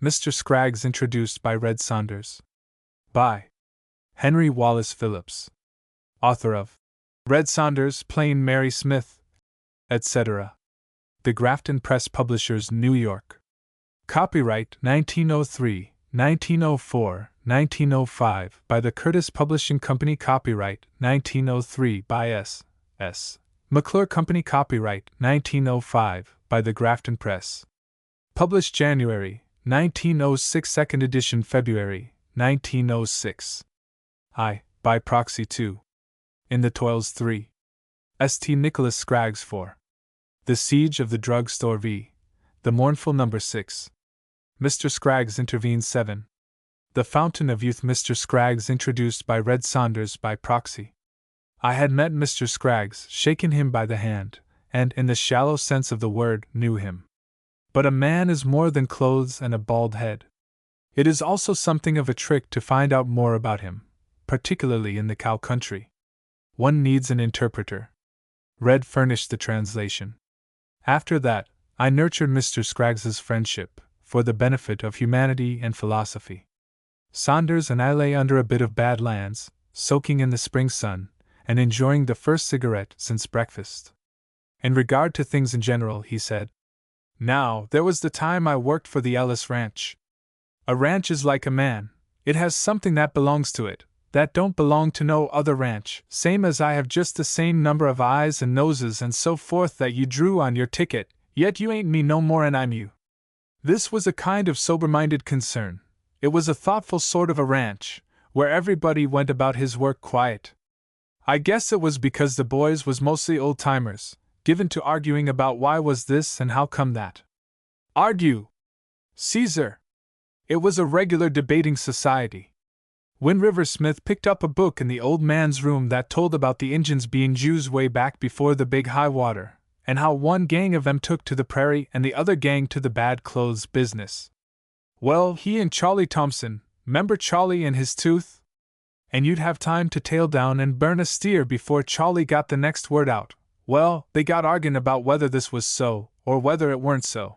Mr. Scraggs introduced by Red Saunders. By Henry Wallace Phillips, author of Red Saunders, Plain Mary Smith, etc. The Grafton Press Publishers, New York. Copyright 1903, 1904, 1905 by the Curtis Publishing Company. Copyright 1903 by S. McClure Company. Copyright 1905 by the Grafton Press. Published January 1906. Second edition February 1906. By proxy 2. In the Toils 3. St. Nicholas Scraggs 4. The Siege of the Drug Store v. The Mournful No. 6. Mr. Scraggs intervenes 7. The Fountain of Youth. Mr. Scraggs introduced by Red Saunders by proxy. I had met Mr. Scraggs, shaken him by the hand, and, in the shallow sense of the word, knew him. But a man is more than clothes and a bald head. It is also something of a trick to find out more about him, particularly in the cow country. One needs an interpreter. Red furnished the translation. After that, I nurtured Mr. Scraggs's friendship, for the benefit of humanity and philosophy. Saunders and I lay under a bit of bad lands, soaking in the spring sun, and enjoying the first cigarette since breakfast. In regard to things in general, he said, now, there was the time I worked for the Ellis Ranch. A ranch is like a man, it has something that belongs to it, that don't belong to no other ranch, same as I have just the same number of eyes and noses and so forth that you drew on your ticket, yet you ain't me no more and I'm you. This was a kind of sober-minded concern. It was a thoughtful sort of a ranch, where everybody went about his work quiet. I guess it was because the boys was mostly old-timers, given to arguing about why was this and how come that. Argue! Caesar! It was a regular debating society. Wind River Smith picked up a book in the old man's room that told about the Injuns being Jews way back before the big high water, and how one gang of them took to the prairie and the other gang to the bad clothes business. Well, he and Charlie Thompson, 'member Charlie and his tooth? And you'd have time to tail down and burn a steer before Charlie got the next word out. Well, they got arguing about whether this was so, or whether it weren't so.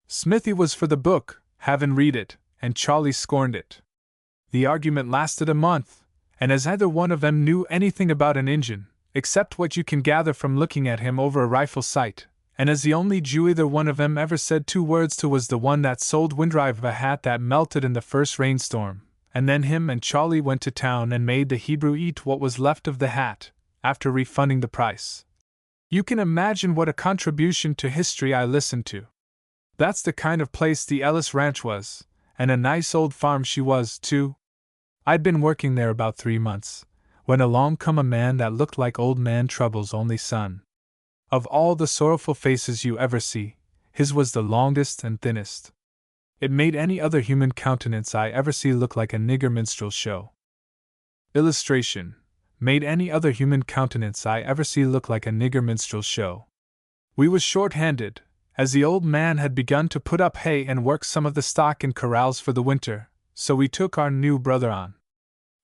Smithy was for the book, havin' read it, and Charlie scorned it. The argument lasted a month, and as either one of them knew anything about an Injun, except what you can gather from looking at him over a rifle sight, and as the only Jew either one of them ever said 2 words to was the one that sold Windrive a hat that melted in the first rainstorm, and then him and Charlie went to town and made the Hebrew eat what was left of the hat, after refunding the price. You can imagine what a contribution to history I listened to. That's the kind of place the Ellis Ranch was, and a nice old farm she was, too. I'd been working there about 3 months, when along come a man that looked like Old Man Trouble's only son. Of all the sorrowful faces you ever see, his was the longest and thinnest. It made any other human countenance I ever see look like a nigger minstrel show. Illustration. Made any other human countenance I ever see look like a nigger minstrel show. We was short-handed, as the old man had begun to put up hay and work some of the stock in corrals for the winter, so we took our new brother on.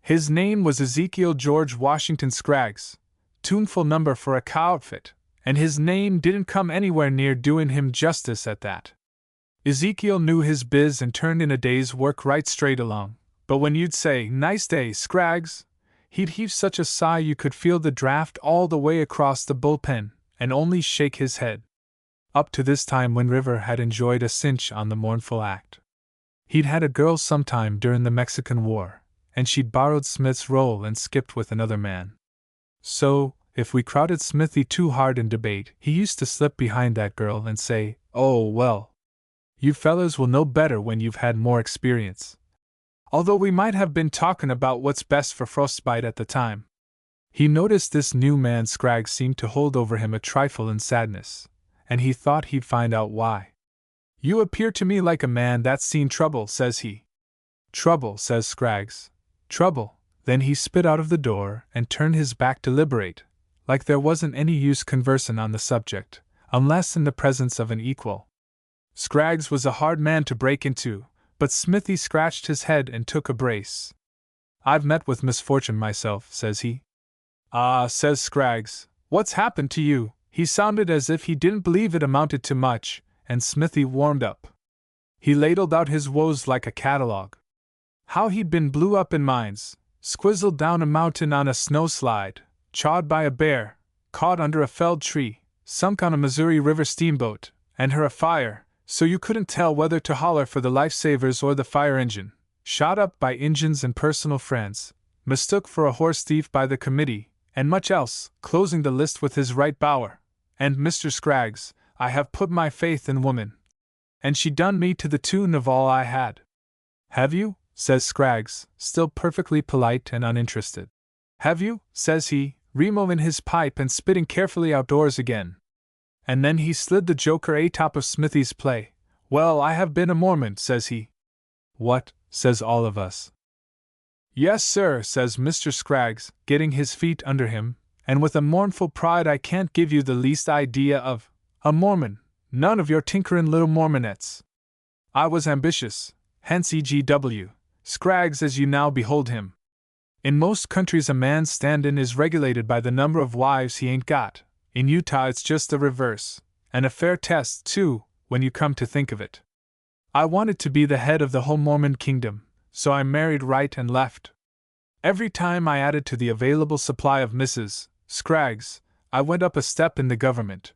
His name was Ezekiel George Washington Scraggs, tuneful number for a cow outfit, and his name didn't come anywhere near doing him justice at that. Ezekiel knew his biz and turned in a day's work right straight along, but when you'd say, "Nice day, Scraggs," he'd heave such a sigh you could feel the draft all the way across the bullpen, and only shake his head. Up to this time Wind River had enjoyed a cinch on the mournful act. He'd had a girl sometime during the Mexican War, and she'd borrowed Smith's role and skipped with another man. So, if we crowded Smithy too hard in debate, he used to slip behind that girl and say, "Oh, well, you fellers will know better when you've had more experience." Although we might have been talking about what's best for frostbite at the time. He noticed this new man Scraggs seemed to hold over him a trifle in sadness, and he thought he'd find out why. "You appear to me like a man that's seen trouble," says he. "Trouble," says Scraggs. "Trouble." Then he spit out of the door and turned his back to deliberate, like there wasn't any use conversin' on the subject, unless in the presence of an equal. Scraggs was a hard man to break into, but Smithy scratched his head and took a brace. "I've met with misfortune myself," says he. "Ah," says Scraggs, "what's happened to you?" He sounded as if he didn't believe it amounted to much, and Smithy warmed up. He ladled out his woes like a catalogue. How he'd been blew up in mines, squizzled down a mountain on a snowslide, chawed by a bear, caught under a felled tree, sunk on a Missouri River steamboat, and her afire, so you couldn't tell whether to holler for the lifesavers or the fire engine, shot up by Injuns and personal friends, mistook for a horse thief by the committee, and much else, closing the list with his right bower. And Mr. Scraggs, I have put my faith in woman. And she done me to the tune of all I had. Have you? Says Scraggs, still perfectly polite and uninterested. Have you? Says he, removing his pipe and spitting carefully outdoors again. And then he slid the joker atop of Smithy's play. Well, I have been a Mormon, says he. What? Says all of us. Yes, sir, says Mr. Scraggs, getting his feet under him, and with a mournful pride I can't give you the least idea of. A Mormon, none of your tinkerin' little Mormonettes. I was ambitious, hence E.G.W. Scraggs as you now behold him. In most countries a man's stand-in is regulated by the number of wives he ain't got. In Utah it's just the reverse, and a fair test, too, when you come to think of it. I wanted to be the head of the whole Mormon kingdom, so I married right and left. Every time I added to the available supply of Mrs. Scraggs, I went up a step in the government.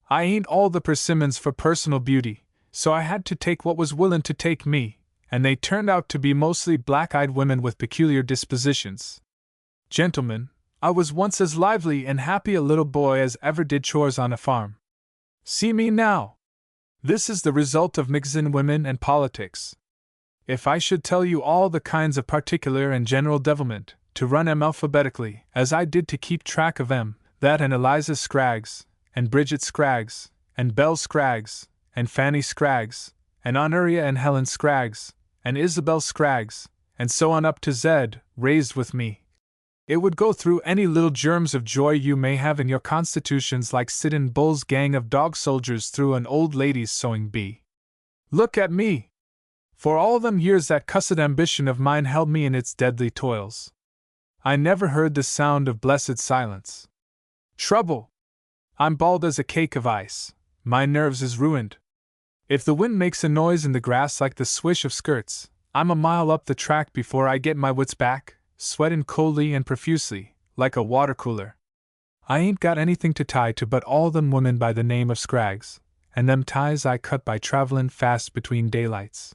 I ain't all the persimmons for personal beauty, so I had to take what was willin' to take me, and they turned out to be mostly black-eyed women with peculiar dispositions. Gentlemen, I was once as lively and happy a little boy as ever did chores on a farm. See me now! This is the result of mixin' women and politics. If I should tell you all the kinds of particular and general devilment, to run 'em alphabetically, as I did to keep track of 'em, that and Eliza Scraggs, and Bridget Scraggs, and Belle Scraggs, and Fanny Scraggs, and Honoria and Helen Scraggs, and Isabel Scraggs, and so on up to Z, raised with me, it would go through any little germs of joy you may have in your constitutions like Sidon Bull's gang of dog soldiers through an old lady's sewing bee. Look at me! For all them years that cussed ambition of mine held me in its deadly toils. I never heard the sound of blessed silence. Trouble! I'm bald as a cake of ice, my nerves is ruined. If the wind makes a noise in the grass like the swish of skirts, I'm a mile up the track before I get my wits back, sweatin' coldly and profusely, like a water cooler. I ain't got anything to tie to but all them women by the name of Scraggs, and them ties I cut by travelin' fast between daylights.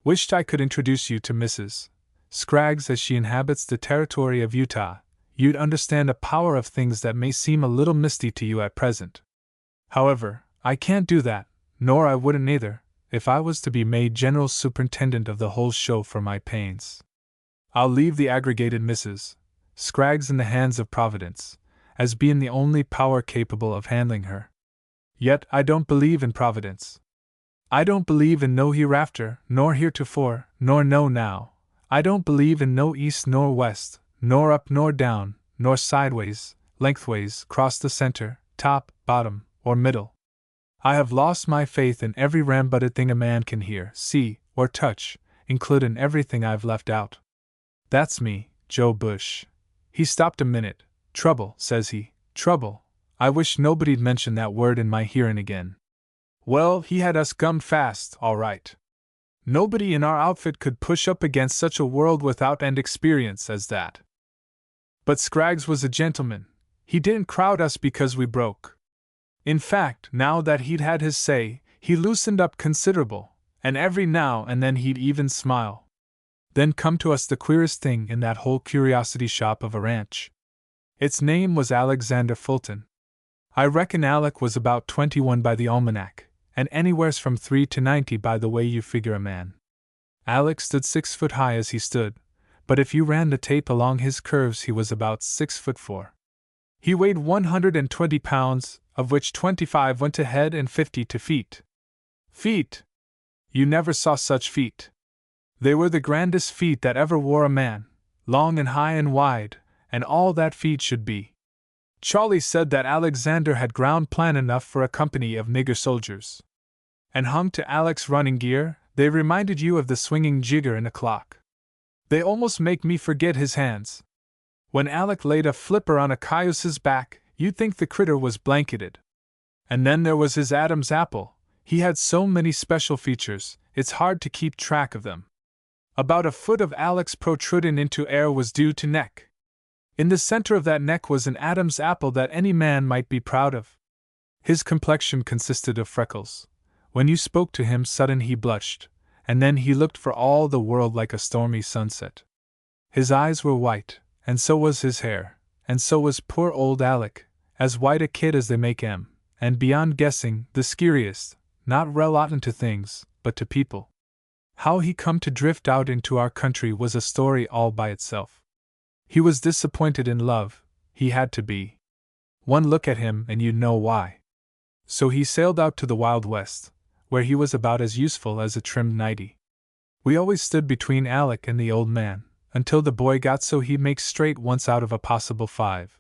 Wished I could introduce you to Mrs. Scraggs as she inhabits the territory of Utah. You'd understand a power of things that may seem a little misty to you at present. However, I can't do that, nor I wouldn't either, if I was to be made general superintendent of the whole show for my pains. I'll leave the aggregated Mrs. Scraggs in the hands of Providence, as being the only power capable of handling her. Yet I don't believe in Providence. I don't believe in no hereafter, nor heretofore, nor no now. I don't believe in no east nor west, nor up nor down, nor sideways, lengthways, cross the center, top, bottom, or middle. I have lost my faith in every ram-butted thing a man can hear, see, or touch, includin' everything I've left out. That's me, Joe Bush. He stopped a minute. Trouble, says he, trouble. I wish nobody'd mention that word in my hearin' again. Well, he had us gummed fast, all right. Nobody in our outfit could push up against such a world without and experience as that. But Scraggs was a gentleman. He didn't crowd us because we broke. In fact, now that he'd had his say, he loosened up considerable, and every now and then he'd even smile. Then come to us the queerest thing in that whole curiosity shop of a ranch. Its name was Alexander Fulton. I reckon Alec was about 21 by the almanac, and anywheres from 3 to 90 by the way you figure a man. Alec stood 6 foot high as he stood, but if you ran the tape along his curves he was about 6'4". He weighed 120 pounds, of which 25 went to head and 50 to feet. Feet! You never saw such feet. They were the grandest feet that ever wore a man, long and high and wide, and all that feet should be. Charlie said that Alexander had ground plan enough for a company of nigger soldiers. And hung to Alec's running gear, they reminded you of the swinging jigger in a clock. They almost make me forget his hands. When Alec laid a flipper on a cayuse's back, you'd think the critter was blanketed. And then there was his Adam's apple. He had so many special features, it's hard to keep track of them. About a foot of Alec's protruding into air was due to neck. In the center of that neck was an Adam's apple that any man might be proud of. His complexion consisted of freckles. When you spoke to him sudden he blushed, and then he looked for all the world like a stormy sunset. His eyes were white, and so was his hair, and so was poor old Alec, as white a kid as they make 'em, and beyond guessing, the scariest, not relatin' to things, but to people. How he come to drift out into our country was a story all by itself. He was disappointed in love, he had to be. One look at him and you'd know why. So he sailed out to the Wild West, where he was about as useful as a trimmed nightie. We always stood between Alec and the old man, until the boy got so he'd make straight once out of a possible 5.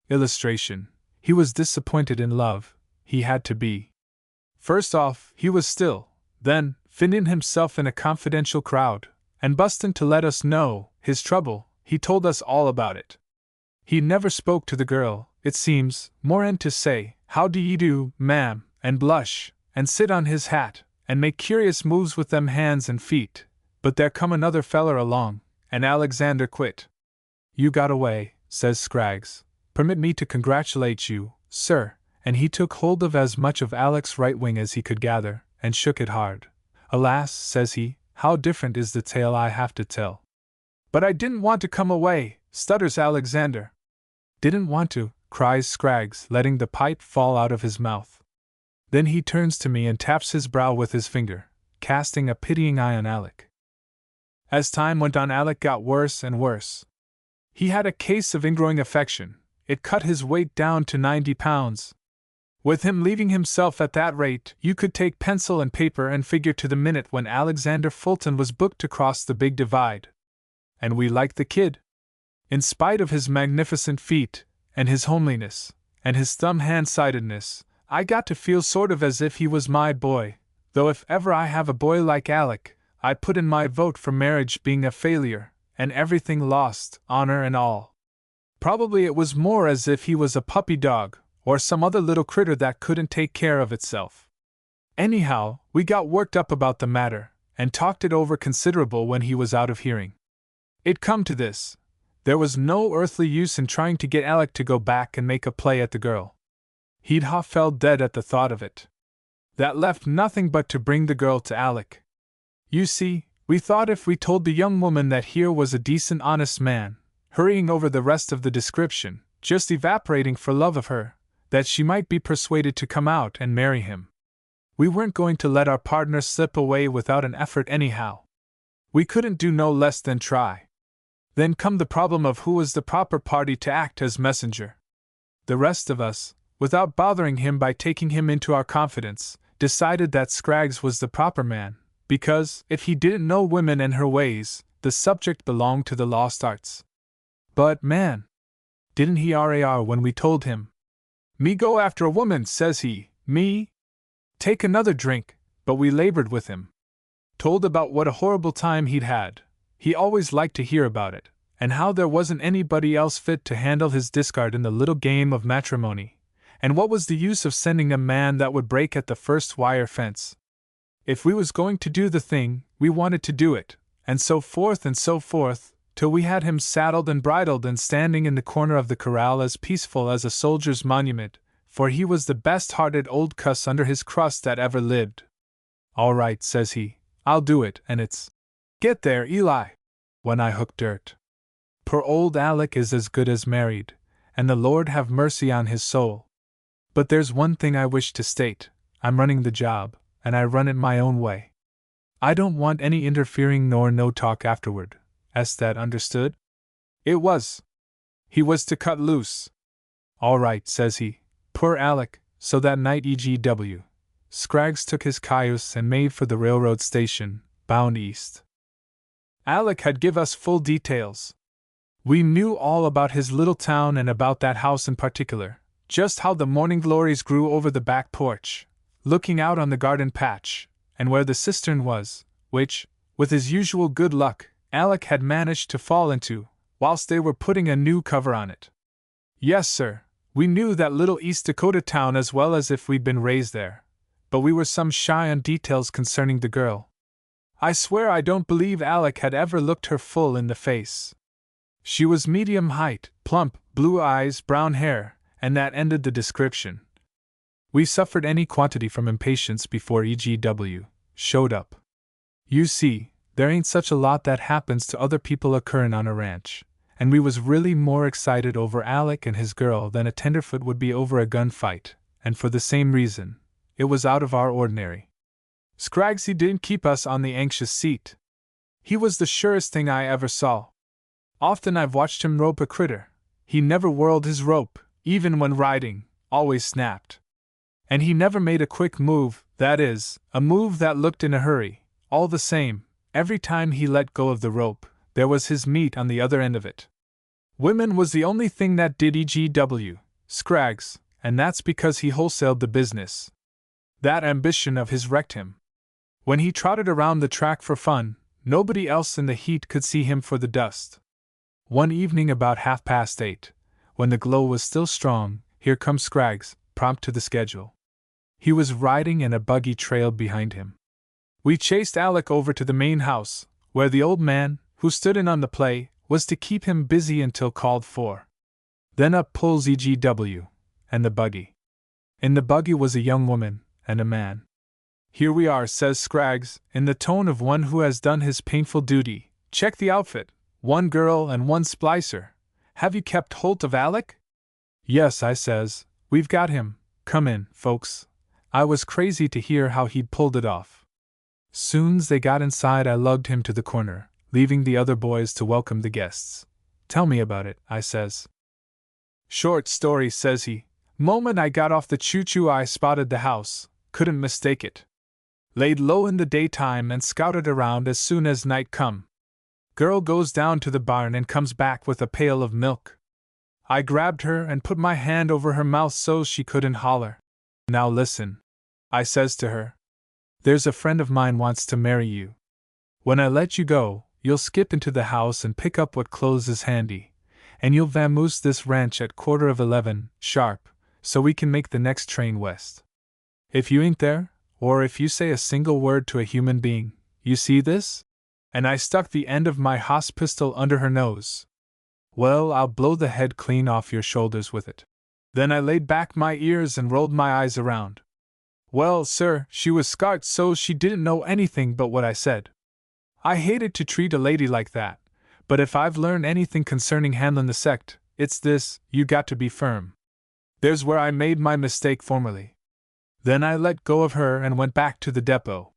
Illustration: he was disappointed in love, he had to be. First off, he was still, then, finding himself in a confidential crowd, and bustin' to let us know his trouble, he told us all about it. He never spoke to the girl, it seems, more'n to say, "How do ye do, ma'am," and blush, and sit on his hat, and make curious moves with them hands and feet. But there come another feller along, and Alexander quit. "You got away," says Scraggs. "Permit me to congratulate you, sir," and he took hold of as much of Alec's right wing as he could gather, and shook it hard. "Alas," says he, "how different is the tale I have to tell." "But I didn't want to come away," stutters Alexander. "Didn't want to," cries Scraggs, letting the pipe fall out of his mouth. Then he turns to me and taps his brow with his finger, casting a pitying eye on Alec. As time went on, Alec got worse and worse. He had a case of ingrowing affection. It cut his weight down to 90 pounds. With him leaving himself at that rate, you could take pencil and paper and figure to the minute when Alexander Fulton was booked to cross the Big Divide. And we liked the kid. In spite of his magnificent feat, and his homeliness, and his thumb-hand-sidedness, I got to feel sort of as if he was my boy, though if ever I have a boy like Alec, I put in my vote for marriage being a failure, and everything lost, honor and all. Probably it was more as if he was a puppy dog, or some other little critter that couldn't take care of itself. Anyhow, we got worked up about the matter, and talked it over considerable when he was out of hearing. It come to this: there was no earthly use in trying to get Alec to go back and make a play at the girl. He'd ha' fell dead at the thought of it. That left nothing but to bring the girl to Alec. You see, we thought if we told the young woman that here was a decent honest man, hurrying over the rest of the description, just evaporating for love of her, that she might be persuaded to come out and marry him. We weren't going to let our partner slip away without an effort anyhow. We couldn't do no less than try. Then come the problem of who was the proper party to act as messenger. The rest of us, without bothering him by taking him into our confidence, decided that Scraggs was the proper man, because, if he didn't know women and her ways, the subject belonged to the lost arts. But, man, didn't he rar when we told him? "Me go after a woman," says he. "Me? Take another drink," but we labored with him. Told about what a horrible time he'd had. He always liked to hear about it, and how there wasn't anybody else fit to handle his discard in the little game of matrimony, and what was the use of sending a man that would break at the first wire fence. If we was going to do the thing, we wanted to do it, and so forth, till we had him saddled and bridled and standing in the corner of the corral as peaceful as a soldier's monument, for he was the best-hearted old cuss under his crust that ever lived. "All right," says he, "I'll do it, and it's get there, Eli," when I hooked dirt. Poor old Alec is as good as married, and the Lord have mercy on his soul. But there's one thing I wish to state: I'm running the job, and I run it my own way. I don't want any interfering nor no talk afterward. Is that understood? It was. He was to cut loose. "All right," says he. Poor Alec. So that night EGW. Scraggs took his cayuse and made for the railroad station, bound east. Alec had give us full details. We knew all about his little town and about that house in particular, just how the morning glories grew over the back porch, looking out on the garden patch, and where the cistern was, which, with his usual good luck, Alec had managed to fall into, whilst they were putting a new cover on it. Yes, sir, we knew that little East Dakota town as well as if we'd been raised there, but we were some shy on details concerning the girl, I swear I don't believe Alec had ever looked her full in the face. She was medium height, plump, blue eyes, brown hair, and that ended the description. We suffered any quantity from impatience before EGW showed up. You see, there ain't such a lot that happens to other people occurring on a ranch, and we was really more excited over Alec and his girl than a tenderfoot would be over a gunfight, and for the same reason, it was out of our ordinary. Scraggs, he didn't keep us on the anxious seat. He was the surest thing I ever saw. Often I've watched him rope a critter. He never whirled his rope, even when riding, always snapped. And he never made a quick move, that is, a move that looked in a hurry. All the same, every time he let go of the rope, there was his meat on the other end of it. Women was the only thing that did EGW, Scraggs, and that's because he wholesaled the business. That ambition of his wrecked him. When he trotted around the track for fun, nobody else in the heat could see him for the dust. One evening about 8:30, when the glow was still strong, here comes Scraggs, prompt to the schedule. He was riding and a buggy trailed behind him. We chased Alec over to the main house, where the old man, who stood in on the play, was to keep him busy until called for. Then up pulls EGW, and the buggy. In the buggy was a young woman, and a man. Here we are, says Scraggs, in the tone of one who has done his painful duty. Check the outfit, one girl and one splicer. Have you kept holt of Alec? Yes, I says, we've got him. Come in, folks. I was crazy to hear how he'd pulled it off. Soon's they got inside, I lugged him to the corner, leaving the other boys to welcome the guests. Tell me about it, I says. Short story, says he. Moment I got off the choo-choo I spotted the house, couldn't mistake it. Laid low in the daytime and scouted around as soon as night come. Girl goes down to the barn and comes back with a pail of milk. I grabbed her and put my hand over her mouth so she couldn't holler. Now listen, I says to her. There's a friend of mine wants to marry you. When I let you go, you'll skip into the house and pick up what clothes is handy, and you'll vamoose this ranch at 11:15 sharp, so we can make the next train west. If you ain't there, or if you say a single word to a human being, you see this? And I stuck the end of my Haas pistol under her nose. Well, I'll blow the head clean off your shoulders with it. Then I laid back my ears and rolled my eyes around. Well, sir, she was scarred so she didn't know anything but what I said. I hated to treat a lady like that, but if I've learned anything concerning handlin' the sect, it's this: you got to be firm. There's where I made my mistake formerly. Then I let go of her and went back to the depot.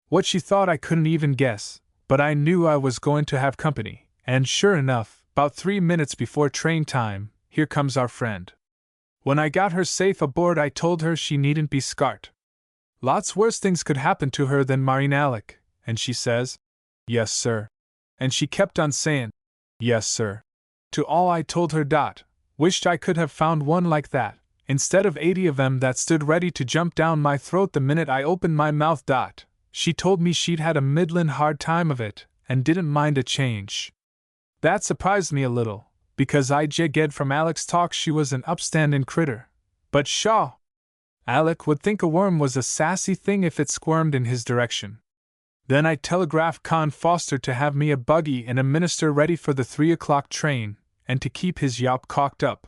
What she thought I couldn't even guess, but I knew I was going to have company, and sure enough, about 3 minutes before train time, here comes our friend. When I got her safe aboard, I told her she needn't be scart. Lots worse things could happen to her than marrying Alec, and she says, yes, sir. And she kept on saying, yes, sir. To all I told her. Wished I could have found one like that, instead of 80 of them that stood ready to jump down my throat the minute I opened my mouth. She told me she'd had a middlin' hard time of it, and didn't mind a change. That surprised me a little, because I jigged from Alec's talk she was an upstandin' critter. But pshaw! Alec would think a worm was a sassy thing if it squirmed in his direction. Then I telegraphed Con Foster to have me a buggy and a minister ready for the 3 o'clock train, and to keep his yawp cocked up.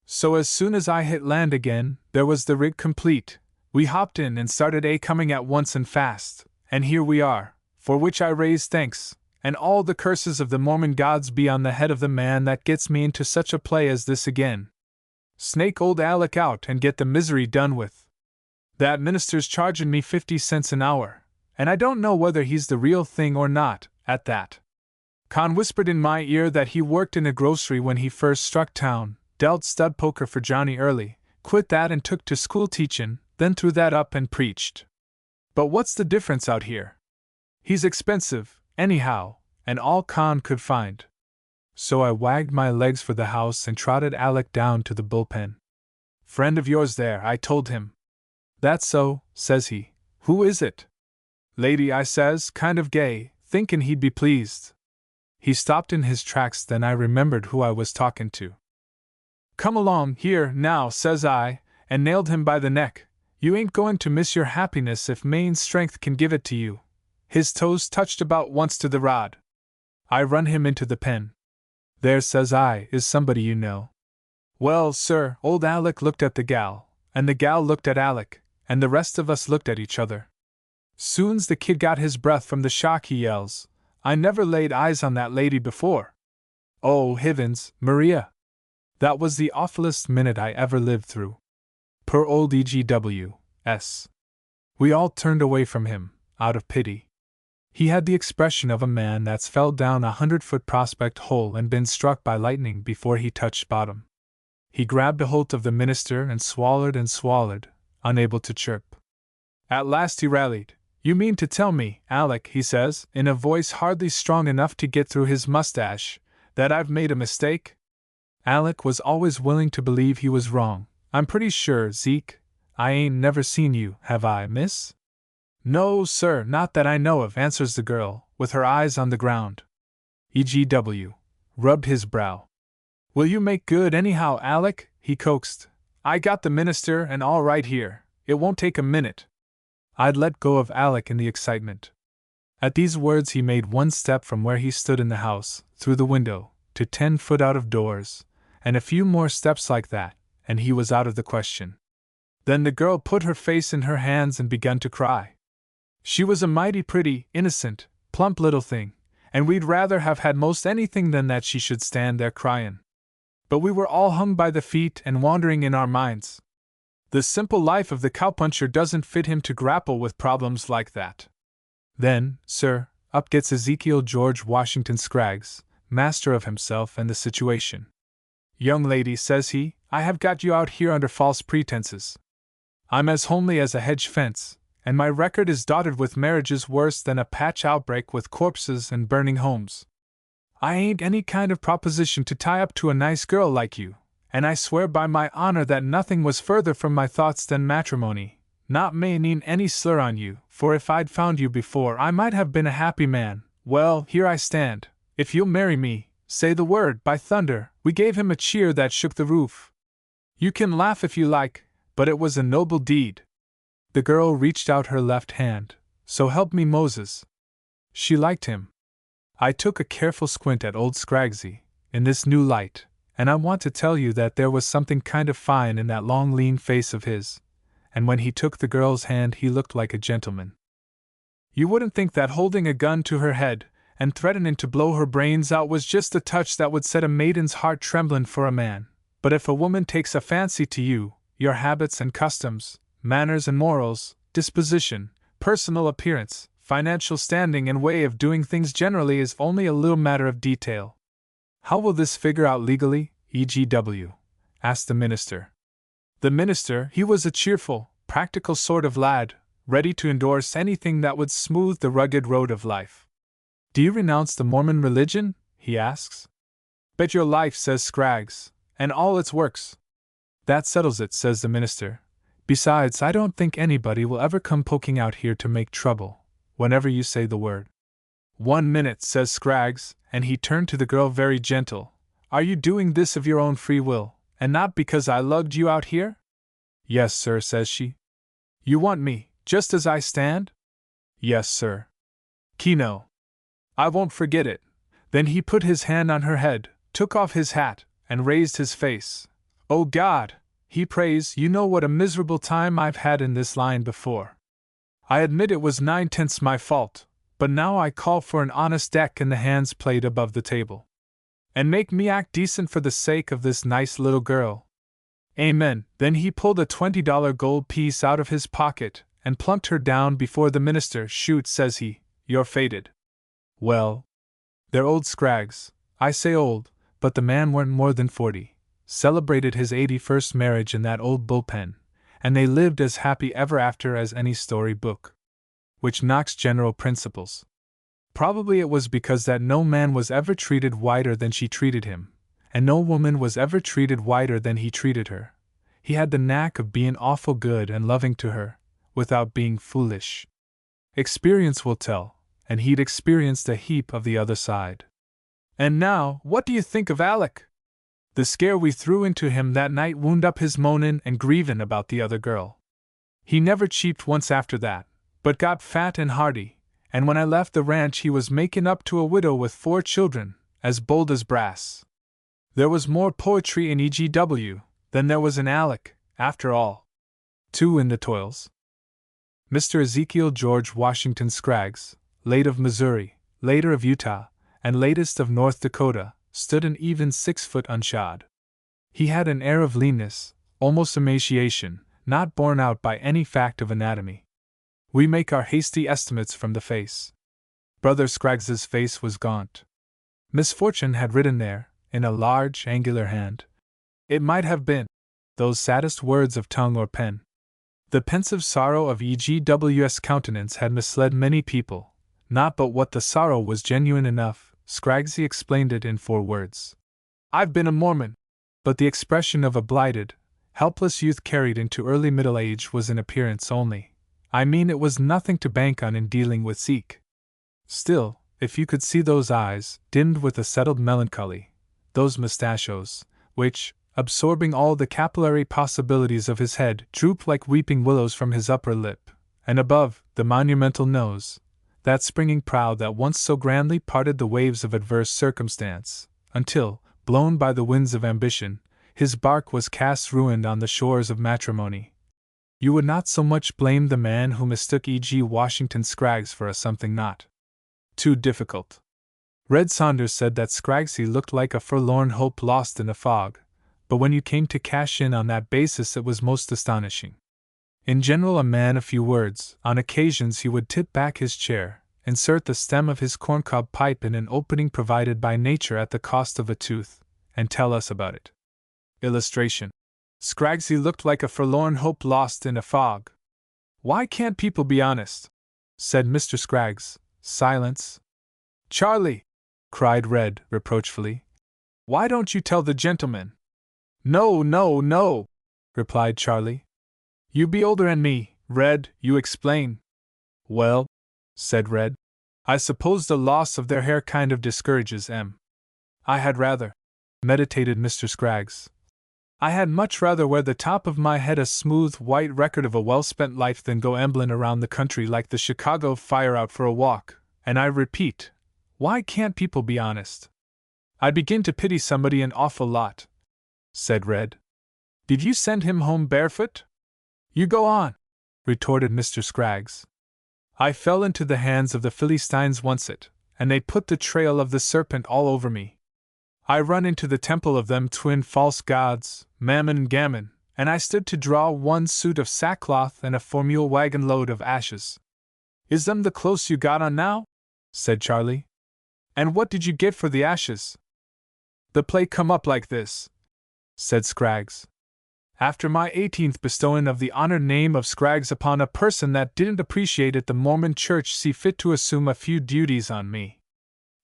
So as soon as I hit land again, there was the rig complete. We hopped in and started coming at once and fast, and here we are, for which I raise thanks, and all the curses of the Mormon gods be on the head of the man that gets me into such a play as this again. Snake old Alec out and get the misery done with. That minister's charging me 50 cents an hour, and I don't know whether he's the real thing or not, at that. Con whispered in my ear that he worked in a grocery when he first struck town, dealt stud poker for Johnny Early, quit that and took to school teachin', then threw that up and preached. But what's the difference out here? He's expensive, anyhow, and all Con could find. So I wagged my legs for the house and trotted Alec down to the bullpen. Friend of yours there, I told him. That's so, says he. Who is it? Lady, I says, kind of gay, thinkin' he'd be pleased. He stopped in his tracks, then I remembered who I was talking to. Come along, here, now, says I, and nailed him by the neck. You ain't going to miss your happiness if main strength can give it to you. His toes touched about once to the rod. I run him into the pen. There, says I, is somebody you know. Well, sir, old Alec looked at the gal, and the gal looked at Alec, and the rest of us looked at each other. Soon's the kid got his breath from the shock, he yells, I never laid eyes on that lady before. Oh, Hivins, Maria! That was the awfulest minute I ever lived through. Poor old E.G.W.S. We all turned away from him, out of pity. He had the expression of a man that's fell down 100-foot prospect hole and been struck by lightning before he touched bottom. He grabbed a hold of the minister and swallowed, unable to chirp. At last he rallied. You mean to tell me, Alec, he says, in a voice hardly strong enough to get through his mustache, that I've made a mistake? Alec was always willing to believe he was wrong. I'm pretty sure, Zeke, I ain't never seen you, have I, miss? No, sir, not that I know of, answers the girl, with her eyes on the ground. E.G.W. rubbed his brow. Will you make good anyhow, Alec? He coaxed. I got the minister and all right here. It won't take a minute. I'd let go of Alec in the excitement. At these words he made one step from where he stood in the house, through the window, to 10 foot out of doors, and a few more steps like that, and he was out of the question. Then the girl put her face in her hands and begun to cry. She was a mighty pretty, innocent, plump little thing, and we'd rather have had most anything than that she should stand there cryin'. But we were all hung by the feet and wandering in our minds. The simple life of the cowpuncher doesn't fit him to grapple with problems like that. Then, sir, up gets Ezekiel George Washington Scraggs, master of himself and the situation. Young lady, says he, I have got you out here under false pretenses. I'm as homely as a hedge fence, and my record is dotted with marriages worse than a patch outbreak with corpses and burning homes. I ain't any kind of proposition to tie up to a nice girl like you, and I swear by my honor that nothing was further from my thoughts than matrimony, not meaning any slur on you, for if I'd found you before I might have been a happy man. Well, here I stand. If you'll marry me, say the word, by thunder. We gave him a cheer that shook the roof. You can laugh if you like, but it was a noble deed. The girl reached out her left hand. So help me Moses. She liked him. I took a careful squint at old Scraggsy, in this new light, and I want to tell you that there was something kind of fine in that long lean face of his, and when he took the girl's hand he looked like a gentleman. You wouldn't think that holding a gun to her head, and threatening to blow her brains out was just a touch that would set a maiden's heart tremblin' for a man, but if a woman takes a fancy to you, your habits and customs, manners and morals, disposition, personal appearance, financial standing and way of doing things generally is only a little matter of detail. How will this figure out legally, E.G.W.? asked the minister. The minister, he was a cheerful, practical sort of lad, ready to endorse anything that would smooth the rugged road of life. Do you renounce the Mormon religion? He asks. Bet your life, says Scraggs, and all its works. That settles it, says the minister. Besides, I don't think anybody will ever come poking out here to make trouble, whenever you say the word. 1 minute, says Scraggs, and he turned to the girl very gentle. Are you doing this of your own free will, and not because I lugged you out here? Yes, sir, says she. You want me, just as I stand? Yes, sir. Kino. I won't forget it. Then he put his hand on her head, took off his hat, and raised his face. Oh God, he prays, you know what a miserable time I've had in this line before. I admit it was 9/10 my fault, but now I call for an honest deck and the hands played above the table. And make me act decent for the sake of this nice little girl. Amen. Then he pulled a $20 gold piece out of his pocket and plunked her down before the minister. Shoot, says he, you're fated. Well, they're old Scraggs. I say old, but the man weren't more than 40. Celebrated his 81st marriage in that old bullpen, and they lived as happy ever after as any story book. Which knocks general principles. Probably it was because that no man was ever treated whiter than she treated him, and no woman was ever treated whiter than he treated her. He had the knack of being awful good and loving to her, without being foolish. Experience will tell, and he'd experienced a heap of the other side. And now, what do you think of Alec? The scare we threw into him that night wound up his moanin' and grievin' about the other girl. He never cheeped once after that, but got fat and hearty, and when I left the ranch he was making up to a widow with 4 children, as bold as brass. There was more poetry in E.G.W. than there was in Alec, after all. 2 in the toils. Mr. Ezekiel George Washington Scraggs, late of Missouri, later of Utah, and latest of North Dakota, stood an even 6 foot unshod. He had an air of leanness, almost emaciation, not borne out by any fact of anatomy. We make our hasty estimates from the face. Brother Scraggs's face was gaunt. Misfortune had written there, in a large, angular hand. It might have been those saddest words of tongue or pen. The pensive sorrow of E.G.W.'s countenance had misled many people, not but what the sorrow was genuine enough. Scraggsy explained it in 4 words. "I've been a Mormon." But the expression of a blighted, helpless youth carried into early middle age was in appearance only. I mean, it was nothing to bank on in dealing with Zeke. Still, if you could see those eyes, dimmed with a settled melancholy, those mustachios, which, absorbing all the capillary possibilities of his head, droop like weeping willows from his upper lip, and above, the monumental nose, that springing prow that once so grandly parted the waves of adverse circumstance, until, blown by the winds of ambition, his bark was cast ruined on the shores of matrimony, you would not so much blame the man who mistook E.G. Washington Scraggs for a something not too difficult. Red Saunders said that Scraggsy looked like a forlorn hope lost in a fog, but when you came to cash in on that basis it was most astonishing. In general, a man of few words, on occasions he would tip back his chair, insert the stem of his corncob pipe in an opening provided by nature at the cost of a tooth, and tell us about it. Illustration. Scraggsy looked like a forlorn hope lost in a fog. "Why can't people be honest?" said Mr. Scraggs. Silence. "Charlie!" cried Red, reproachfully. "Why don't you tell the gentleman?" "No, no, no," replied Charlie. "You be older 'n me, Red, you explain." "Well," said Red, "I suppose the loss of their hair kind of discourages 'em. I had rather," meditated Mr. Scraggs, "I had much rather wear the top of my head a smooth white record of a well-spent life than go ambling around the country like the Chicago fire out for a walk, and I repeat, why can't people be honest? I begin to pity somebody an awful lot," said Red. "Did you send him home barefoot?" "You go on," retorted Mr. Scraggs. "I fell into the hands of the Philistines oncet, and they put the trail of the serpent all over me. I run into the temple of them twin false gods, Mammon and Gammon, and I stood to draw 1 suit of sackcloth and a 4-mule wagon load of ashes." "Is them the clothes you got on now?" said Charlie. "And what did you get for the ashes?" "The play come up like this," said Scraggs. "After my 18th bestowing of the honored name of Scraggs upon a person that didn't appreciate it, the Mormon Church see fit to assume a few duties on me.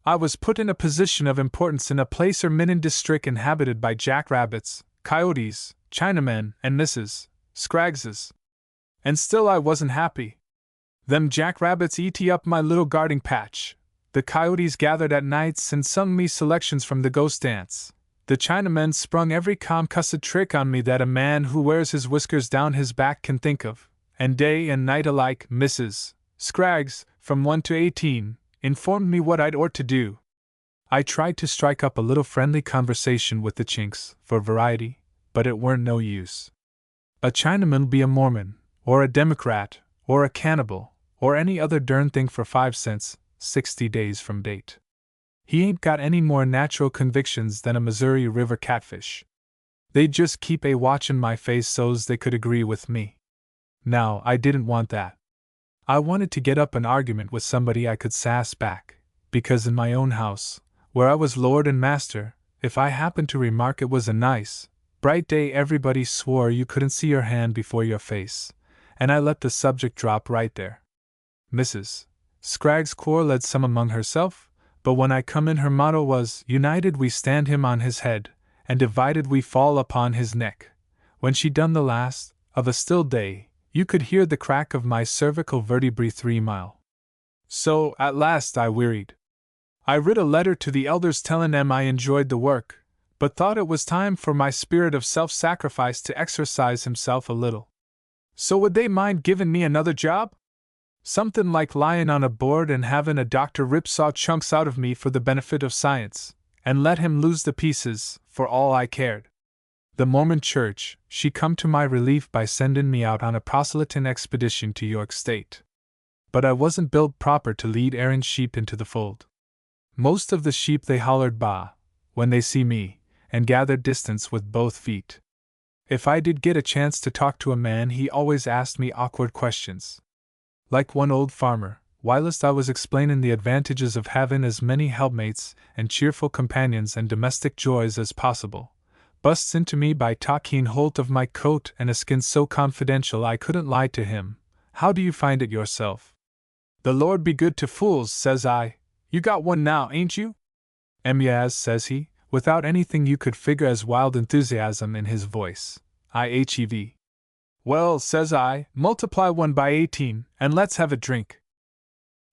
I was put in a position of importance in a placer minin district inhabited by jackrabbits, coyotes, Chinamen, and Mrs. Scraggses. And still I wasn't happy. Them jackrabbits eat up my little guarding patch. The coyotes gathered at nights and sung me selections from the ghost dance. The Chinamen sprung every cussed trick on me that a man who wears his whiskers down his back can think of, and day and night alike, Mrs. Scraggs, from 1 to 18, informed me what I'd ought to do. I tried to strike up a little friendly conversation with the Chinks, for variety, but it weren't no use. A Chinaman'll be a Mormon, or a Democrat, or a cannibal, or any other dern thing for 5 cents, 60 days from date. He ain't got any more natural convictions than a Missouri River catfish. They'd just keep a watchin' my face so's they could agree with me. Now, I didn't want that. I wanted to get up an argument with somebody I could sass back, because in my own house, where I was lord and master, if I happened to remark it was a nice, bright day, everybody swore you couldn't see your hand before your face, and I let the subject drop right there. Mrs. Scraggs quarreled some among herself, but when I come in her motto was, "United we stand him on his head, and divided we fall upon his neck." When she done the last, of a still day, you could hear the crack of my cervical vertebrae 3 mile. So, at last I wearied. I writ a letter to the elders tellin' 'em I enjoyed the work, but thought it was time for my spirit of self-sacrifice to exercise himself a little. So would they mind givin' me another job? Somethin' like lyin' on a board and havin' a doctor rip-saw chunks out of me for the benefit of science, and let him lose the pieces, for all I cared. The Mormon Church, she come to my relief by sendin' me out on a proselytin' expedition to York State. But I wasn't built proper to lead errand sheep into the fold. Most of the sheep they hollered bah, when they see me, and gathered distance with both feet. If I did get a chance to talk to a man, he always asked me awkward questions. Like one old farmer, whilst I was explainin' the advantages of havin' as many helpmates and cheerful companions and domestic joys as possible, busts into me by talking holt of my coat and a skin so confidential I couldn't lie to him. How do you find it yourself? The Lord be good to fools, says I. You got one now, ain't you? Yas, says he, without anything you could figure as wild enthusiasm in his voice. IHEV. Well, says I, multiply 1 by 18, and let's have a drink.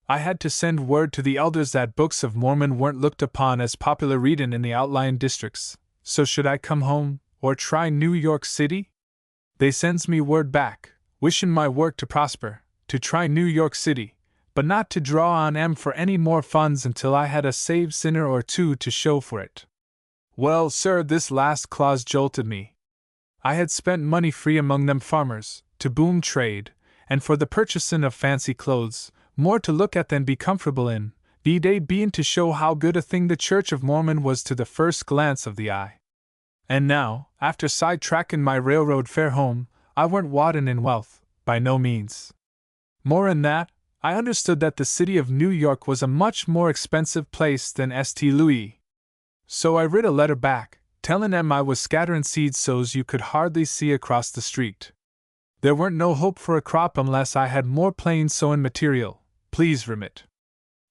I had to send word to the elders that Books of Mormon weren't looked upon as popular readin' in the outlying districts, so should I come home, or try New York City? They sends me word back, wishin' my work to prosper, to try New York City, but not to draw on 'em for any more funds until I had a saved sinner or two to show for it. Well, sir, this last clause jolted me. I had spent money free among them farmers, to boom trade, and for the purchasin' of fancy clothes, more to look at than be comfortable in, they bein' to show how good a thing the Church of Mormon was to the first glance of the eye. And now, after side-trackin' my railroad fare home, I weren't waddin' in wealth, by no means. More'n that, I understood that the city of New York was a much more expensive place than St. Louis. So I writ a letter back, tellin' 'em I was scatterin' seeds so's you could hardly see across the street. There weren't no hope for a crop unless I had more plain sowin' material, please remit.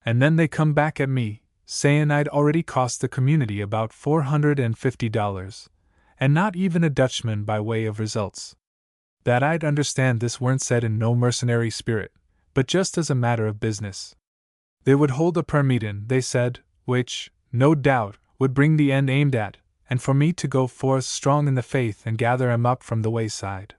And then they come back at me, sayin' I'd already cost the community about $450, and not even a Dutchman by way of results. That I'd understand this weren't said in no mercenary spirit, but just as a matter of business. They would hold a prayer meetin', they said, which, no doubt, would bring the end aimed at, and for me to go forth strong in the faith and gather 'em up from the wayside.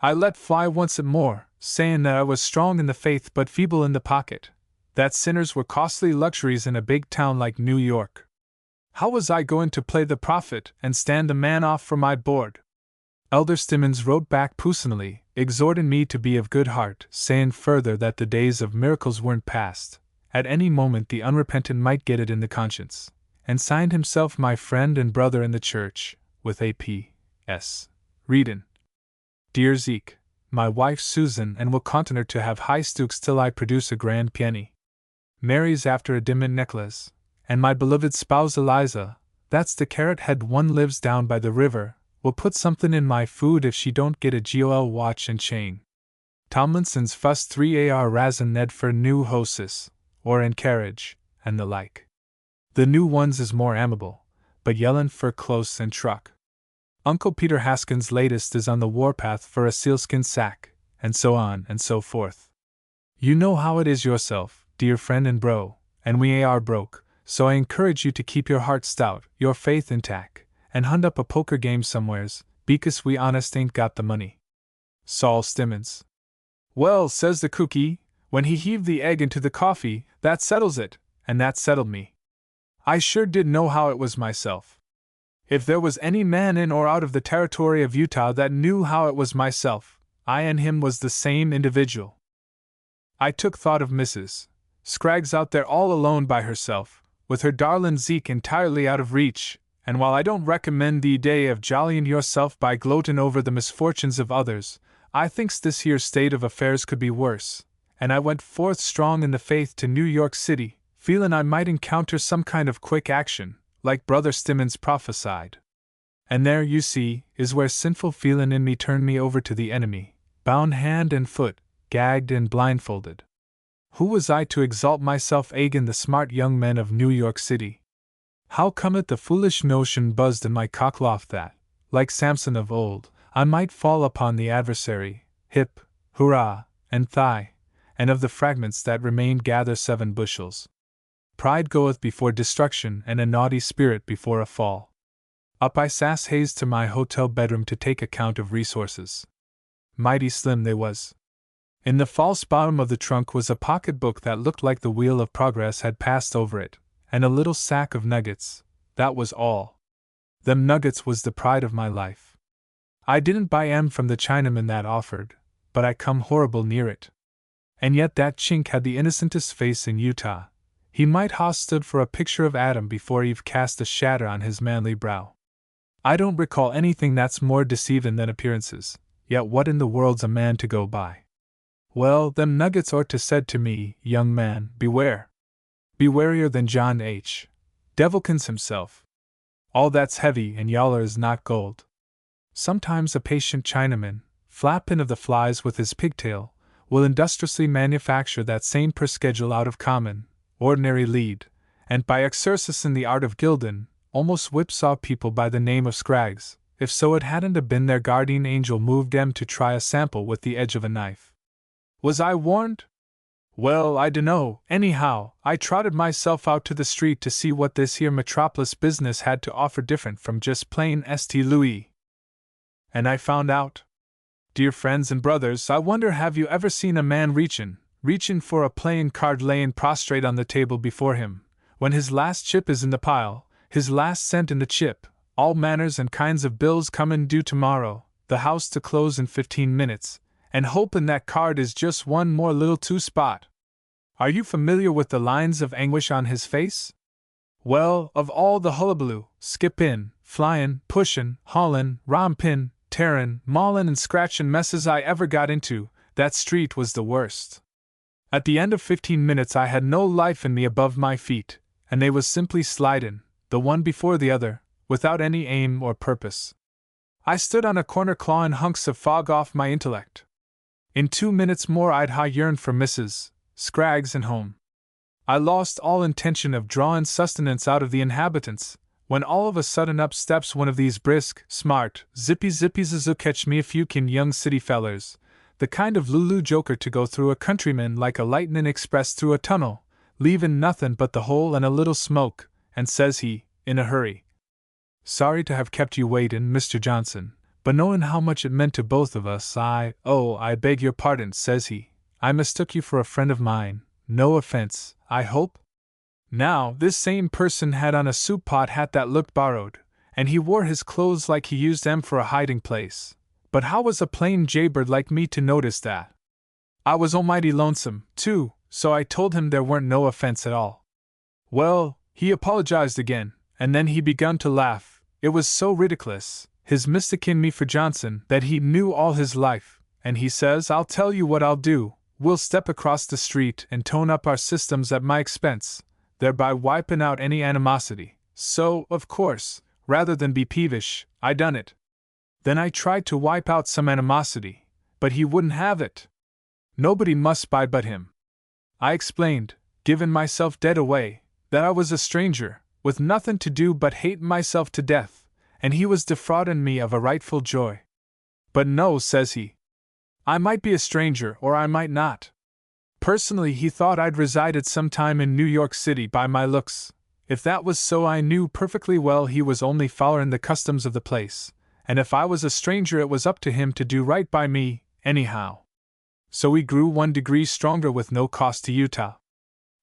I let fly once more, sayin' that I was strong in the faith but feeble in the pocket, that sinners were costly luxuries in a big town like New York. How was I going to play the prophet and stand a man off for my board? Elder Stimmons wrote back personally, exhorting me to be of good heart, sayin' further that the days of miracles weren't past, at any moment the unrepentant might get it in the conscience, and signed himself my friend and brother in the church, with a P.S. Readin'. Dear Zeke, my wife Susan and will continue to have high stooks till I produce a grand piany. Mary's after a diamond necklace, and my beloved spouse Eliza, that's the carrot-head one lives down by the river, will put something in my food if she don't get a GOL watch and chain. Tomlinson's fuss 3AR razzin' Ned for new hosses, or in carriage, and the like. The new ones is more amable, but yellin' for close and truck. Uncle Peter Haskins' latest is on the warpath for a sealskin sack, and so on and so forth. You know how it is yourself, dear friend and bro, and we are broke, so I encourage you to keep your heart stout, your faith intact, and hunt up a poker game somewheres, because we honest ain't got the money. Saul Stimmons. Well, says the cookie, when he heaved the egg into the coffee, that settles it, and that settled me. I sure did know how it was myself. If there was any man in or out of the territory of Utah that knew how it was myself, I and him was the same individual. I took thought of Mrs. Scraggs out there all alone by herself, with her darlin' Zeke entirely out of reach, and while I don't recommend the day of jollyin' yourself by gloatin' over the misfortunes of others, I thinks this here state of affairs could be worse, and I went forth strong in the faith to New York City, feelin' I might encounter some kind of quick action, like Brother Stimmons prophesied. And there, you see, is where sinful feelin' in me turned me over to the enemy, bound hand and foot, gagged and blindfolded. Who was I to exalt myself agin the smart young men of New York City? How cometh the foolish notion buzzed in my cockloft that, like Samson of old, I might fall upon the adversary, hip, hurrah, and thigh, and of the fragments that remained gather 7 bushels. Pride goeth before destruction, and a naughty spirit before a fall. Up I sass haze to my hotel bedroom to take account of resources. Mighty slim they was. In the false bottom of the trunk was a pocketbook that looked like the wheel of progress had passed over it, and a little sack of nuggets. That was all. Them nuggets was the pride of my life. I didn't buy 'em from the Chinaman that offered, but I come horrible near it. And yet that chink had the innocentest face in Utah. He might ha' stood for a picture of Adam before Eve cast a shadow on his manly brow. I don't recall anything that's more deceivin' than appearances, yet what in the world's a man to go by? Well, them nuggets orto said to me, young man, beware. Be warier than John H. Devilkins himself. All that's heavy and yaller is not gold. Sometimes a patient Chinaman, flappin' of the flies with his pigtail, will industriously manufacture that same per schedule out of common, ordinary lead, and by exercisin' the art of gildin', almost whipsaw people by the name of Scraggs, if so it hadn't a been their guardian angel moved 'em to try a sample with the edge of a knife. Was I warned? Well, I dunno, anyhow, I trotted myself out to the street to see what this here metropolis business had to offer different from just plain St. Louis. And I found out. Dear friends and brothers, I wonder have you ever seen a man reachin' for a playin' card layin' prostrate on the table before him, when his last chip is in the pile, his last cent in the chip, all manners and kinds of bills comin' due tomorrow, the house to close in 15 minutes, and hopin' that card is just one more little too spot. Are you familiar with the lines of anguish on his face? Well, of all the hullabaloo, skippin', flyin', pushin', haulin', rompin', tearin', maulin' and scratchin' messes I ever got into, that street was the worst. At the end of 15 minutes I had no life in me above my feet, and they was simply slidin', the one before the other, without any aim or purpose. I stood on a corner clawin' hunks of fog off my intellect. In 2 minutes more I'd ha' yearned for Mrs. Scraggs and home. I lost all intention of drawin' sustenance out of the inhabitants, when all of a sudden up steps one of these brisk, smart, zippy-zippies who catch me if you kin young city fellers, the kind of Lulu joker to go through a countryman like a lightnin' express through a tunnel, leavin' nothin' but the hole and a little smoke, and says he, in a hurry, "Sorry to have kept you waitin', Mr. Johnson, but knowin' how much it meant to both of us, I beg your pardon," says he. "I mistook you for a friend of mine, no offense, I hope?" Now, this same person had on a soup pot hat that looked borrowed, and he wore his clothes like he used them for a hiding place. But how was a plain jaybird like me to notice that? I was almighty lonesome, too, so I told him there weren't no offense at all. Well, he apologized again, and then he begun to laugh. It was so ridiculous, his mistaking me for Johnson, that he knew all his life, and he says, "I'll tell you what I'll do, we'll step across the street and tone up our systems at my expense, thereby wiping out any animosity." So, of course, rather than be peevish, I done it. Then I tried to wipe out some animosity, but he wouldn't have it. Nobody must buy but him. I explained, giving myself dead away, that I was a stranger, with nothing to do but hate myself to death, and he was defrauding me of a rightful joy. "But no," says he. "I might be a stranger or I might not." Personally, he thought I'd resided some time in New York City by my looks. If that was so, I knew perfectly well he was only follerin' the customs of the place, and if I was a stranger it was up to him to do right by me, anyhow. So we grew 1 degree stronger with no cost to Utah.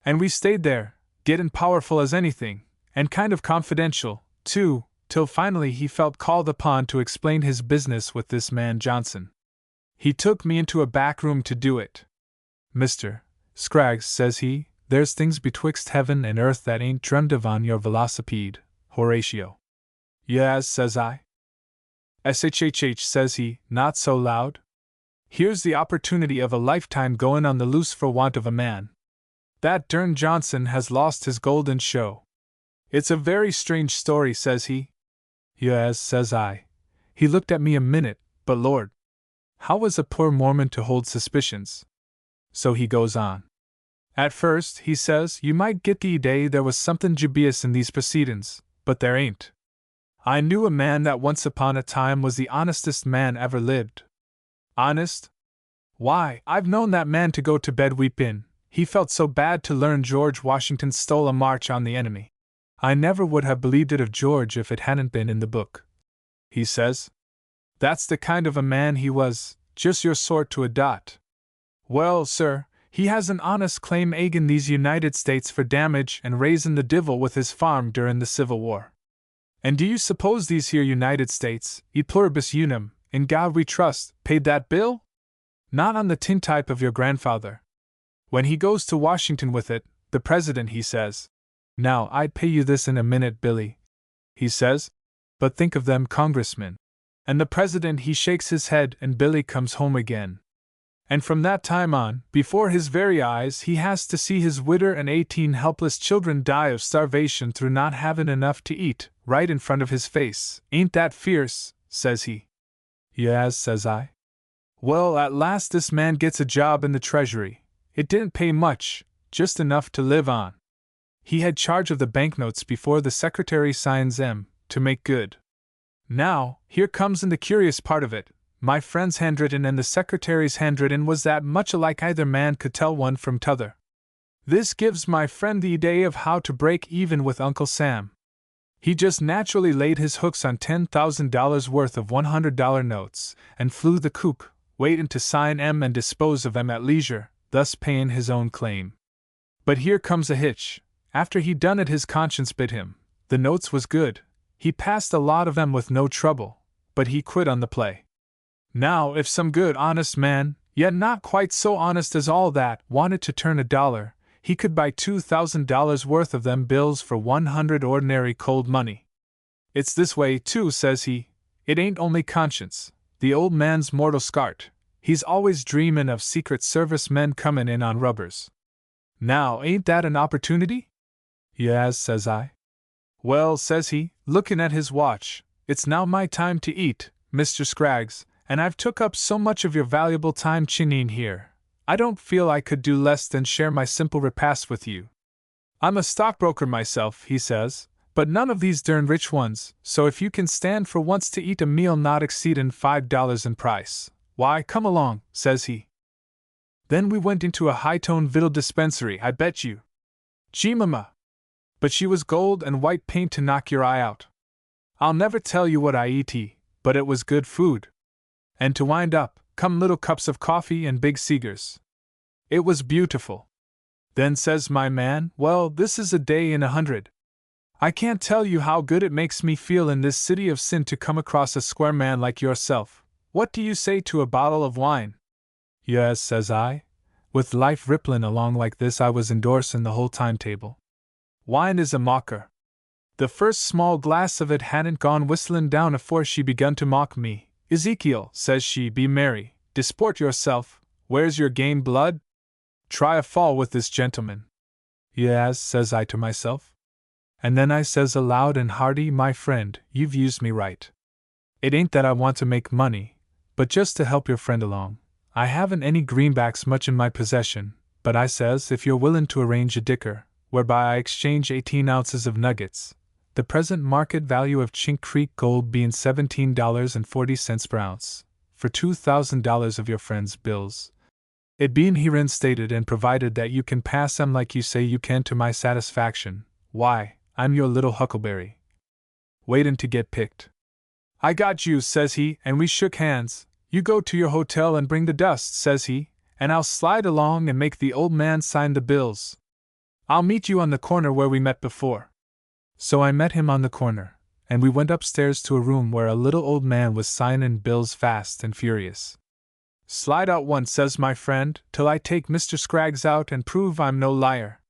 And we stayed there, gettin' powerful as anything, and kind of confidential, too, till finally he felt called upon to explain his business with this man Johnson. He took me into a back room to do it. "Mr. Scraggs," says he, "there's things betwixt heaven and earth that ain't drummed of on your velocipede, Horatio." "Yes," says I. "SHHH," says he, not so loud. "Here's the opportunity of a lifetime goin' on the loose for want of a man. That dern Johnson has lost his golden show. It's a very strange story," says he. "Yes," says I. He looked at me a minute, but Lord, how was a poor Mormon to hold suspicions? So he goes on. "At first," he says, "you might get the idea there was somethin' dubious in these proceedin's, but there ain't. I knew a man that once upon a time was the honestest man ever lived." "Honest? Why, I've known that man to go to bed weepin', he felt so bad to learn George Washington stole a march on the enemy. I never would have believed it of George if it hadn't been in the book," he says. "That's the kind of a man he was, just your sort to a dot. Well, sir, he has an honest claim agin these United States for damage and raisin' the divil with his farm durin' the Civil War. And do you suppose these here United States, e pluribus unum, in God we trust, paid that bill? Not on the tintype of your grandfather. When he goes to Washington with it, the president he says, "Now I'd pay you this in a minute, Billy," he says, "but think of them congressmen." And the president he shakes his head and Billy comes home again. And from that time on, before his very eyes, he has to see his widder and 18 helpless children die of starvation through not having enough to eat, right in front of his face. Ain't that fierce? Says he. Yes, says I. Well, at last this man gets a job in the Treasury. It didn't pay much, just enough to live on. He had charge of the banknotes before the secretary signs them, to make good. Now, here comes in the curious part of it. My friend's handwritten and the secretary's handwritten was that much alike either man could tell one from t'other. This gives my friend the idea of how to break even with Uncle Sam. He just naturally laid his hooks on $10,000 worth of $100 notes, and flew the coop, waitin' to sign 'em and dispose of 'em at leisure, thus payin' his own claim. But here comes a hitch. After he done it his conscience bid him. The notes was good. He passed a lot of 'em with no trouble, but he quit on the play. Now, if some good honest man, yet not quite so honest as all that, wanted to turn $1, he could buy $2,000 worth of them bills for 100 ordinary cold money. It's this way, too, says he. It ain't only conscience. The old man's mortal scart. He's always dreamin' of Secret Service men comin' in on rubbers. Now, ain't that an opportunity? Yes, says I. Well, says he, looking at his watch, it's now my time to eat, Mr. Scraggs, and I've took up so much of your valuable time chinning here. I don't feel I could do less than share my simple repast with you. I'm a stockbroker myself, he says, but none of these dern rich ones, so if you can stand for once to eat a meal not exceedin' $5 in price, why, come along, says he. Then we went into a high-toned victual dispensary, I bet you. Gee, mama! But she was gold and white paint to knock your eye out. I'll never tell you what I eat, but it was good food. And to wind up, come little cups of coffee and big cigars. It was beautiful. Then says my man, well, this is a day in 100. I can't tell you how good it makes me feel in this city of sin to come across a square man like yourself. What do you say to a bottle of wine? Yes, says I. With life ripplin' along like this I was endorsin' the whole timetable. Wine is a mocker. The first small glass of it hadn't gone whistlin' down afore she begun to mock me. Ezekiel, says she, be merry, disport yourself, where's your game blood? Try a fall with this gentleman. Yes, says I to myself. And then I says aloud and hearty, my friend, you've used me right. It ain't that I want to make money, but just to help your friend along. I haven't any greenbacks much in my possession, but I says if you're willin' to arrange a dicker, whereby I exchange 18 ounces of nuggets, the present market value of Chink Creek gold being $17.40 per ounce, for $2,000 of your friend's bills. It being herein stated and provided that you can pass 'em like you say you can to my satisfaction, why, I'm your little huckleberry. Waitin' to get picked. I got you, says he, and we shook hands. You go to your hotel and bring the dust, says he, and I'll slide along and make the old man sign the bills. I'll meet you on the corner where we met before. So I met him on the corner, and we went upstairs to a room where a little old man was signin' bills fast and furious. Slide out once, says my friend, till I take Mr. Scraggs out and prove I'm no liar.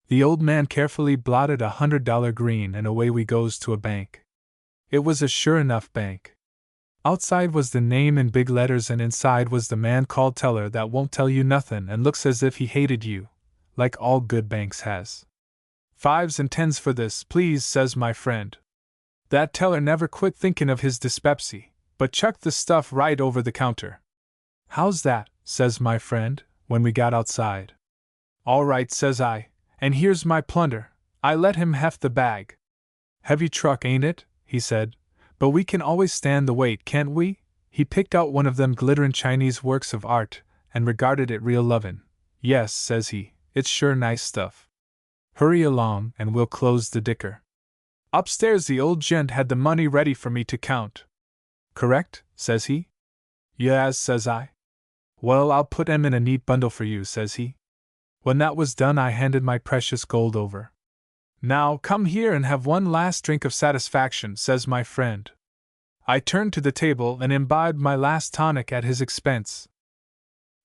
The old man carefully blotted $100 green and away we goes to a bank. It was a sure enough bank. Outside was the name in big letters and inside was the man called teller that won't tell you nothin' and looks as if he hated you, like all good banks has. 5s and 10s for this, please, says my friend. That teller never quit thinkin' of his dyspepsy, but chucked the stuff right over the counter. How's that, says my friend, when we got outside. All right, says I, and here's my plunder. I let him heft the bag. Heavy truck, ain't it? He said. But we can always stand the weight, can't we? He picked out one of them glitterin' Chinese works of art, and regarded it real lovin'. Yes, says he, it's sure nice stuff. Hurry along, and we'll close the dicker. Upstairs the old gent had the money ready for me to count. Correct, says he. Yes, says I. Well, I'll put 'em in a neat bundle for you, says he. When that was done, I handed my precious gold over. Now, come here and have one last drink of satisfaction, says my friend. I turned to the table and imbibed my last tonic at his expense.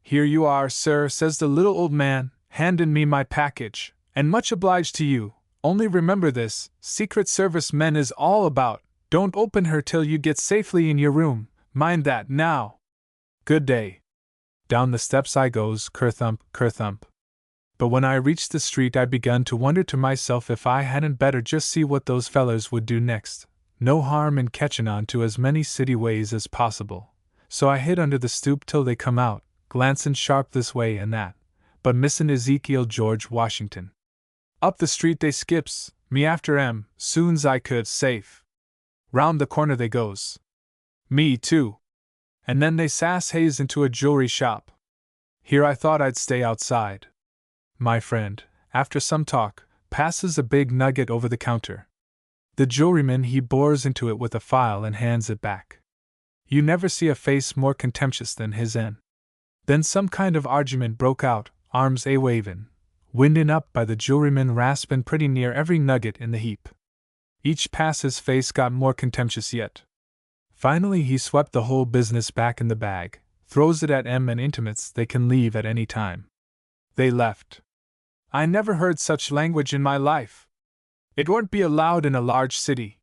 Here you are, sir, says the little old man, handing me my package, and much obliged to you. Only remember this, Secret Service men is all about. Don't open her till you get safely in your room, mind that now. Good day. Down the steps I goes, kerthump, kerthump. But when I reached the street I begun to wonder to myself if I hadn't better just see what those fellers would do next. No harm in catchin' on to as many city ways as possible. So I hid under the stoop till they come out, glancin' sharp this way and that, but missin' Ezekiel George Washington. Up the street they skips, me after 'em, soon's I could, safe. Round the corner they goes. Me too. And then they sass haze into a jewelry shop. Here I thought I'd stay outside. My friend, after some talk, passes a big nugget over the counter. The jewelryman he bores into it with a file and hands it back. You never see a face more contemptuous than his en. Then some kind of argument broke out, arms a-wavin', windin' up by the jewelryman raspin' pretty near every nugget in the heap. Each pass his face got more contemptuous yet. Finally he swept the whole business back in the bag, throws it at 'em and intimates they can leave at any time. They left. I never heard such language in my life. It won't be allowed in a large city.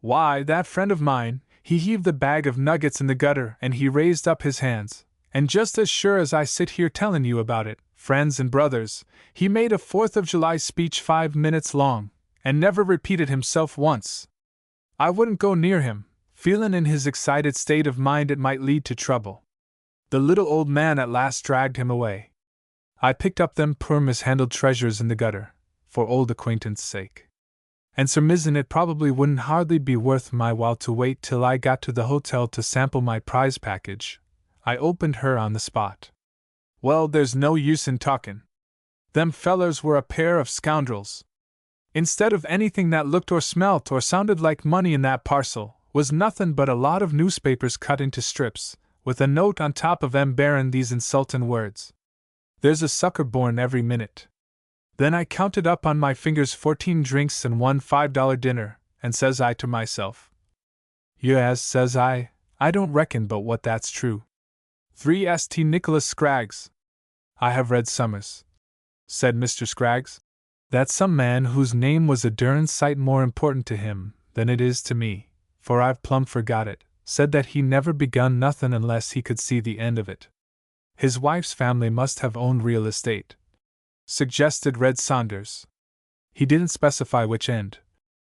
Why, that friend of mine, he heaved the bag of nuggets in the gutter and he raised up his hands, and just as sure as I sit here telling you about it, friends and brothers, he made a 4th of July speech 5 minutes long, and never repeated himself once. I wouldn't go near him, feelin' in his excited state of mind it might lead to trouble. The little old man at last dragged him away. I picked up them poor mishandled treasures in the gutter, for old acquaintance' sake. And surmisin' it probably wouldn't hardly be worth my while to wait till I got to the hotel to sample my prize package, I opened her on the spot. Well, there's no use in talkin'. Them fellers were a pair of scoundrels. Instead of anything that looked or smelt or sounded like money in that parcel, was nothin' but a lot of newspapers cut into strips, with a note on top of 'em bearin' these insultin' words. There's a sucker born every minute. Then I counted up on my fingers 14 drinks and one $5 dinner, and says I to myself. Yes, says I don't reckon but what that's true. 3 St. Nicholas Scraggs. I have read Summers, said Mr. Scraggs. That's some man whose name was a durn sight more important to him than it is to me, for I've plumb forgot it, said that he never begun nothin' unless he could see the end of it. His wife's family must have owned real estate, suggested Red Saunders. He didn't specify which end.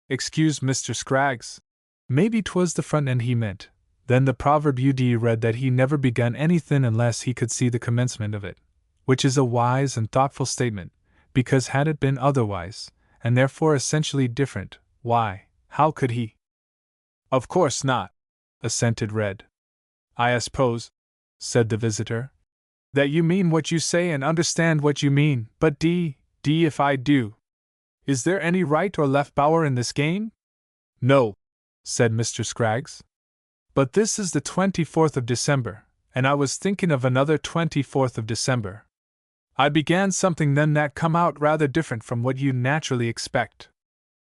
Excuse Mr. Scraggs. Maybe 'twas the front end he meant. Then the proverb ud read that he never begun anythin' unless he could see the commencement of it, which is a wise and thoughtful statement, because had it been otherwise, and therefore essentially different, why, how could he? Of course not, assented Red. I suppose, said the visitor, that you mean what you say and understand what you mean, but d if I do. Is there any right or left bower in this game? No, said Mr. Scraggs. But this is the 24th of December, and I was thinking of another 24th of December. I began something then that come out rather different from what you naturally expect.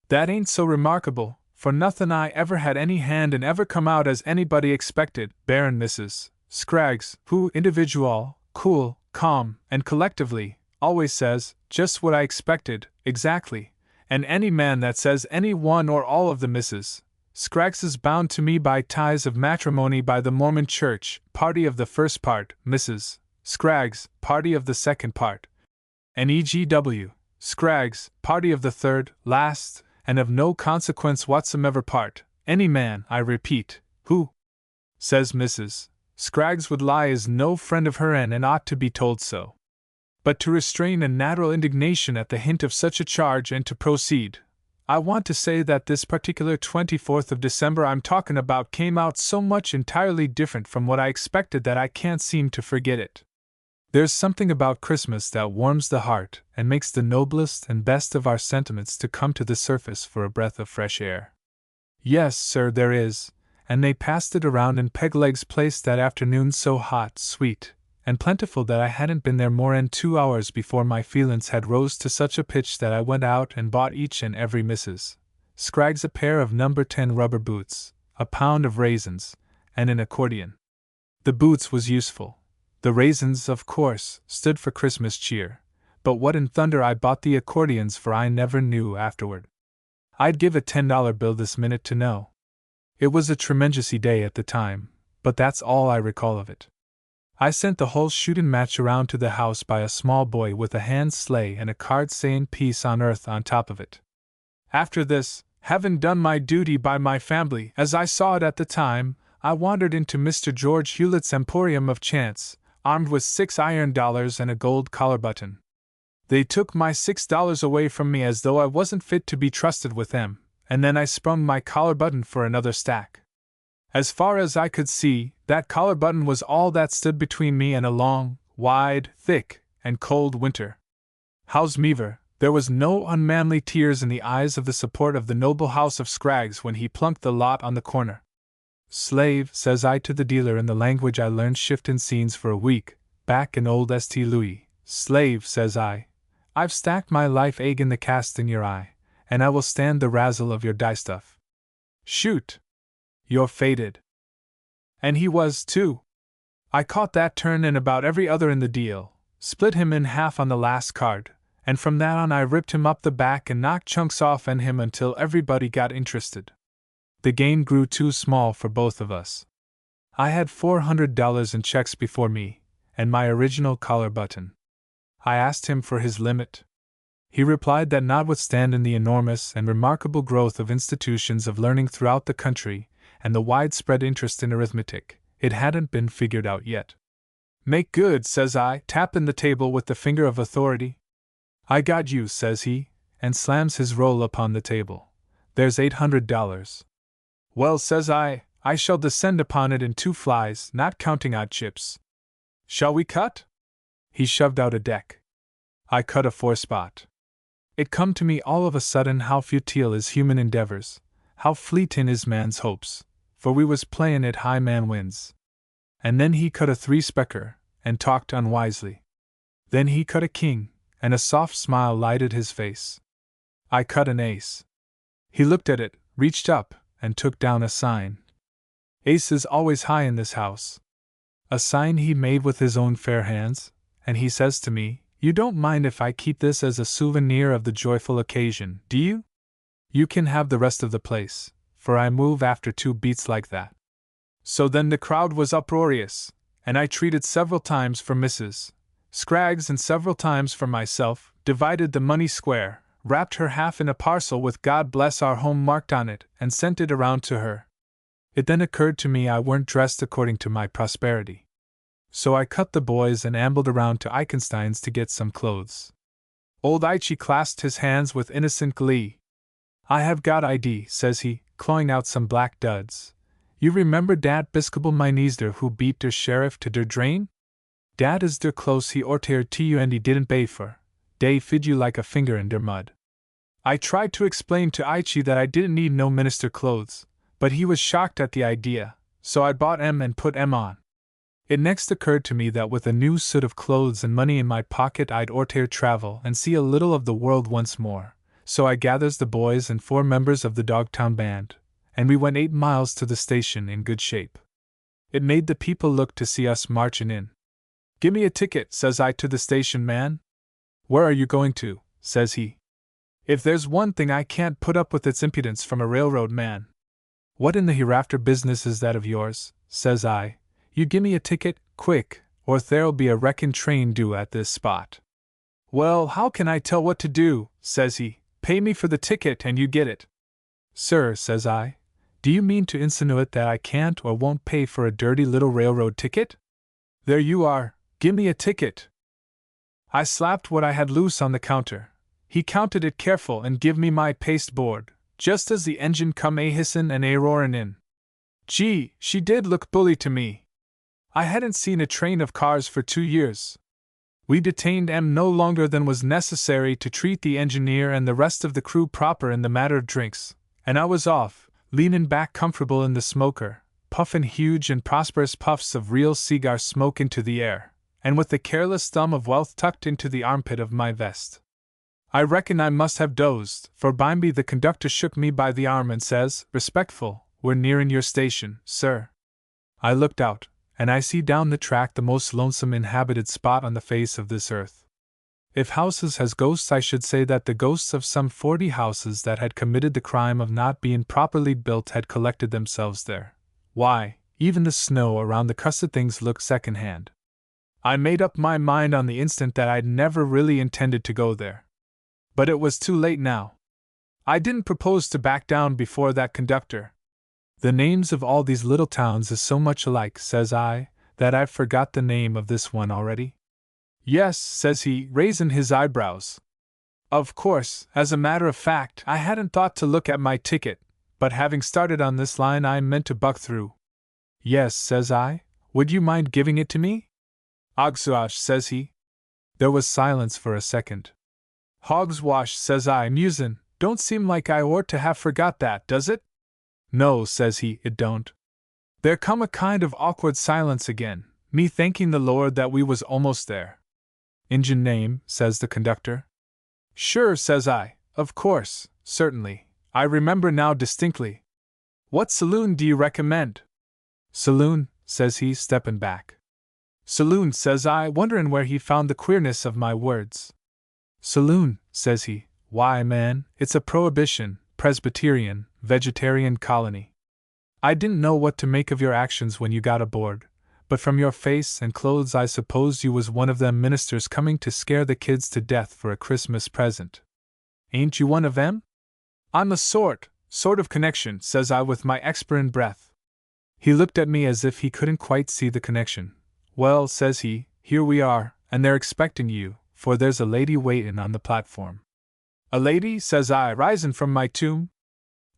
That ain't so remarkable, for nothin' I ever had any hand in ever come out as anybody expected, Baron Mrs. Scraggs, who individual, cool, calm, and collectively, always says, just what I expected, exactly, and any man that says any one or all of the Mrs. Scraggs is bound to me by ties of matrimony by the Mormon Church, party of the first part, Mrs. Scraggs, party of the second part, and E.G.W. Scraggs, party of the third, last, and of no consequence whatsoever part, any man, I repeat, who, says Mrs. Scraggs would lie is no friend of her and ought to be told so. But to restrain a natural indignation at the hint of such a charge and to proceed, I want to say that this particular 24th of December I'm talking about came out so much entirely different from what I expected that I can't seem to forget it. There's something about Christmas that warms the heart and makes the noblest and best of our sentiments to come to the surface for a breath of fresh air. Yes, sir, there is, and they passed it around in Pegleg's place that afternoon so hot, sweet, and plentiful that I hadn't been there more'n 2 hours before my feelin's had rose to such a pitch that I went out and bought each and every Mrs. Scraggs a pair of number 10 rubber boots, a pound of raisins, and an accordion. The boots was useful. The raisins, of course, stood for Christmas cheer, but what in thunder I bought the accordions for I never knew afterward. I'd give a $10 bill this minute to know. It was a tremendousy day at the time, but that's all I recall of it. I sent the whole shootin' match around to the house by a small boy with a hand sleigh and a card saying peace on earth on top of it. After this, having done my duty by my family as I saw it at the time, I wandered into Mr. George Hewlett's Emporium of Chance, armed with $6 and a gold collar button. They took my $6 away from me as though I wasn't fit to be trusted with them, and then I sprung my collar button for another stack. As far as I could see, that collar button was all that stood between me and a long, wide, thick, and cold winter. Howsmever, there was no unmanly tears in the eyes of the support of the noble house of Scraggs when he plunked the lot on the corner. Slave, says I to the dealer in the language I learned shiftin' scenes for a week, back in old St. Louis. Slave, says I've stacked my life egg in the cast in your eye, and I will stand the razzle of your dye stuff. Shoot! You're fated. And he was, too. I caught that turn and about every other in the deal, split him in half on the last card, and from that on I ripped him up the back and knocked chunks off and him until everybody got interested. The gain grew too small for both of us. I had $400 in checks before me, and my original collar button. I asked him for his limit. He replied that notwithstanding the enormous and remarkable growth of institutions of learning throughout the country, and the widespread interest in arithmetic, it hadn't been figured out yet. Make good, says I, tapping the table with the finger of authority. I got you, says he, and slams his roll upon the table. There's $800. Well, says I shall descend upon it in 2 flies, not counting odd chips. Shall we cut? He shoved out a deck. I cut a 4-spot. It come to me all of a sudden how futile is human endeavors, how fleetin' is man's hopes, for we was playin' at high man wins. And then he cut a 3-specker, and talked unwisely. Then he cut a king, and a soft smile lighted his face. I cut an ace. He looked at it, reached up, and took down a sign. Ace is always high in this house. A sign he made with his own fair hands, and he says to me, You don't mind if I keep this as a souvenir of the joyful occasion, do you? You can have the rest of the place, for I move after 2 beats like that. So then the crowd was uproarious, and I treated several times for Mrs. Scraggs and several times for myself, divided the money square, wrapped her half in a parcel with God bless our home marked on it, and sent it around to her. It then occurred to me I weren't dressed according to my prosperity. So I cut the boys and ambled around to Eichenstein's to get some clothes. Old Eichie clasped his hands with innocent glee. I have got ID, says he, clawing out some black duds. You remember dat Biskable Mineesder who beat der sheriff to der drain? Dat is der close he ortered to you and he didn't pay for. Dey fid you like a finger in der mud. I tried to explain to Eichie that I didn't need no minister clothes, but he was shocked at the idea, so I bought 'em and put 'em on. It next occurred to me that with a new suit of clothes and money in my pocket I'd orter travel and see a little of the world once more, so I gathers the boys and 4 members of the Dogtown band, and we went 8 miles to the station in good shape. It made the people look to see us marchin' in. Gimme a ticket, says I to the station man. Where are you going to? Says he. If there's one thing I can't put up with its impudence from a railroad man. What in the hereafter business is that of yours? Says I. You gimme a ticket, quick, or there'll be a wreckin' train due at this spot. Well, how can I tell what to do? Says he. Pay me for the ticket and you get it. Sir, says I, do you mean to insinuate that I can't or won't pay for a dirty little railroad ticket? There you are, gimme a ticket. I slapped what I had loose on the counter. He counted it careful and give me my pasteboard, just as the engine come a-hissin' and a-roarin' in. Gee, she did look bully to me. I hadn't seen a train of cars for 2 years. We detained 'em no longer than was necessary to treat the engineer and the rest of the crew proper in the matter of drinks, and I was off, leanin' back comfortable in the smoker, puffin' huge and prosperous puffs of real cigar smoke into the air, and with the careless thumb of wealth tucked into the armpit of my vest. I reckon I must have dozed, for bimeby the conductor shook me by the arm and says, "Respectful, we're nearing your station, sir." I looked out, and I see down the track the most lonesome inhabited spot on the face of this earth. If houses has ghosts, I should say that the ghosts of some 40 houses that had committed the crime of not being properly built had collected themselves there. Why, even the snow around the cussed things looked second-hand. I made up my mind on the instant that I'd never really intended to go there. But it was too late now. I didn't propose to back down before that conductor. "The names of all these little towns is so much alike," says I, "that I've forgot the name of this one already." "Yes," says he, raising his eyebrows. Of course, as a matter of fact, I hadn't thought to look at my ticket, but having started on this line I meant to buck through. "Yes," says I, "would you mind giving it to me?" "Hogswash," says he. There was silence for a second. "Hogswash," says I, musing, "don't seem like I ought to have forgot that, does it?" "No," says he, "it don't." There come a kind of awkward silence again, me thanking the Lord that we was almost there. "Injun name," says the conductor. "Sure," says I, "of course, certainly, I remember now distinctly. What saloon do you recommend?" "Saloon," says he, stepping back. "Saloon," says I, wondering where he found the queerness of my words. "Saloon," says he, "why, man, it's a Prohibition, Presbyterian, vegetarian colony. I didn't know what to make of your actions when you got aboard, but from your face and clothes I supposed you was one of them ministers coming to scare the kids to death for a Christmas present. Ain't you one of them?" "I'm a sort of connection," says I with my expiring breath. He looked at me as if he couldn't quite see the connection. "Well," says he, "here we are, and they're expecting you, for there's a lady waitin' on the platform." "A lady?" says I, rising from my tomb.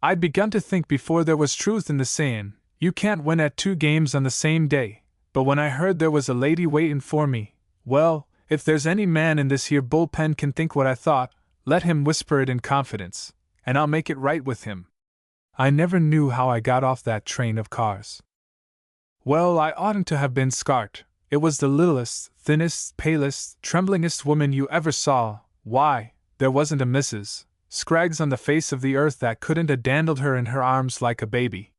I'd begun to think before there was truth in the sayin', "You can't win at 2 games on the same day," but when I heard there was a lady waitin' for me, well, if there's any man in this here bullpen can think what I thought, let him whisper it in confidence, and I'll make it right with him. I never knew how I got off that train of cars. Well, I oughtn't to have been scart. It was the littlest, thinnest, palest, tremblingest woman you ever saw. Why, there wasn't a Mrs. Scraggs on the face of the earth that couldn't 'a' dandled her in her arms like a baby.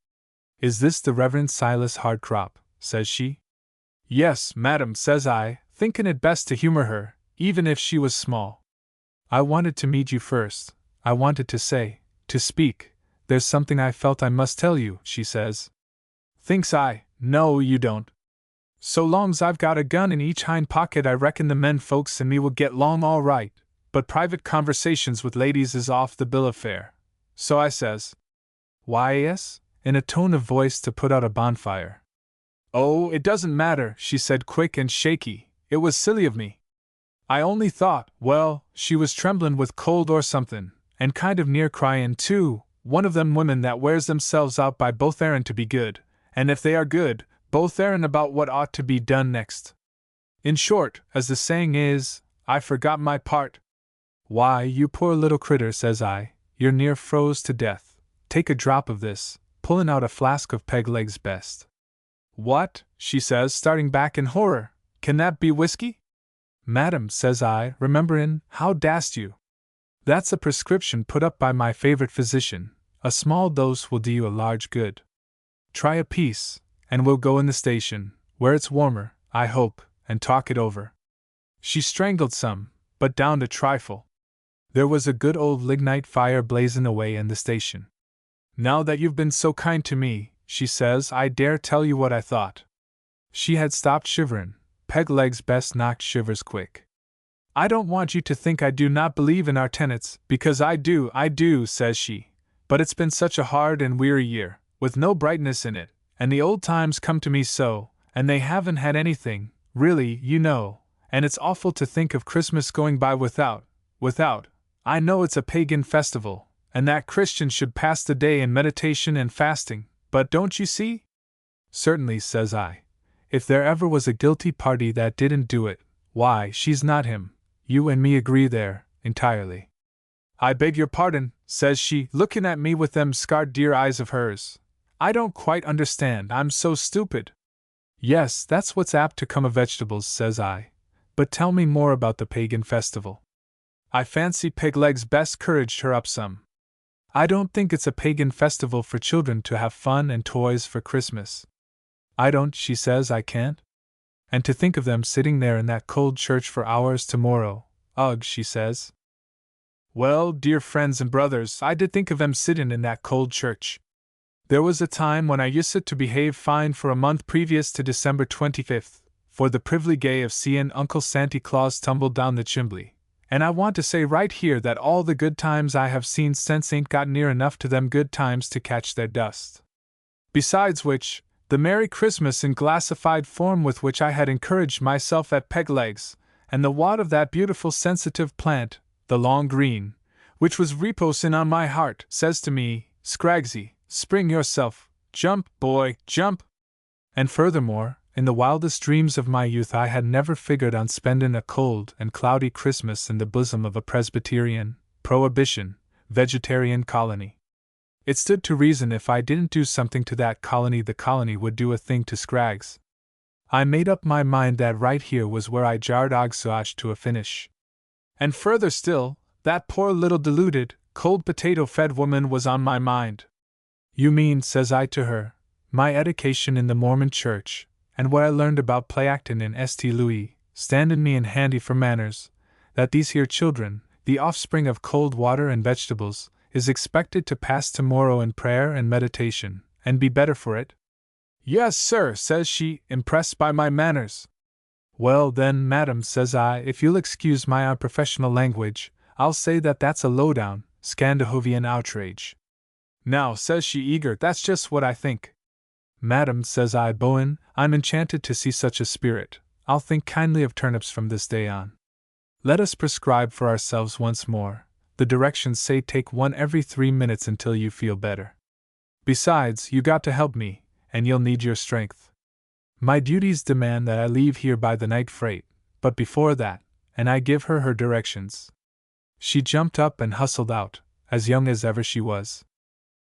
"Is this the Reverend Silas Hardcrop?" says she. "Yes, madam," says I, thinking it best to humor her, even if she was small. "I wanted to meet you first. I wanted to speak. There's something I felt I must tell you," she says. Thinks I, "No, you don't. So long's I've got a gun in each hind pocket I reckon the men folks and me will get along all right, but private conversations with ladies is off the bill of fare." So I says, "Why, yes," in a tone of voice to put out a bonfire. "Oh, it doesn't matter," she said quick and shaky, "it was silly of me. I only thought, well, she was tremblin' with cold or somethin', and kind of near cryin' too, one of them women that wears themselves out by both errin' to be good, and if they are good, both errin' about what ought to be done next. In short, as the saying is, I forgot my part." "Why, you poor little critter," says I, "you're near froze to death. Take a drop of this," pulling out a flask of Pegleg's Best. "What?" she says, starting back in horror. "Can that be whiskey?" "Madam," says I, rememberin', "how dast you? That's a prescription put up by my favorite physician. A small dose will do you a large good. Try a piece, and we'll go in the station, where it's warmer, I hope, and talk it over." She strangled some, but downed a trifle. There was a good old lignite fire blazing away in the station. "Now that you've been so kind to me," she says, "I dare tell you what I thought." She had stopped shiverin'. Pegleg's Best knocked shivers quick. "I don't want you to think I do not believe in our tenets, because I do, says she. "But it's been such a hard and weary year, with no brightness in it, and the old times come to me so, and they haven't had anything, really, you know, and it's awful to think of Christmas going by without. I know it's a pagan festival, and that Christians should pass the day in meditation and fasting, but don't you see?" "Certainly," says I. "If there ever was a guilty party that didn't do it, why, she's not him. You and me agree there, entirely." "I beg your pardon," says she, looking at me with them scarred dear eyes of hers. "I don't quite understand, I'm so stupid." Yes, that's what's apt to come of vegetables, says I. But tell me more about the pagan festival. I fancy Pegleg's best couraged her up some. I don't think it's a pagan festival for children to have fun and toys for Christmas. I don't, she says, I can't. And to think of them sitting there in that cold church for hours tomorrow, ugh, she says. Well, dear friends and brothers, I did think of them sitting in that cold church. There was a time when I used to behave fine for a month previous to December 25th, for the privilege of seeing Uncle Santa Claus tumble down the chimbley. And I want to say right here that all the good times I have seen since ain't got near enough to them good times to catch their dust. Besides which, the Merry Christmas in glassified form with which I had encouraged myself at Pegleg's, and the wad of that beautiful sensitive plant, the long green, which was reposin on my heart, says to me, Scraggsy, spring yourself, jump, boy, jump. And furthermore, in the wildest dreams of my youth I had never figured on spending a cold and cloudy Christmas in the bosom of a Presbyterian, Prohibition, vegetarian colony. It stood to reason if I didn't do something to that colony, the colony would do a thing to Scraggs. I made up my mind that right here was where I jarred Ogsosh to a finish. And further still, that poor little deluded, cold potato-fed woman was on my mind. You mean, says I to her, my education in the Mormon church, and what I learned about play actin' in St. Louis, standin' me in handy for manners, that these here children, the offspring of cold water and vegetables, is expected to pass tomorrow in prayer and meditation, and be better for it? Yes, sir, says she, impressed by my manners. Well then, madam, says I, if you'll excuse my unprofessional language, I'll say that that's a low-down, Scandinavian outrage. Now, says she eager, that's just what I think. Madam, says I, Bowen, I'm enchanted to see such a spirit. I'll think kindly of turnips from this day on. Let us prescribe for ourselves once more. The directions say take one every 3 minutes until you feel better. Besides, you got to help me, and you'll need your strength. My duties demand that I leave here by the night freight, but before that, and I give her her directions. She jumped up and hustled out, as young as ever she was.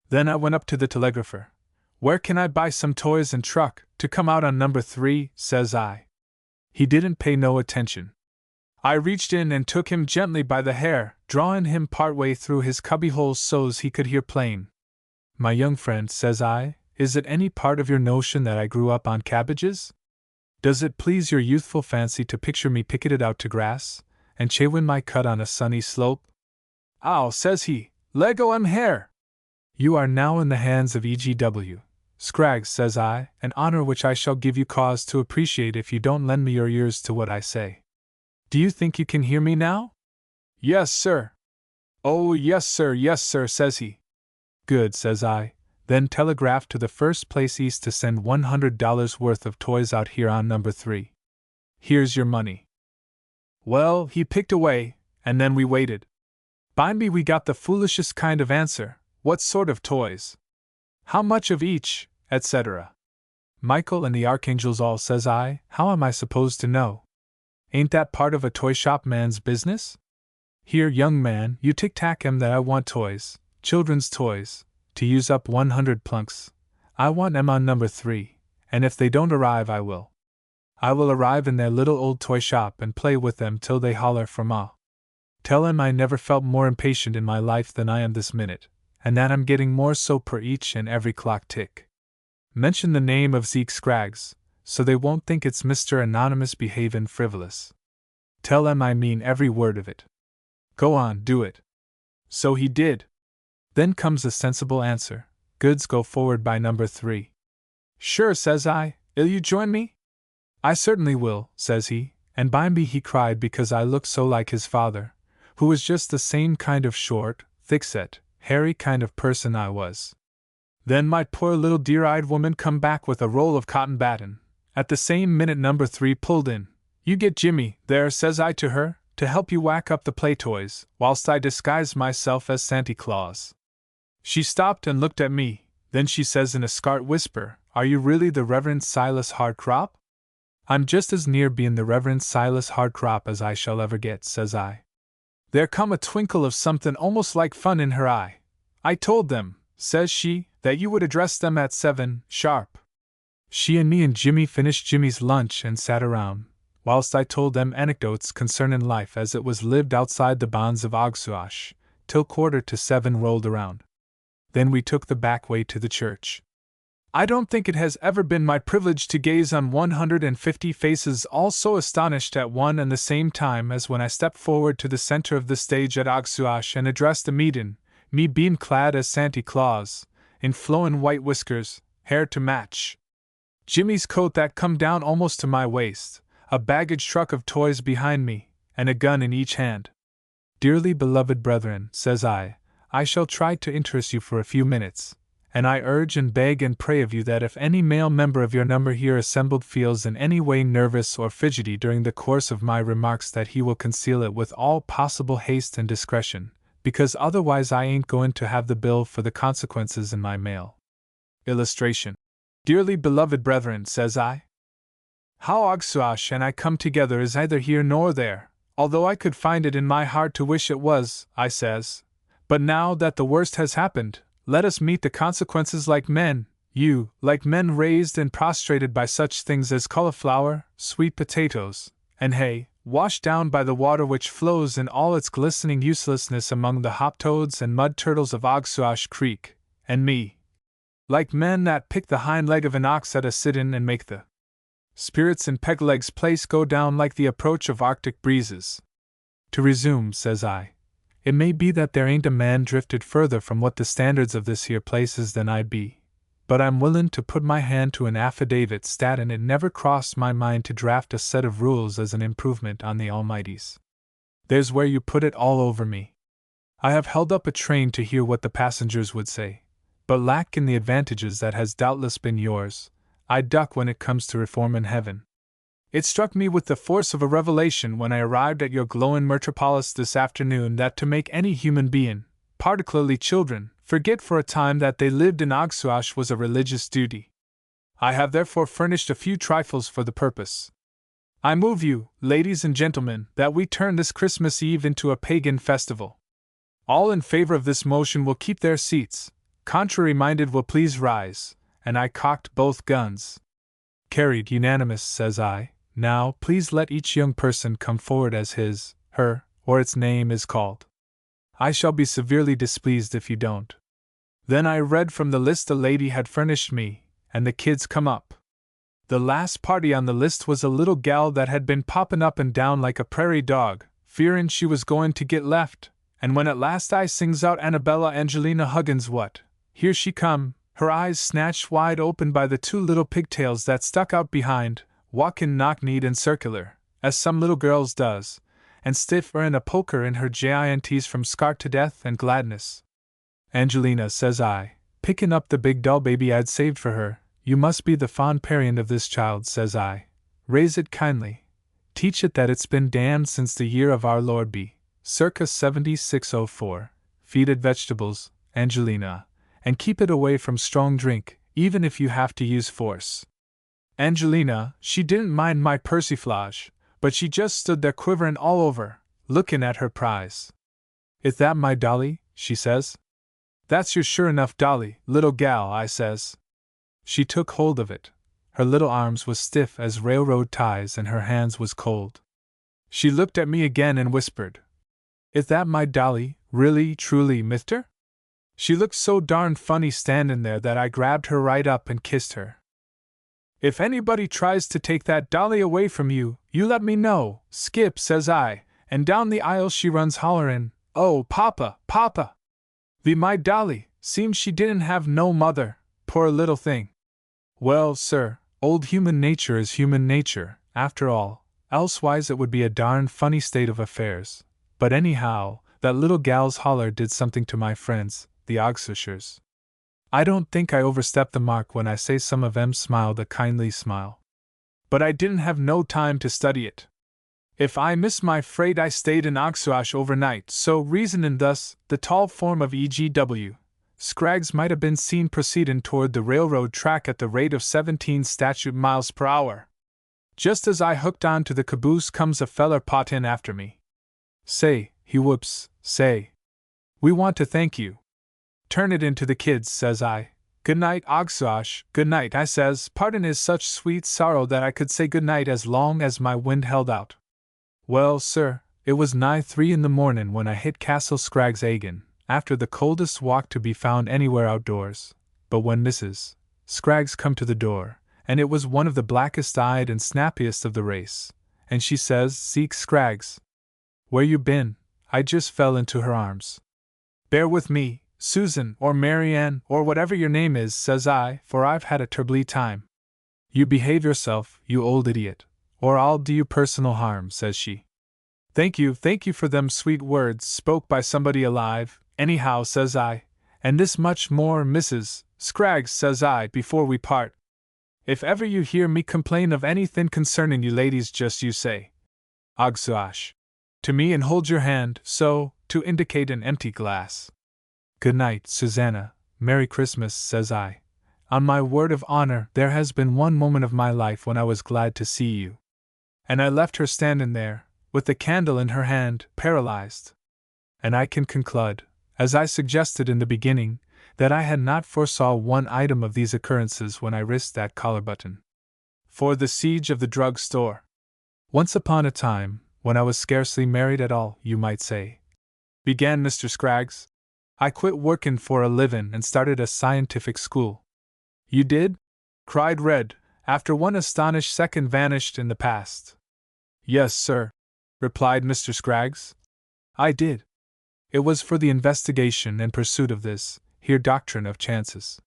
Then I went up to the telegrapher. Where can I buy some toys and truck to come out on number 3, says I. He didn't pay no attention. I reached in and took him gently by the hair, drawing him partway through his cubbyhole so's he could hear plain. My young friend, says I, is it any part of your notion that I grew up on cabbages? Does it please your youthful fancy to picture me picketed out to grass, and chewin' my cud on a sunny slope? Ow, says he, leggo hair. You are now in the hands of E.G.W. Scraggs, says I, an honor which I shall give you cause to appreciate if you don't lend me your ears to what I say. Do you think you can hear me now? Yes, sir. Oh, yes, sir, says he. Good, says I. Then telegraph to the first place east to send $100 worth of toys out here on number 3. Here's your money. Well, he picked away, and then we waited. Bimeby we got the foolishest kind of answer. What sort of toys? How much of each, etc. Michael and the archangels all, says I, how am I supposed to know? Ain't that part of a toy shop man's business? Here, young man, you tic-tac 'em that I want toys, children's toys, to use up 100 plunks. I want 'em on number 3, and if they don't arrive I will arrive in their little old toy shop and play with them till they holler for ma. Tell 'em I never felt more impatient in my life than I am this minute, and that I'm getting more so per each and every clock tick. Mention the name of Zeke Scraggs, so they won't think it's Mr. Anonymous behavin' frivolous. Tell 'em I mean every word of it. Go on, do it. So he did. Then comes a sensible answer. Goods go forward by number 3. Sure, says I, 'ill you join me? I certainly will, says he, and bimeby he cried because I looked so like his father, who was just the same kind of short, thick-set, hairy kind of person I was. Then my poor little dear-eyed woman come back with a roll of cotton battin. At the same minute number 3 pulled in. You get Jimmy, there, says I to her, to help you whack up the play toys, whilst I disguised myself as Santa Claus. She stopped and looked at me, then she says in a scart whisper, Are you really the Reverend Silas Hardcrop? I'm just as near being the Reverend Silas Hardcrop as I shall ever get, says I. There come a twinkle of something almost like fun in her eye. I told them, says she, that you would address them at 7 sharp. She and me and Jimmy finished Jimmy's lunch and sat around, whilst I told them anecdotes concerning life as it was lived outside the bonds of Ogsuash, till 6:45 rolled around. Then we took the back way to the church. I don't think it has ever been my privilege to gaze on 150 faces all so astonished at one and the same time as when I stepped forward to the center of the stage at Ogsuash and addressed the meeting, me being clad as Santy Claus, in flowing white whiskers, hair to match, Jimmy's coat that come down almost to my waist, a baggage truck of toys behind me, and a gun in each hand. Dearly beloved brethren, says I shall try to interest you for a few minutes, and I urge and beg and pray of you that if any male member of your number here assembled feels in any way nervous or fidgety during the course of my remarks that he will conceal it with all possible haste and discretion, because otherwise I ain't going to have the bill for the consequences in my mail. Illustration. Dearly beloved brethren, says I, how Ogsuash and I come together is either here nor there, although I could find it in my heart to wish it was, I says. But now that the worst has happened, let us meet the consequences like men, you, like men raised and prostrated by such things as cauliflower, sweet potatoes, and hay, washed down by the water which flows in all its glistening uselessness among the hop-toads and mud-turtles of Ogsuash Creek, and me, like men that pick the hind leg of an ox at a sit-in and make the spirits in Pegleg's place go down like the approach of Arctic breezes. To resume, says I, it may be that there ain't a man drifted further from what the standards of this here place is than I be, but I'm willin' to put my hand to an affidavit statin' it never crossed my mind to draft a set of rules as an improvement on the Almighty's. There's where you put it all over me. I have held up a train to hear what the passengers would say, but lacking the advantages that has doubtless been yours, I duck when it comes to reform in heaven. It struck me with the force of a revelation when I arrived at your glowing metropolis this afternoon that to make any human being, particularly children, forget for a time that they lived in Ogsuash was a religious duty. I have therefore furnished a few trifles for the purpose. I move you, ladies and gentlemen, that we turn this Christmas Eve into a pagan festival. All in favor of this motion will keep their seats, contrary-minded will please rise, and I cocked both guns. Carried unanimous, says I. Now, please let each young person come forward as his, her, or its name is called. I shall be severely displeased if you don't. Then I read from the list a lady had furnished me, and the kids come up. The last party on the list was a little gal that had been poppin' up and down like a prairie dog, fearin' she was going to get left, and when at last I sings out Annabella Angelina Huggins what, here she come, her eyes snatched wide open by the two little pigtails that stuck out behind, walkin' knock-kneed and circular, as some little girls does, and stiff in a poker in her jints from scart to death and gladness. Angelina, says I, pickin' up the big doll baby I'd saved for her, you must be the fond parent of this child, says I. Raise it kindly. Teach it that it's been damned since the year of our Lord B. circa 7604. Feed it vegetables, Angelina, and keep it away from strong drink, even if you have to use force. Angelina, she didn't mind my persiflage, but she just stood there quiverin' all over, lookin' at her prize. Is that my dolly? She says. That's your sure enough dolly, little gal, I says. She took hold of it. Her little arms was stiff as railroad ties and her hands was cold. She looked at me again and whispered, Is that my dolly, really, truly, mister? She looked so darned funny standin' there that I grabbed her right up and kissed her. If anybody tries to take that dolly away from you, you let me know, Skip, says I, and down the aisle she runs hollerin', Oh, Papa, Papa! The my dolly, seems she didn't have no mother, poor little thing. Well, sir, old human nature is human nature, after all, elsewise it would be a darned funny state of affairs. But anyhow, that little gal's holler did something to my friends, the Ogsushers. I don't think I overstepped the mark when I say some of 'em smiled a kindly smile. But I didn't have no time to study it. If I miss my freight I stayed in Ogsuash overnight, so reasonin' thus, the tall form of E.G.W. Scraggs might have been seen proceedin' toward the railroad track at the rate of 17 statute miles per hour. Just as I hooked on to the caboose comes a feller pottin' after me. Say, he whoops, say. We want to thank you. Turn it into the kids, says I. Good night, Ogsosh, good night, I says. Pardon is such sweet sorrow that I could say good night as long as my wind held out. Well, sir, it was nigh 3 in the morning when I hit Castle Scraggs again, after the coldest walk to be found anywhere outdoors. But when Mrs. Scraggs come to the door, and it was one of the blackest-eyed and snappiest of the race, and she says, "Zeke Scraggs, where you been?" I just fell into her arms. "Bear with me, Susan, or Marianne, or whatever your name is," says I, "for I've had a terribly time." "You behave yourself, you old idiot, or I'll do you personal harm," says she. Thank you for them sweet words spoke by somebody alive, anyhow," says I, "and this much more, Mrs. Scraggs," says I, "before we part. If ever you hear me complain of anything concerning you ladies, just you say, Ogsosh, to me and hold your hand, so, to indicate an empty glass." "Good night, Susanna, Merry Christmas," says I. "On my word of honor, there has been one moment of my life when I was glad to see you." And I left her standing there, with the candle in her hand, paralyzed. And I can conclude, as I suggested in the beginning, that I had not foresaw one item of these occurrences when I risked that collar button. For the siege of the drug store. "Once upon a time, when I was scarcely married at all, you might say," began Mr. Scraggs, "I quit workin' for a livin' and started a scientific school." "You did?" cried Red, after one astonished second vanished in the past. "Yes, sir," replied Mr. Scraggs. "I did. It was for the investigation and pursuit of this here doctrine of chances.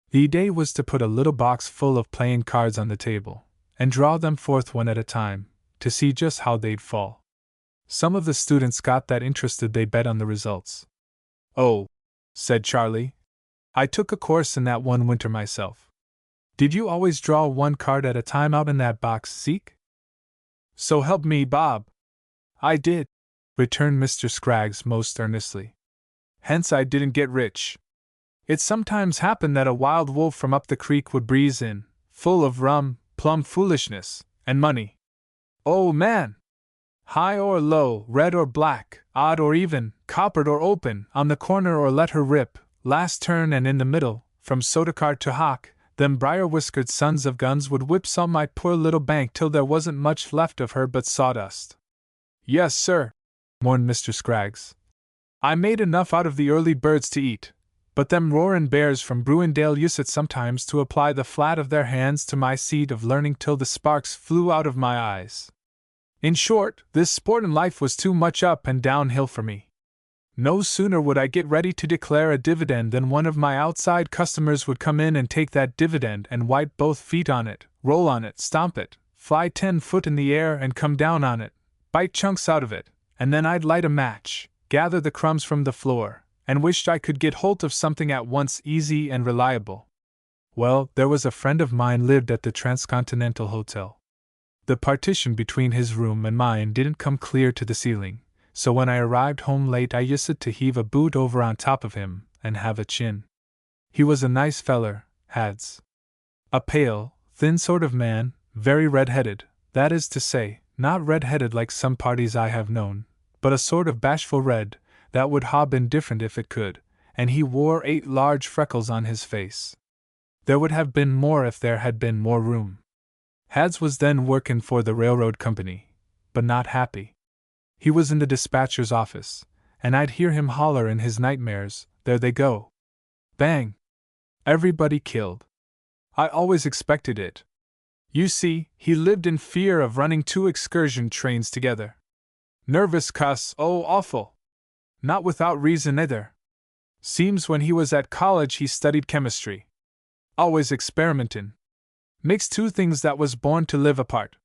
The day was to put a little box full of playing cards on the table, and draw them forth one at a time, to see just how they'd fall. Some of the students got that interested they bet on the results. "Oh," said Charlie, "I took a course in that one winter myself." "Did you always draw one card at a time out in that box, Zeke?" "So help me, Bob." "I did," returned Mr. Scraggs most earnestly. "Hence I didn't get rich. It sometimes happened that a wild wolf from up the creek would breeze in, full of rum, plum foolishness, and money. Oh, man! High or low, red or black, odd or even, coppered or open, on the corner or let her rip, last turn and in the middle, from soda cart to hock, them briar-whiskered sons of guns would whipsaw my poor little bank till there wasn't much left of her but sawdust." "Yes, sir," mourned Mr. Scraggs. "I made enough out of the early birds to eat, but them roarin' bears from Bruindale used it sometimes to apply the flat of their hands to my seat of learning till the sparks flew out of my eyes. In short, this sportin' life was too much up and downhill for me. No sooner would I get ready to declare a dividend than one of my outside customers would come in and take that dividend and wipe both feet on it, roll on it, stomp it, fly 10 foot in the air and come down on it, bite chunks out of it, and then I'd light a match, gather the crumbs from the floor, and wished I could get hold of something at once easy and reliable. Well, there was a friend of mine lived at the Transcontinental Hotel. The partition between his room and mine didn't come clear to the ceiling, so when I arrived home late I used to heave a boot over on top of him and have a chin. He was a nice feller, Hads. A pale, thin sort of man, very red-headed, that is to say, not red-headed like some parties I have known, but a sort of bashful red, that would ha' been different if it could, and he wore 8 large freckles on his face. There would have been more if there had been more room. Hads was then workin' for the railroad company, but not happy. He was in the dispatcher's office, and I'd hear him holler in his nightmares, "There they go! Bang! Everybody killed!" I always expected it. You see, he lived in fear of running 2 excursion trains together. Nervous cuss, oh awful! Not without reason either. Seems when he was at college he studied chemistry. Always experimentin'. Mixed 2 things that was born to live apart.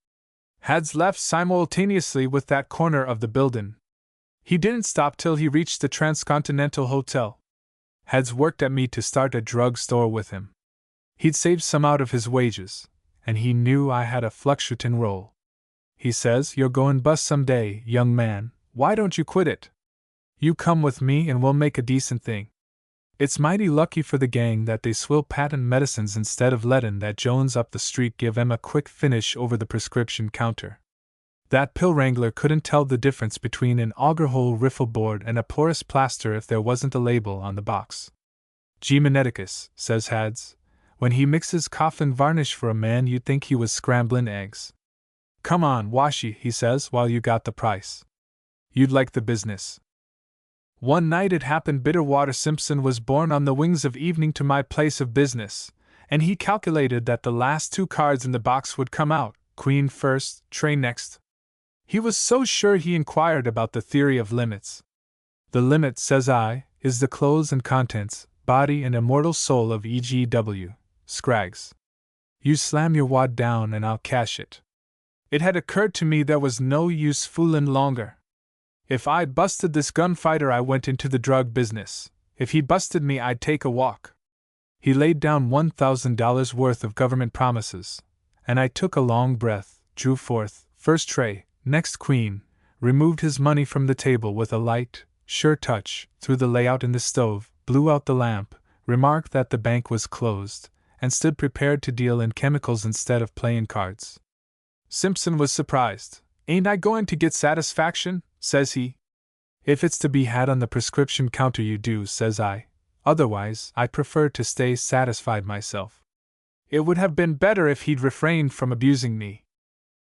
Hads left simultaneously with that corner of the buildin'. He didn't stop till he reached the Transcontinental Hotel. Hads worked at me to start a drug store with him. He'd saved some out of his wages, and he knew I had a fluctuatin' role. He says, "You're goin' bust some day, young man, why don't you quit it? You come with me and we'll make a decent thing." It's mighty lucky for the gang that they swill patent medicines instead of lettin' that Jones up the street give 'em a quick finish over the prescription counter. That pill wrangler couldn't tell the difference between an auger hole riffle board and a porous plaster if there wasn't a label on the box. Gee Meneticus, says Hads, when he mixes coffin varnish for a man you'd think he was scrambling eggs. Come on, Washy, he says, while you got the price. You'd like the business. One night it happened Bitterwater Simpson was born on the wings of evening to my place of business, and he calculated that the last 2 cards in the box would come out, queen first, tray next. He was so sure he inquired about the theory of limits. The limit, says I, is the clothes and contents, body and immortal soul of E.G.W. Scraggs. You slam your wad down and I'll cash it. It had occurred to me there was no use foolin' longer. If I'd busted this gunfighter, I went into the drug business. If he busted me, I'd take a walk. He laid down $1,000 worth of government promises, and I took a long breath, drew forth, first tray, next queen, removed his money from the table with a light, sure touch, threw the layout in the stove, blew out the lamp, remarked that the bank was closed, and stood prepared to deal in chemicals instead of playing cards. Simpson was surprised. Ain't I going to get satisfaction? Says he. If it's to be had on the prescription counter you do, says I. Otherwise, I prefer to stay satisfied myself. It would have been better if he'd refrained from abusing me.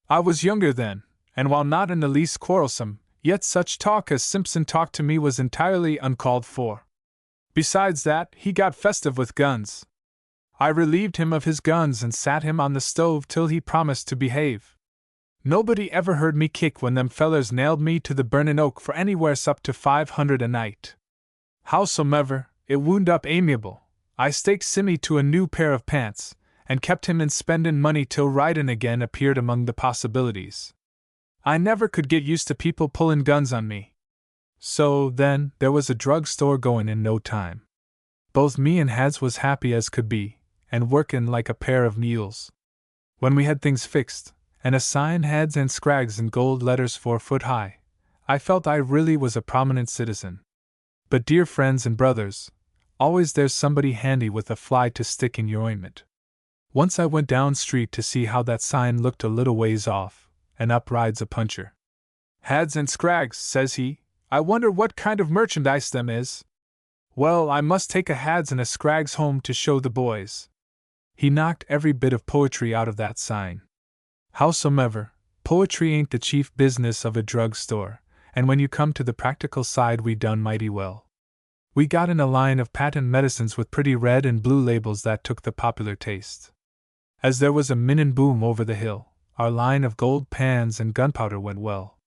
I was younger then, and while not in the least quarrelsome, yet such talk as Simpson talked to me was entirely uncalled for. Besides that, he got festive with guns. I relieved him of his guns and sat him on the stove till he promised to behave. Nobody ever heard me kick when them fellers nailed me to the burnin' oak for anywheres up to 500 a night. Howsomever, it wound up amiable. I staked Simmy to a new pair of pants, and kept him in spendin' money till ridin' again appeared among the possibilities. I never could get used to people pullin' guns on me. So, then, there was a drug store goin' in no time. Both me and Hads was happy as could be, and workin' like a pair of mules. When we had things fixed, and a sign Hads and Scraggs in gold letters 4 foot high, I felt I really was a prominent citizen. But dear friends and brothers, always there's somebody handy with a fly to stick in your ointment. Once I went down street to see how that sign looked a little ways off, and up rides a puncher. Hads and Scraggs, says he, I wonder what kind of merchandise them is. Well, I must take a Hads and a Scraggs home to show the boys. He knocked every bit of poetry out of that sign. Howsomever, poetry ain't the chief business of a drug store, and when you come to the practical side, we done mighty well. We got in a line of patent medicines with pretty red and blue labels that took the popular taste. As there was a minnin' boom over the hill, our line of gold pans and gunpowder went well.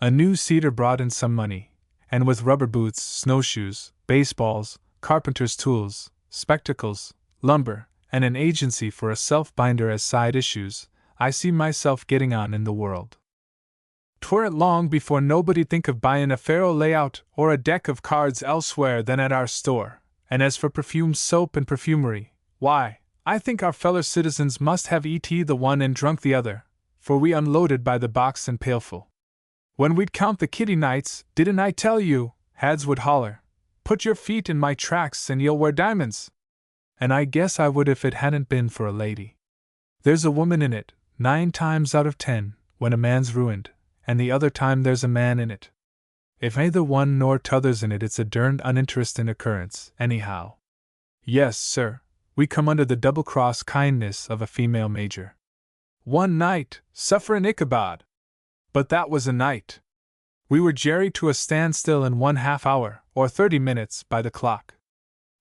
A new cedar brought in some money, and with rubber boots, snowshoes, baseballs, carpenter's tools, spectacles, lumber, and an agency for a self-binder as side issues, I see myself getting on in the world. 'Tweren't long before nobody'd think of buyin' a faro layout or a deck of cards elsewhere than at our store, and as for perfumed soap and perfumery, why, I think our feller citizens must have eat the one and drunk the other, for we unloaded by the box and pailful. When we'd count the kitty nights, didn't I tell you, Hads would holler, put your feet in my tracks and you'll wear diamonds. And I guess I would if it hadn't been for a lady. There's a woman in it, 9 times out of 10, when a man's ruined, and the other time there's a man in it. If neither one nor t'other's in it, it's a derned uninteresting occurrence, anyhow. Yes, sir, we come under the double-cross kindness of a female major. One night, sufferin' Ichabod. But that was a night. We were jerried to a standstill in 1/2 hour, or 30 minutes, by the clock.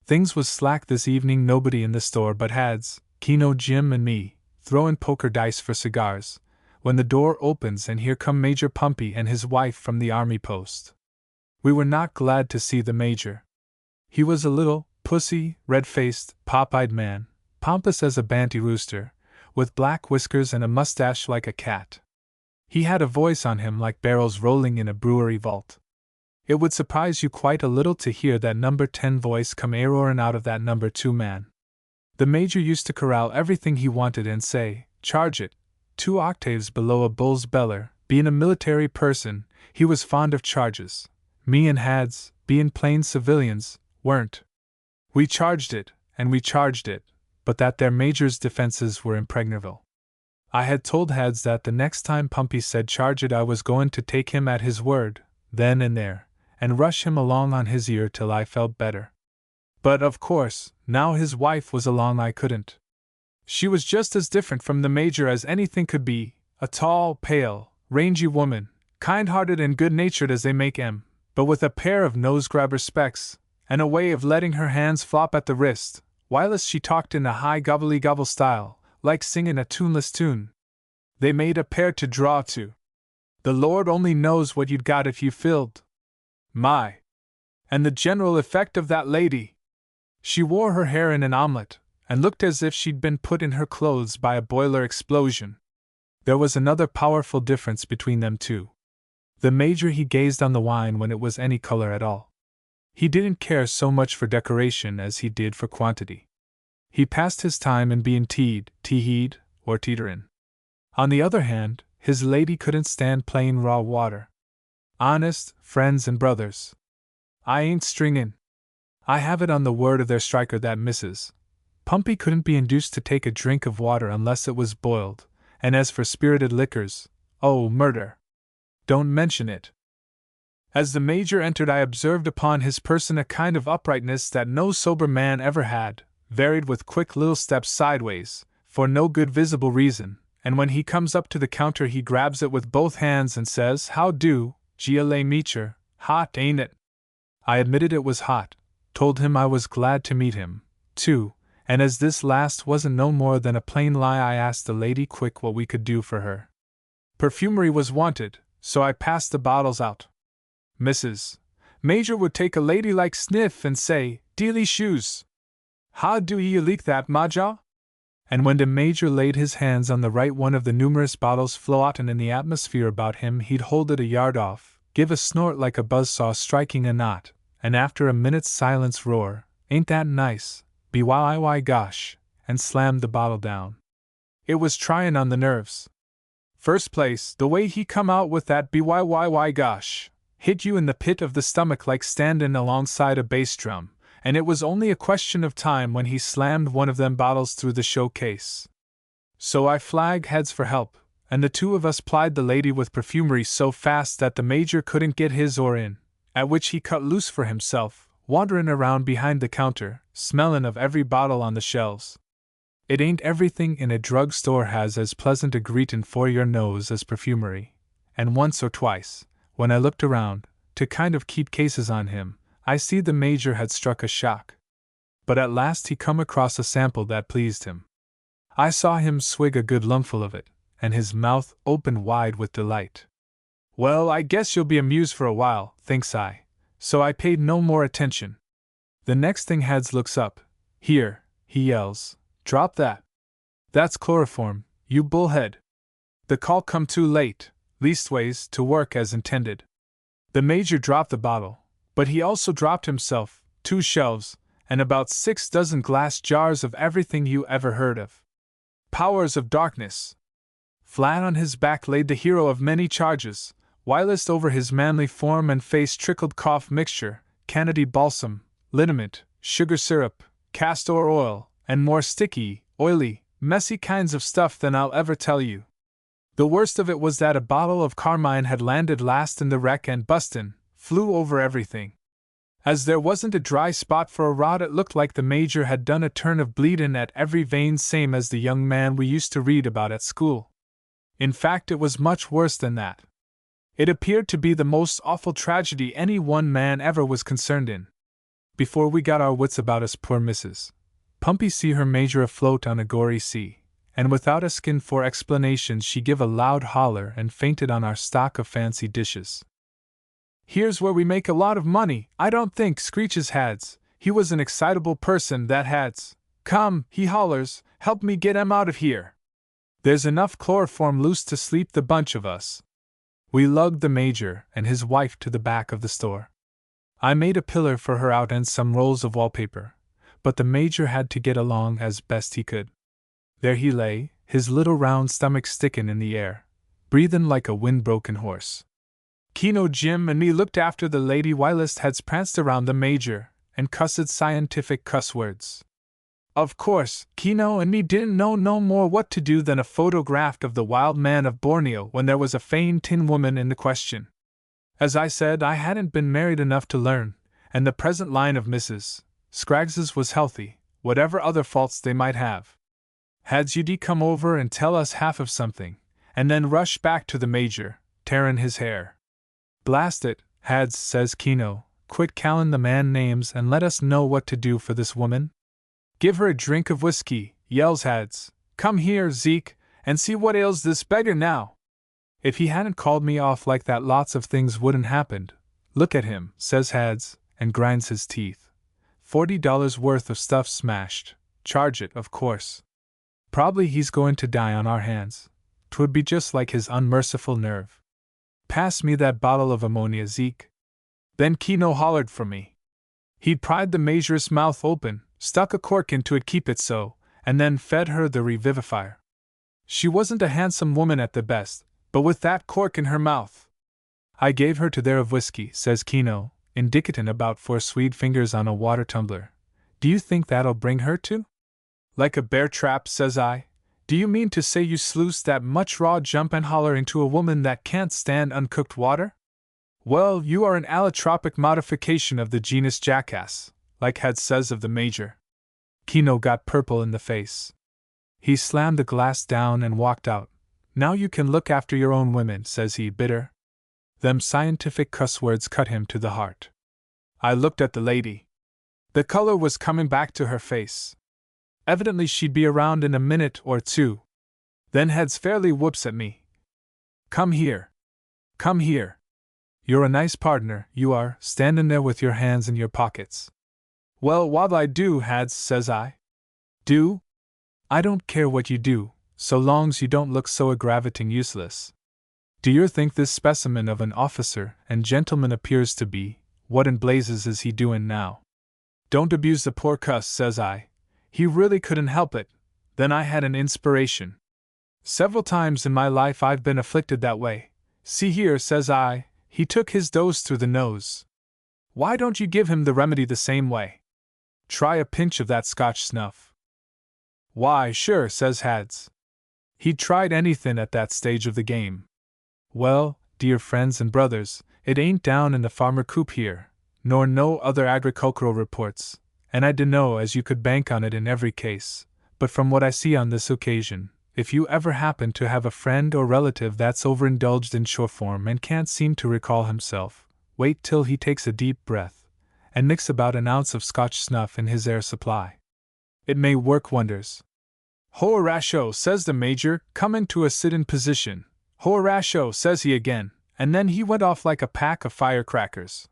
Things was slack this evening, nobody in the store but Hads, Keno Jim and me, throwin' poker dice for cigars, when the door opens and here come Major Pumpy and his wife from the army post. We were not glad to see the Major. He was a little, pussy, red-faced, pop-eyed man, pompous as a banty rooster, with black whiskers and a mustache like a cat. He had a voice on him like barrels rolling in a brewery vault. It would surprise you quite a little to hear that number 10 voice come a-roarin' out of that number 2 man. The Major used to corral everything he wanted and say, charge it, 2 octaves below a bull's beller. Being a military person, he was fond of charges. Me and Hads, being plain civilians, weren't. We charged it, and we charged it, but that their Major's defenses were impregnable. I had told Hads that the next time Pumpy said charge it I was going to take him at his word, then and there, and rush him along on his ear till I felt better. But of course, now his wife was along I couldn't. She was just as different from the Major as anything could be, a tall, pale, rangy woman, kind-hearted and good-natured as they make 'em, but with a pair of nose-grabber specs, and a way of letting her hands flop at the wrist, whilst she talked in a high gobbly-gobble style, like singing a tuneless tune. They made a pair to draw to. The Lord only knows what you'd got if you filled. My! And the general effect of that lady! She wore her hair in an omelette, and looked as if she'd been put in her clothes by a boiler explosion. There was another powerful difference between them two. The Major he gazed on the wine when it was any color at all. He didn't care so much for decoration as he did for quantity. He passed his time in being tea'd, or teeterin'. On the other hand, his lady couldn't stand plain raw water. Honest, friends and brothers, I ain't stringin'. I have it on the word of their striker that Mrs. Pumpy couldn't be induced to take a drink of water unless it was boiled, and as for spirited liquors, oh, murder! Don't mention it. As the Major entered, I observed upon his person a kind of uprightness that no sober man ever had, varied with quick little steps sideways, for no good visible reason, and when he comes up to the counter he grabs it with both hands and says, "How do, G.L.A. Meacher, hot, ain't it?" I admitted it was hot, told him I was glad to meet him, too, and as this last wasn't no more than a plain lie, I asked the lady quick what we could do for her. Perfumery was wanted, so I passed the bottles out. Mrs. Major would take a ladylike sniff and say, "Dealy shoes. How do ye leak that, Maja?" And when the Major laid his hands on the right one of the numerous bottles floatin' in the atmosphere about him, he'd hold it a yard off, give a snort like a buzzsaw striking a knot, and after a minute's silence roar, "Ain't that nice, BYY gosh," and slammed the bottle down. It was tryin' on the nerves. First place, the way he come out with that BYY gosh, hit you in the pit of the stomach like standin' alongside a bass drum, and it was only a question of time when he slammed one of them bottles through the showcase. So I flagged heads for help, and the two of us plied the lady with perfumery so fast that the Major couldn't get his oar in, at which he cut loose for himself, wanderin' around behind the counter, smellin' of every bottle on the shelves. It ain't everything in a drug store has as pleasant a greetin' for your nose as perfumery, and once or twice, when I looked around, to kind of keep cases on him, I see the Major had struck a shock. But at last he come across a sample that pleased him. I saw him swig a good lumful of it, and his mouth opened wide with delight. Well, I guess you'll be amused for a while, thinks I, so I paid no more attention. The next thing Hads looks up. "Here," he yells, "drop that. That's chloroform, you bullhead. The call come too late, leastways, to work as intended." The Major dropped the bottle, but he also dropped himself, 2 shelves, and about 6 dozen glass jars of everything you ever heard of. Powers of darkness! Flat on his back laid the hero of many charges, whilst over his manly form and face trickled cough mixture, Canady balsam, liniment, sugar syrup, castor oil, and more sticky, oily, messy kinds of stuff than I'll ever tell you. The worst of it was that a bottle of carmine had landed last in the wreck and bustin', flew over everything. As there wasn't a dry spot for a rod, it looked like the Major had done a turn of bleedin' at every vein, same as the young man we used to read about at school. In fact, it was much worse than that. It appeared to be the most awful tragedy any one man ever was concerned in. Before we got our wits about us, poor Mrs. Pumpy see her Major afloat on a gory sea, and without a skin for explanations she give a loud holler and fainted on our stock of fancy dishes. "Here's where we make a lot of money, I don't think," screeches Hads. He was an excitable person, that Hads. "Come," he hollers, "help me get 'em out of here. There's enough chloroform loose to sleep the bunch of us." We lugged the Major and his wife to the back of the store. I made a pillar for her out and some rolls of wallpaper, but the Major had to get along as best he could. There he lay, his little round stomach stickin' in the air, breathin' like a wind-broken horse. Keno Jim and me looked after the lady whilst Hads pranced around the Major, and cussed scientific cuss words. Of course, Keno and me didn't know no more what to do than a photograph of the wild man of Borneo when there was a fain tin woman in the question. As I said, I hadn't been married enough to learn, and the present line of Mrs. Scraggs's was healthy, whatever other faults they might have. Had's you'd come over and tell us half of something, and then rush back to the Major, tearin' his hair. Blast it, Hads, says Kino, quit callin' the man names and let us know what to do for this woman. Give her a drink of whiskey, yells Hads. Come here, Zeke, and see what ails this beggar now. If he hadn't called me off like that, lots of things wouldn't happened. Look at him, says Hads, and grinds his teeth. $40 worth of stuff smashed. Charge it, of course. Probably he's going to die on our hands. 'Twould be just like his unmerciful nerve. Pass me that bottle of ammonia, Zeke. Then Kino hollered for me. He'd pried the Major's mouth open, stuck a cork into it, keep it so, and then fed her the revivifier. She wasn't a handsome woman at the best, but with that cork in her mouth. I gave her to there of whiskey, says Kino, indicatin' about 4 sweet fingers on a water tumbler. Do you think that'll bring her to? Like a bear trap, says I. Do you mean to say you sluiced that much raw jump and holler into a woman that can't stand uncooked water? Well, you are an allotropic modification of the genus jackass, like Had says of the Major. Kino got purple in the face. He slammed the glass down and walked out. Now you can look after your own women, says he, bitter. Them scientific cuss words cut him to the heart. I looked at the lady. The color was coming back to her face. Evidently she'd be around in a minute or two. Then Heads fairly whoops at me. Come here. Come here. You're a nice partner, you are, standin' there with your hands in your pockets. Well, what'll I do, Hads, says I. Do? I don't care what you do, so long's you don't look so aggravating useless. Do you think this specimen of an officer and gentleman appears to be? What in blazes is he doin' now? Don't abuse the poor cuss, says I. He really couldn't help it. Then I had an inspiration. Several times in my life I've been afflicted that way. See here, says I, he took his dose through the nose. Why don't you give him the remedy the same way? Try a pinch of that Scotch snuff. Why, sure, says Hads. He'd tried anything at that stage of the game. Well, dear friends and brothers, it ain't down in the farmer coop here, nor no other agricultural reports, and I dunno as you could bank on it in every case, but from what I see on this occasion, if you ever happen to have a friend or relative that's overindulged in short form and can't seem to recall himself, wait till he takes a deep breath, and mix about an ounce of Scotch snuff in his air supply. It may work wonders. Ho-rasho, says the Major, comin' to a sit-in position. Ho-rasho, says he again, and then he went off like a pack of firecrackers.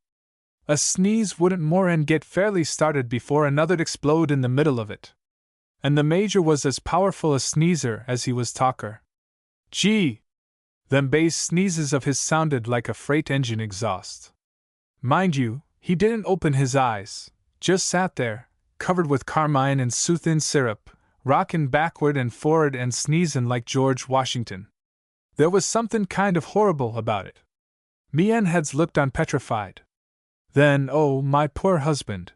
A sneeze wouldn't more'n get fairly started before another'd explode in the middle of it. And the Major was as powerful a sneezer as he was talker. Gee! Them bass sneezes of his sounded like a freight engine exhaust. Mind you, he didn't open his eyes, just sat there, covered with carmine and soothin' syrup, rockin' backward and forward and sneezin' like George Washington. There was something kind of horrible about it. Me and Heads looked on petrified. Then, oh, my poor husband.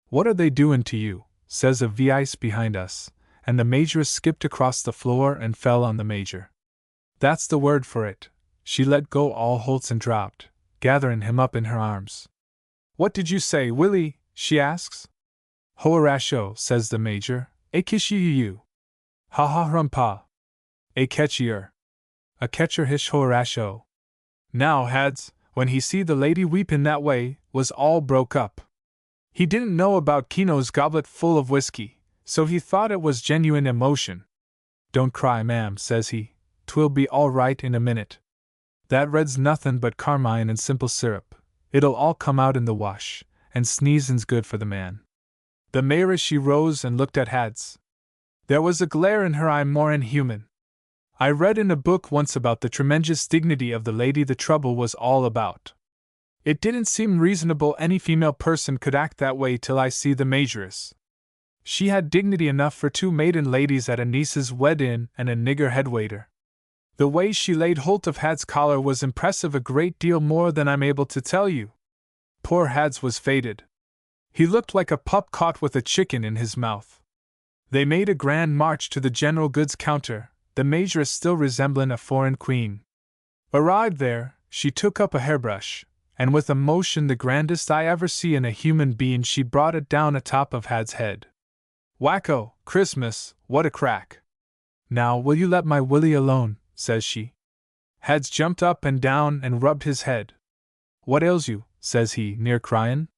What are they doin' to you? Says a voice behind us, and the Major skipped across the floor and fell on the Major. That's the word for it. She let go all holts and dropped, gathering him up in her arms. What did you say, Willie? She asks. Ho-rasho, says the Major, a kishy-you. Ha-ha-rumpa. A catchier. A catcher hish ho-rasho. Now, Hads, when he see the lady weepin' that way, was all broke up. He didn't know about Kino's goblet full of whiskey, so he thought it was genuine emotion. Don't cry, ma'am, says he. 'Twill be all right in a minute. That red's nothin' but carmine and simple syrup. It'll all come out in the wash, and sneezin's good for the man. The Mayor, she rose and looked at Hads. There was a glare in her eye more'n human. I read in a book once about the tremendous dignity of the lady the trouble was all about. It didn't seem reasonable any female person could act that way till I see the Majoress. She had dignity enough for 2 maiden ladies at a niece's wed-in and a nigger head-waiter. The way she laid hold of Had's collar was impressive, a great deal more than I'm able to tell you. Poor Hads was faded. He looked like a pup caught with a chicken in his mouth. They made a grand march to the general goods counter, the Majoress still resembling a foreign queen. Arrived there, she took up a hairbrush, and with a motion the grandest I ever see in a human being she brought it down atop of Had's head. "Wacko, Christmas, what a crack! Now will you let my Willie alone," says she. Had's jumped up and down and rubbed his head. "What ails you?" says he, near cryin'.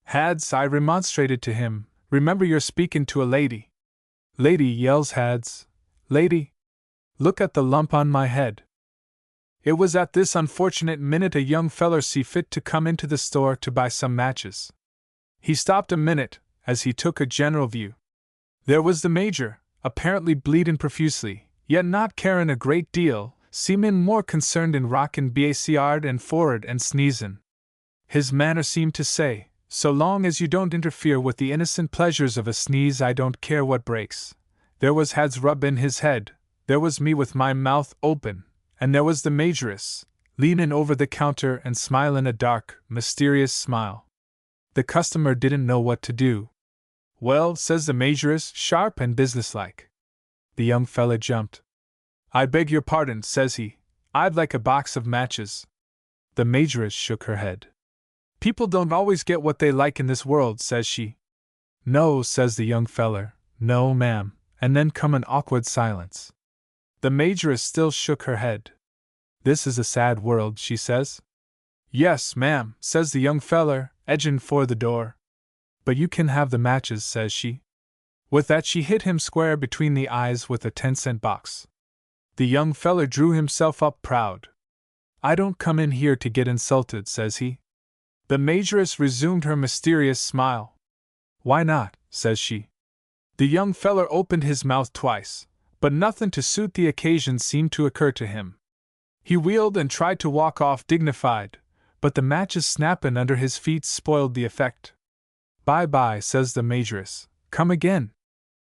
"Hads," I remonstrated to him, "remember you're speaking to a lady." "Lady," yells Hads. "Lady? Look at the lump on my head." It was at this unfortunate minute a young feller see fit to come into the store to buy some matches. He stopped a minute, as he took a general view. There was the Major, apparently bleedin' profusely, yet not carin' a great deal, seemin' more concerned in rockin' backyard and for'ard and sneezin'. His manner seemed to say, "So long as you don't interfere with the innocent pleasures of a sneeze, I don't care what breaks." There was Had's rubbin' his head, there was me with my mouth open, and there was the Majoress, leanin' over the counter and smilin' a dark, mysterious smile. The customer didn't know what to do. "Well," says the Majoress, sharp and businesslike. The young fella jumped. "I beg your pardon," says he, "I'd like a box of matches." The Majoress shook her head. "People don't always get what they like in this world," says she. "No," says the young feller, "no, ma'am," and then come an awkward silence. The Majoress still shook her head. "This is a sad world," she says. "Yes, ma'am," says the young feller, edgin' for the door. "But you can have the matches," says she. With that she hit him square between the eyes with a 10-cent box. The young feller drew himself up proud. "I don't come in here to get insulted," says he. The Majoress resumed her mysterious smile. "Why not?" says she. The young feller opened his mouth twice, but nothing to suit the occasion seemed to occur to him. He wheeled and tried to walk off dignified, but the matches snappin' under his feet spoiled the effect. "Bye-bye," says the Majoress. "Come again."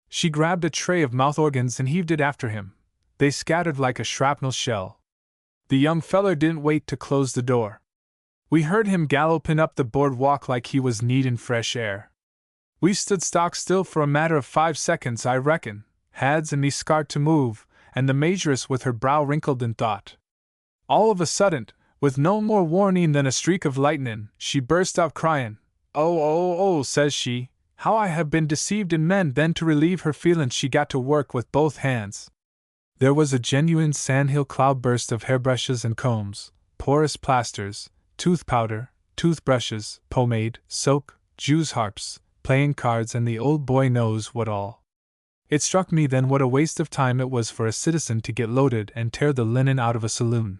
She grabbed a tray of mouth organs and heaved it after him. They scattered like a shrapnel shell. The young feller didn't wait to close the door. We heard him gallopin' up the boardwalk like he was needin' fresh air. We stood stock still for a matter of 5 seconds, I reckon, Hads and me scarred to move, and the Majoress with her brow wrinkled in thought. All of a sudden, with no more warning than a streak of lightnin', she burst out cryin'. "Oh, oh, oh," says she, "how I have been deceived in men!" Then to relieve her feelings she got to work with both hands. There was a genuine sandhill cloudburst of hairbrushes and combs, porous plasters, tooth powder, toothbrushes, pomade, soap, Jew's harps, playing cards, and the old boy knows what all. It struck me then what a waste of time it was for a citizen to get loaded and tear the linen out of a saloon.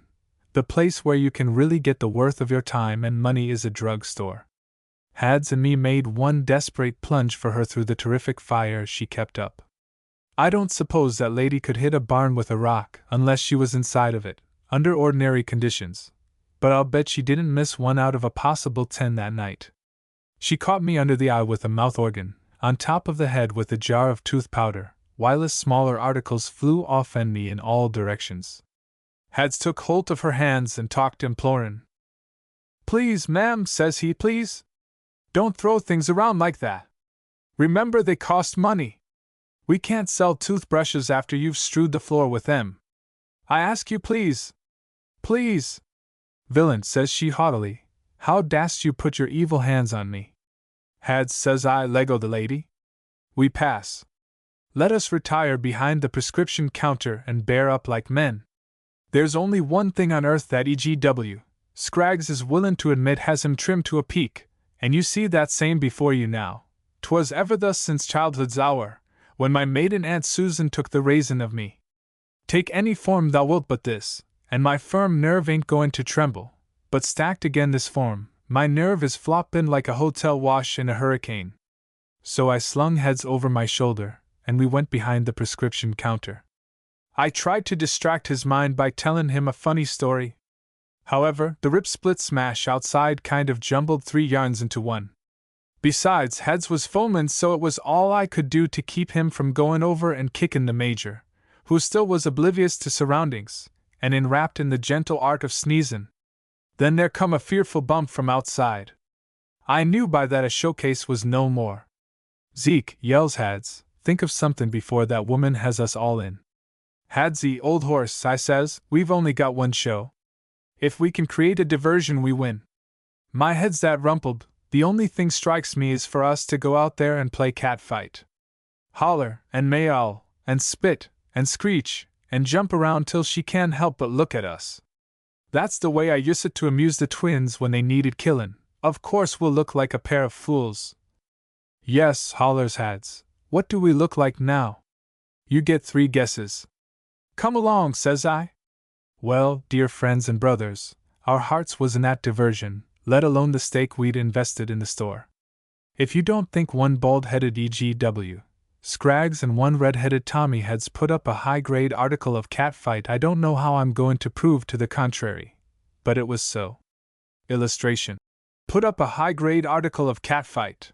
The place where you can really get the worth of your time and money is a drug store. Hads and me made one desperate plunge for her through the terrific fire she kept up. I don't suppose that lady could hit a barn with a rock unless she was inside of it, under ordinary conditions, but I'll bet she didn't miss 1 out of a possible 10 that night. She caught me under the eye with a mouth organ, on top of the head with a jar of tooth powder, while smaller articles flew off and me in all directions. Hads took hold of her hands and talked implorin'. "Please, ma'am," says he, "please. Don't throw things around like that. Remember they cost money. We can't sell toothbrushes after you've strewed the floor with them. I ask you, please. Please." "Villain," says she haughtily, "how dast you put your evil hands on me?" "Hads," says I, "Lego the lady. We pass. Let us retire behind the prescription counter and bear up like men. There's only one thing on earth that E.G.W. Scraggs is willin' to admit has him trimmed to a peak, and you see that same before you now. 'Twas ever thus since childhood's hour, when my maiden Aunt Susan took the raisin' of me. Take any form thou wilt but this, and my firm nerve ain't goin' to tremble, but stacked again this form, my nerve is floppin' like a hotel wash in a hurricane." So I slung Heads over my shoulder, and we went behind the prescription counter. I tried to distract his mind by tellin' him a funny story. However, the rip-split-smash outside kind of jumbled 3 yarns into one. Besides, Heads was foamin', so it was all I could do to keep him from goin' over and kickin' the Major, who still was oblivious to surroundings, and enwrapped in the gentle art of sneezin'. Then there come a fearful bump from outside. I knew by that a showcase was no more. "Zeke," yells Hads, "think of something before that woman has us all in." "Hadsy, old horse," I says, "we've only got one show. If we can create a diversion we win." My head's that rumpled, the only thing strikes me is for us to go out there and play cat fight. Holler, and meow, and spit, and screech, and jump around till she can't help but look at us. That's the way I used to amuse the twins when they needed killin'. Of course we'll look like a pair of fools. Yes, hollers Hads. What do we look like now? You get 3 guesses. Come along, says I. Well, dear friends and brothers, our hearts was in that diversion, let alone the stake we'd invested in the store. If you don't think one bald-headed E.G.W. Scraggs and one red-headed Tommy Heads put up a high-grade article of catfight, I don't know how I'm going to prove to the contrary. But it was so. Illustration. Put up a high-grade article of catfight.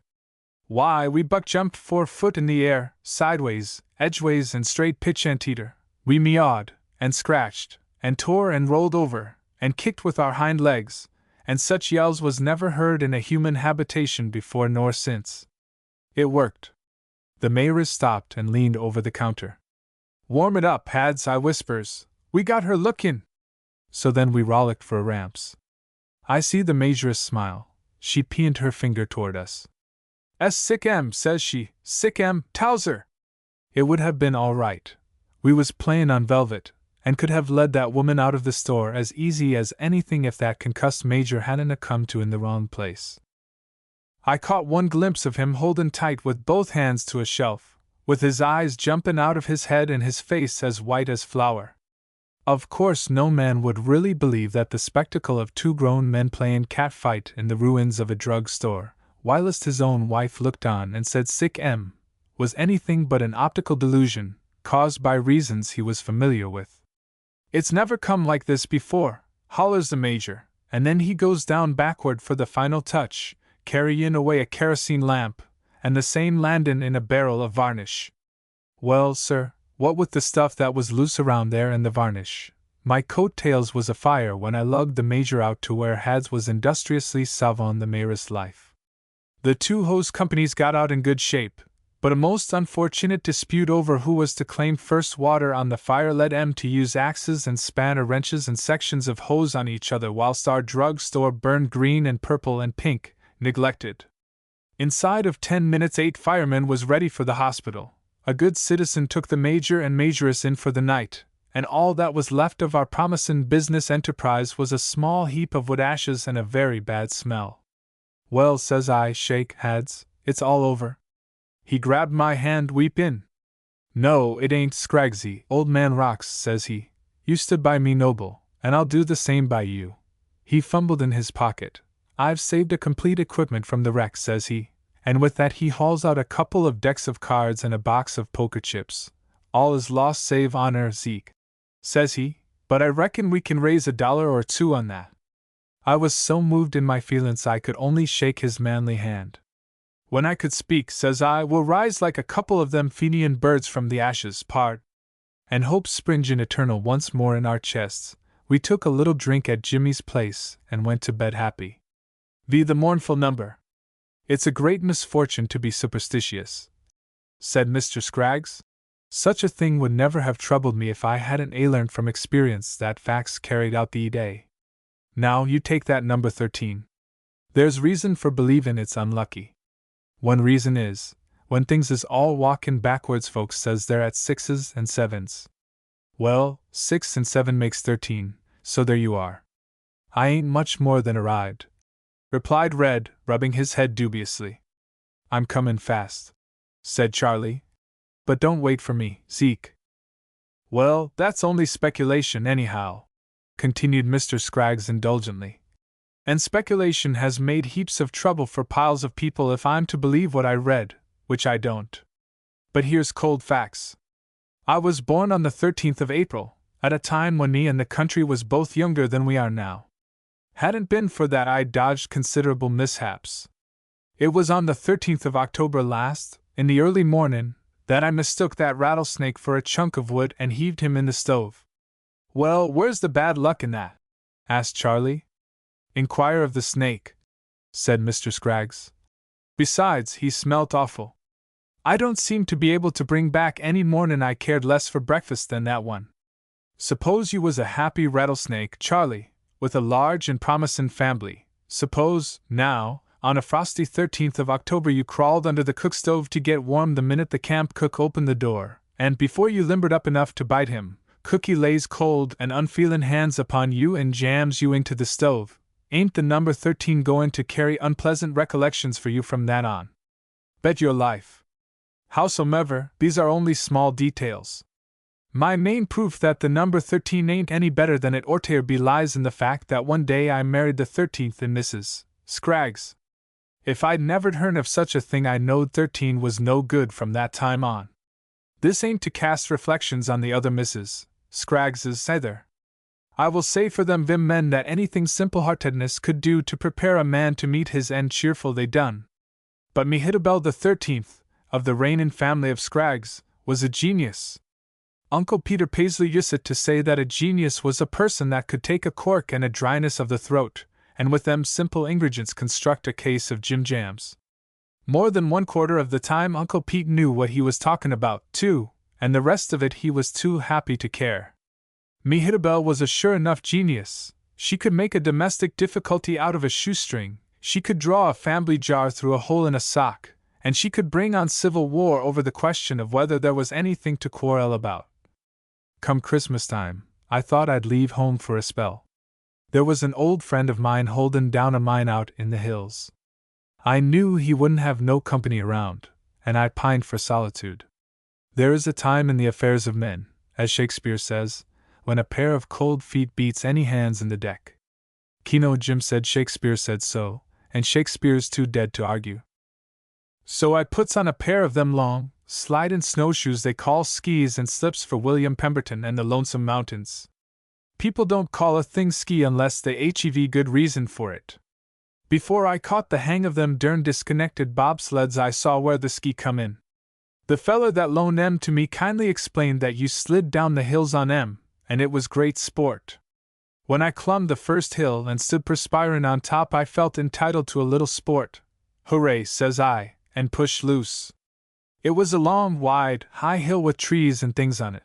Why, we buck-jumped 4 foot in the air, sideways, edgeways and straight pitch anteater. We meowed, and scratched, and tore and rolled over, and kicked with our hind legs, and such yells was never heard in a human habitation before nor since. It worked. The mayoress stopped and leaned over the counter. Warm it up, Hads, I whispers. We got her lookin'. So then we rollicked for ramps. I see the majoress smile. She peoned her finger toward us. Sick M, says she, sick M, Towser. It would have been all right. We was playin' on velvet, and could have led that woman out of the store as easy as anything if that concussed major hadn't come to in the wrong place. I caught one glimpse of him holdin' tight with both hands to a shelf, with his eyes jumpin' out of his head and his face as white as flour. Of course no man would really believe that the spectacle of 2 grown men playin' catfight in the ruins of a drug store, whilst his own wife looked on and said sick M, was anything but an optical delusion, caused by reasons he was familiar with. It's never come like this before, hollers the major, and then he goes down backward for the final touch, carryin' away a kerosene lamp, and the same landin' in a barrel of varnish. Well, sir, what with the stuff that was loose around there and the varnish, my coat-tails was afire when I lugged the major out to where Hads was industriously salvon the mayor's life. The 2 hose companies got out in good shape, but a most unfortunate dispute over who was to claim first water on the fire led M to use axes and spanner wrenches and sections of hose on each other whilst our drug store burned green and purple and pink, neglected. Inside of 10 minutes 8 firemen was ready for the hospital. A good citizen took the major and majoress in for the night, and all that was left of our promisin' business enterprise was a small heap of wood ashes and a very bad smell. Well, says I, shake Hads, it's all over. He grabbed my hand, weepin'. No, it ain't, Scraggsy, old man rocks, says he. You stood by me noble, and I'll do the same by you. He fumbled in his pocket. I've saved a complete equipment from the wreck, says he, and with that he hauls out a couple of decks of cards and a box of poker chips. All is lost save honor, Zeke, says he, but I reckon we can raise $1 or 2 on that. I was so moved in my feelin's I could only shake his manly hand. When I could speak, says I, we'll rise like a couple of them Fenian birds from the ashes, pard. And hope springin' eternal once more in our chests, we took a little drink at Jimmy's place and went to bed happy. The mournful number. It's a great misfortune to be superstitious, said Mr. Scraggs. Such a thing would never have troubled me if I hadn't learned from experience that facts carried out the day. Now you take that number 13. There's reason for believin' it's unlucky. One reason is, when things is all walkin' backwards folks says they're at 6s and 7s. Well, 6 and 7 makes 13, so there you are. I ain't much more than arrived, replied Red, rubbing his head dubiously. I'm comin' fast, said Charlie. But don't wait for me, Zeke. Well, that's only speculation anyhow, continued Mr. Scraggs indulgently. And speculation has made heaps of trouble for piles of people if I'm to believe what I read, which I don't. But here's cold facts. I was born on the 13th of April, at a time when me and the country was both younger than we are now. Hadn't been for that I'd dodged considerable mishaps. It was on the 13th of October last, in the early mornin', that I mistook that rattlesnake for a chunk of wood and heaved him in the stove. Well, where's the bad luck in that? Asked Charlie. Inquire of the snake, said Mr. Scraggs. Besides, he smelt awful. I don't seem to be able to bring back any mornin' I cared less for breakfast than that one. Suppose you was a happy rattlesnake, Charlie, with a large and promisin' family, Suppose, now, on a frosty 13th of October you crawled under the cook stove to get warm the minute the camp cook opened the door, and before you limbered up enough to bite him, cookie lays cold and unfeelin' hands upon you and jams you into the stove. Ain't the number 13 goin' to carry unpleasant recollections for you from that on? Bet your life. Howsomever, these are only small details. My main proof that the number 13 ain't any better than it orter be lies in the fact that one day I married the 13th in Mrs. Scraggs. If I'd never'd hearn of such a thing I knowed 13 was no good from that time on. This ain't to cast reflections on the other Mrs. Scraggses either. I will say for them vim men that anything simple-heartedness could do to prepare a man to meet his end cheerful they done. But me Hittabel the 13th, of the reignin' family of Scraggs, was a genius. Uncle Peter Paisley used to say that a genius was a person that could take a cork and a dryness of the throat, and with them simple ingredients construct a case of Jim Jams. More than 1/4 of the time Uncle Pete knew what he was talking about, too, and the rest of it he was too happy to care. Me Hittabel was a sure enough genius. She could make a domestic difficulty out of a shoestring, she could draw a family jar through a hole in a sock, and she could bring on civil war over the question of whether there was anything to quarrel about. Come Christmas time, I thought I'd leave home for a spell. There was an old friend of mine holdin' down a mine out in the hills. I knew he wouldn't have no company around, and I pined for solitude. There is a time in the affairs of men, as Shakespeare says, when a pair of cold feet beats any hands in the deck. Keno Jim said Shakespeare said so, and Shakespeare's too dead to argue. So I puts on a pair of them long, slidin' snowshoes they call skis and slips for William Pemberton and the Lonesome Mountains. People don't call a thing ski unless they hev good reason for it. Before I caught the hang of them dern disconnected bobsleds I saw where the ski come in. The feller that loaned 'em to me kindly explained that you slid down the hills on 'em, and it was great sport. When I clumb the first hill and stood perspirin' on top I felt entitled to a little sport. Hooray, says I, and pushed loose. It was a long, wide, high hill with trees and things on it.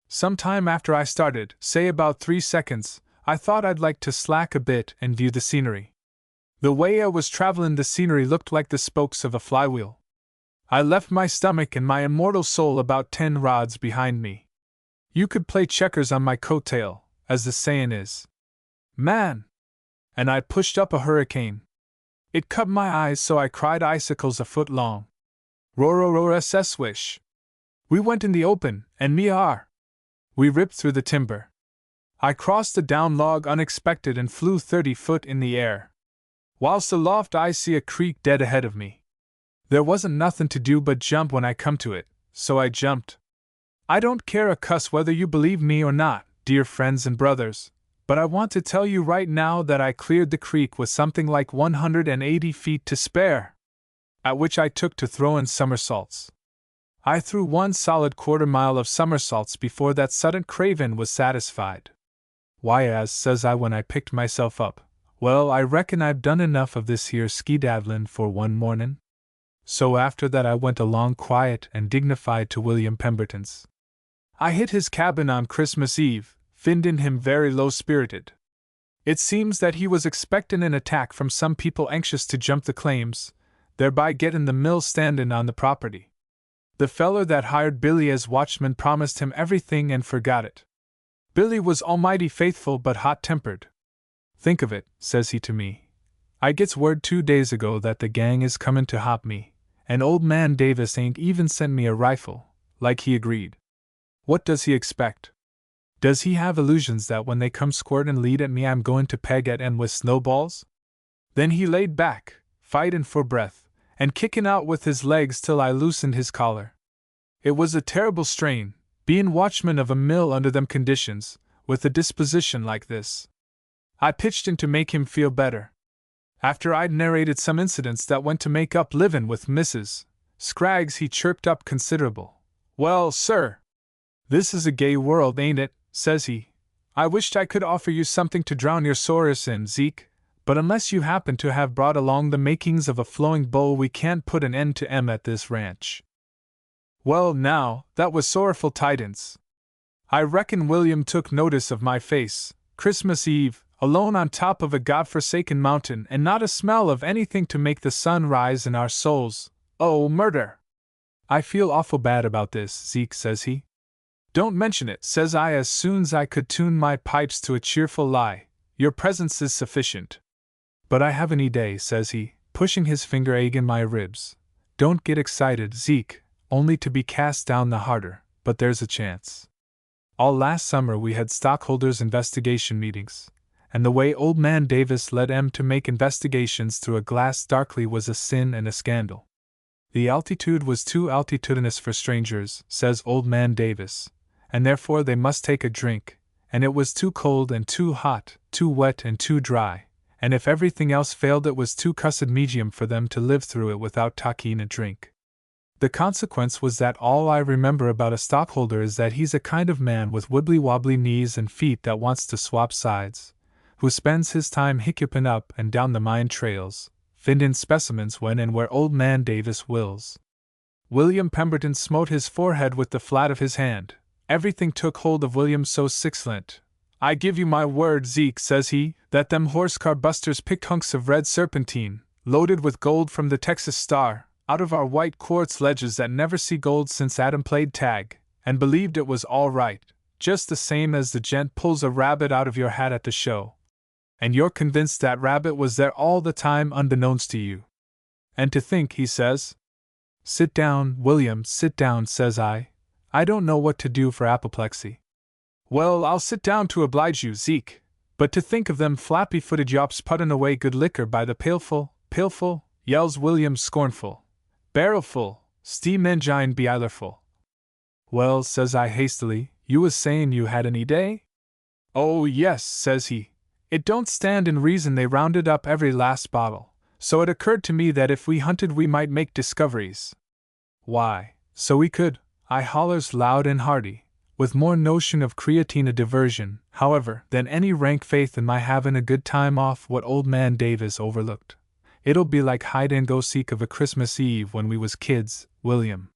Some time after I started, say about 3 seconds, I thought I'd like to slack a bit and view the scenery. The way I was travelin' the scenery looked like the spokes of a flywheel. I left my stomach and my immortal soul about 10 rods behind me. You could play checkers on my coattail, as the sayin' is. Man! And I pushed up a hurricane. It cut my eyes so I cried icicles a foot long. Roar-roar-ss-wish. We went in the open, and we ripped through the timber. I crossed a down log unexpected and flew 30 foot in the air. Whilst aloft I see a creek dead ahead of me. There wasn't nothin' to do but jump when I come to it, so I jumped. I don't care a cuss whether you believe me or not, dear friends and brothers, but I want to tell you right now that I cleared the creek with something like 180 feet to spare. At which I took to throwin' somersaults. I threw 1 solid quarter-mile of somersaults before that sudden craven was satisfied. Why, as says I when I picked myself up, well, I reckon I've done enough of this here skedaddlin' for one mornin'. So after that I went along quiet and dignified to William Pemberton's. I hit his cabin on Christmas Eve, findin' him very low-spirited. It seems that he was expectin' an attack from some people anxious to jump the claims, thereby gettin' the mill standin' on the property. The feller that hired Billy as watchman promised him everything and forgot it. Billy was almighty faithful but hot-tempered. Think of it, says he to me. I gets word 2 days ago that the gang is comin' to hop me, and old man Davis ain't even sent me a rifle, like he agreed. What does he expect? Does he have illusions that when they come squirtin' lead at me I'm goin' to peg at 'em with snowballs? Then he laid back, fightin' for breath, and kickin' out with his legs till I loosened his collar. It was a terrible strain, bein' watchman of a mill under them conditions, with a disposition like this. I pitched in to make him feel better. After I'd narrated some incidents that went to make up livin' with Mrs. Scraggs he chirped up considerable. Well, sir, this is a gay world, ain't it, says he. I wished I could offer you something to drown your sorrows in, Zeke, but unless you happen to have brought along the makings of a flowing bowl we can't put an end to 'em at this ranch. Well, now, that was sorrowful tidings. I reckon William took notice of my face. Christmas Eve, Alone on top of a godforsaken mountain and not a smell of anything to make the sun rise in our souls. Oh, murder! I feel awful bad about this, Zeke, says he. Don't mention it, says I as soon's I could tune my pipes to a cheerful lie. Your presence is sufficient. But I have any day, says he, pushing his finger egg in my ribs. Don't get excited, Zeke, only to be cast down the harder, but there's a chance. All last summer we had stockholders' investigation meetings, and the way old man Davis led 'em to make investigations through a glass darkly was a sin and a scandal. The altitude was too altitudinous for strangers, says old man Davis, and therefore they must take a drink, and it was too cold and too hot, too wet and too dry, and if everything else failed it was too cussed medium for them to live through it without taking a drink. The consequence was that all I remember about a stockholder is that he's a kind of man with wibbly-wobbly knees and feet that wants to swap sides, who spends his time hiccuping up and down the mine trails, find specimens when and where old man Davis wills. William Pemberton smote his forehead with the flat of his hand. Everything took hold of William so sixlent. I give you my word, Zeke, says he, that them horse-car busters picked hunks of red serpentine, loaded with gold from the Texas Star, out of our white quartz ledges that never see gold since Adam played tag, and believed it was all right, just the same as the gent pulls a rabbit out of your hat at the show. And you're convinced that rabbit was there all the time unbeknownst to you. And to think, he says. Sit down, William, sit down, says I. I don't know what to do for apoplexy. Well, I'll sit down to oblige you, Zeke. But to think of them flappy-footed yops puttin' away good liquor by the pailful, yells William scornful. Barrelful, steam engine beeilerful. Well, says I hastily, you was sayin' you had any day? Oh, yes, says he. It don't stand in reason they rounded up every last bottle, so it occurred to me that if we hunted we might make discoveries. Why, so we could, I hollers loud and hearty, with more notion of creatine a diversion, however, than any rank faith in my having a good time off what old man Davis overlooked. It'll be like hide-and-go-seek of a Christmas Eve when we was kids, William.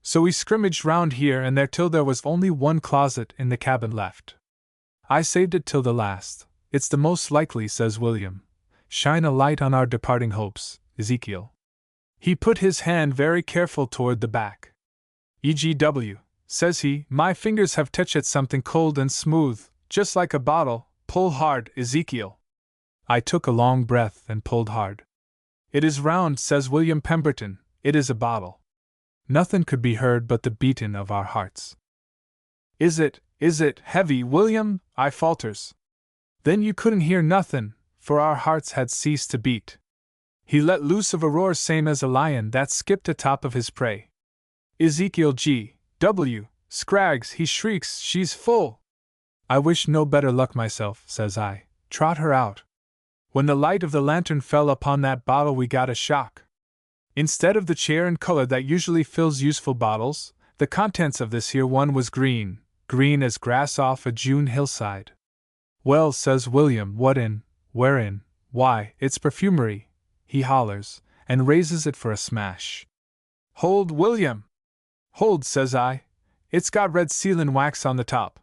So we scrimmaged round here and there till there was only one closet in the cabin left. I saved it till the last. It's the most likely, says William. Shine a light on our departing hopes, Ezekiel. He put his hand very careful toward the back. EGW, says he, my fingers have touched at something cold and smooth, just like a bottle. Pull hard, Ezekiel. I took a long breath and pulled hard. It is round, says William Pemberton, it is a bottle. Nothing could be heard but the beating of our hearts. Is it heavy, William? I falters. Then you couldn't hear nothin', for our hearts had ceased to beat. He let loose of a roar same as a lion that skipped atop of his prey. Ezekiel G.W. Scraggs, he shrieks, she's full. I wish no better luck myself, says I. Trot her out. When the light of the lantern fell upon that bottle we got a shock. Instead of the chair and color that usually fills useful bottles, the contents of this here one was green as grass off a June hillside. Well, says William, what in, wherein, why, it's perfumery, he hollers, and raises it for a smash. Hold, William! Hold, says I. It's got red sealin' wax on the top.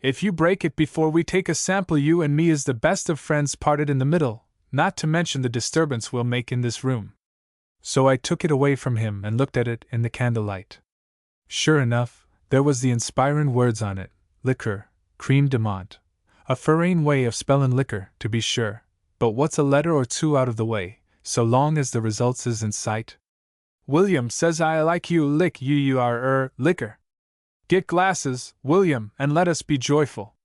If you break it before we take a sample, you and me is the best of friends parted in the middle, not to mention the disturbance we'll make in this room. So I took it away from him and looked at it in the candlelight. Sure enough, there was the inspirin' words on it, liquor, creme de menthe. A furrin' way of spellin' liquor, to be sure, but what's a letter or two out of the way, so long as the results is in sight? William, says I like you liquor. Get glasses, William, and let us be joyful.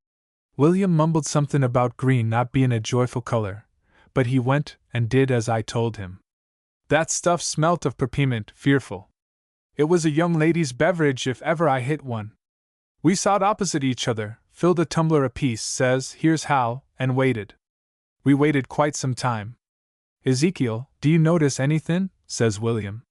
William mumbled something about green not being a joyful color, but he went and did as I told him. That stuff smelt of peppermint, fearful. It was a young lady's beverage if ever I hit one. We sat opposite each other, filled a tumbler apiece, says, here's how, and waited. We waited quite some time. Ezekiel, do you notice anythin'? Says William.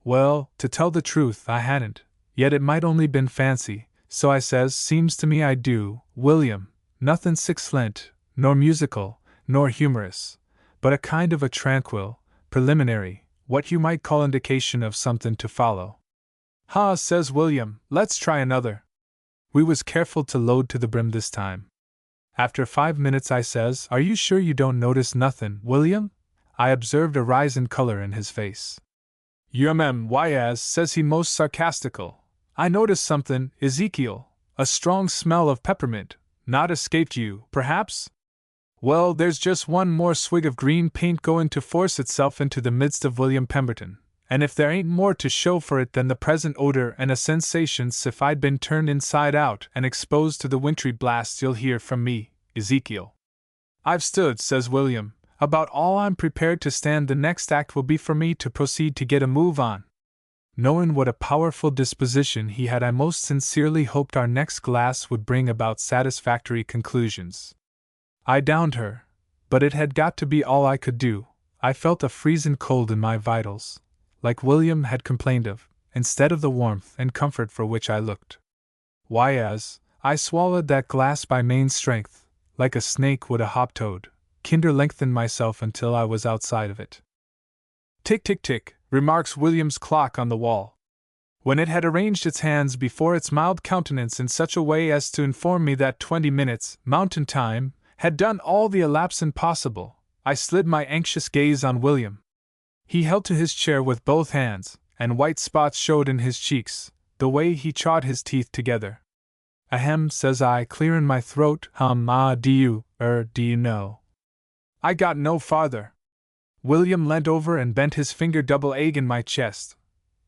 Well, to tell the truth, I hadn't, yet it might only been fancy, so I says, seems to me I do, William, nothin' sixlent, nor musical, nor humorous, but a kind of a tranquil, preliminary, what you might call indication of somethin' to follow. Ha, says William, let's try another. We was careful to load to the brim this time. After 5 minutes I says, "Are you sure you don't notice nothin', William?" I observed a rise in color in his face. "Why, says he most sarcastical, "I noticed somethin', Ezekiel, a strong smell of peppermint, not escaped you, perhaps? Well, there's just one more swig of green paint goin' to force itself into the midst of William Pemberton, and if there ain't more to show for it than the present odor and a sensation 'sif I'd been turned inside out and exposed to the wintry blasts you'll hear from me, Ezekiel. I've stood," says William, "about all I'm prepared to stand. The next act will be for me to proceed to get a move on." Knowing what a powerful disposition he had, I most sincerely hoped our next glass would bring about satisfactory conclusions. I downed her, but it had got to be all I could do. I felt a freezing cold in my vitals, like William had complained of, instead of the warmth and comfort for which I looked. Why, as I swallowed that glass by main strength, like a snake would a hop-toad, kinder lengthened myself until I was outside of it. "Tick, tick, tick," remarks William's clock on the wall. When it had arranged its hands before its mild countenance in such a way as to inform me that 20 minutes, mountain time, had done all the elapsing possible, I slid my anxious gaze on William. He held to his chair with both hands, and white spots showed in his cheeks, the way he chawed his teeth together. "Ahem," says I, clearing my throat, do you know?" I got no farther. William leant over and bent his finger double egg in my chest.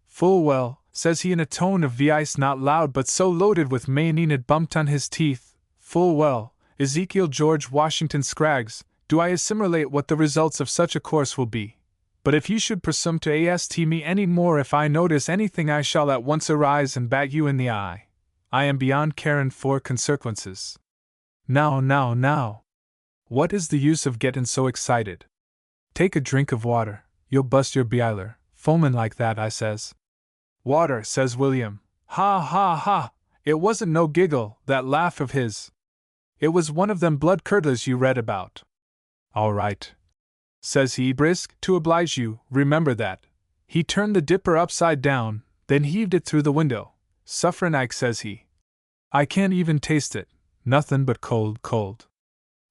"Full well," says he in a tone of voice not loud but so loaded with mayonnaise it bumped on his teeth, "full well, Ezekiel George Washington Scraggs, do I assimilate what the results of such a course will be. But if you should presume to ast me any more if I notice anything, I shall at once arise and bat you in the eye. I am beyond caring for consequences. Now. What is the use of getting so excited? Take a drink of water, you'll bust your biler, foamin' like that," I says. "Water," says William. Ha! It wasn't no giggle, that laugh of his. It was one of them blood curdlers you read about. "All right," says he, brisk, "to oblige you, remember that." He turned the dipper upside down, then heaved it through the window. "Sufferin' Ike," says he. "I can't even taste it, nothin' but cold.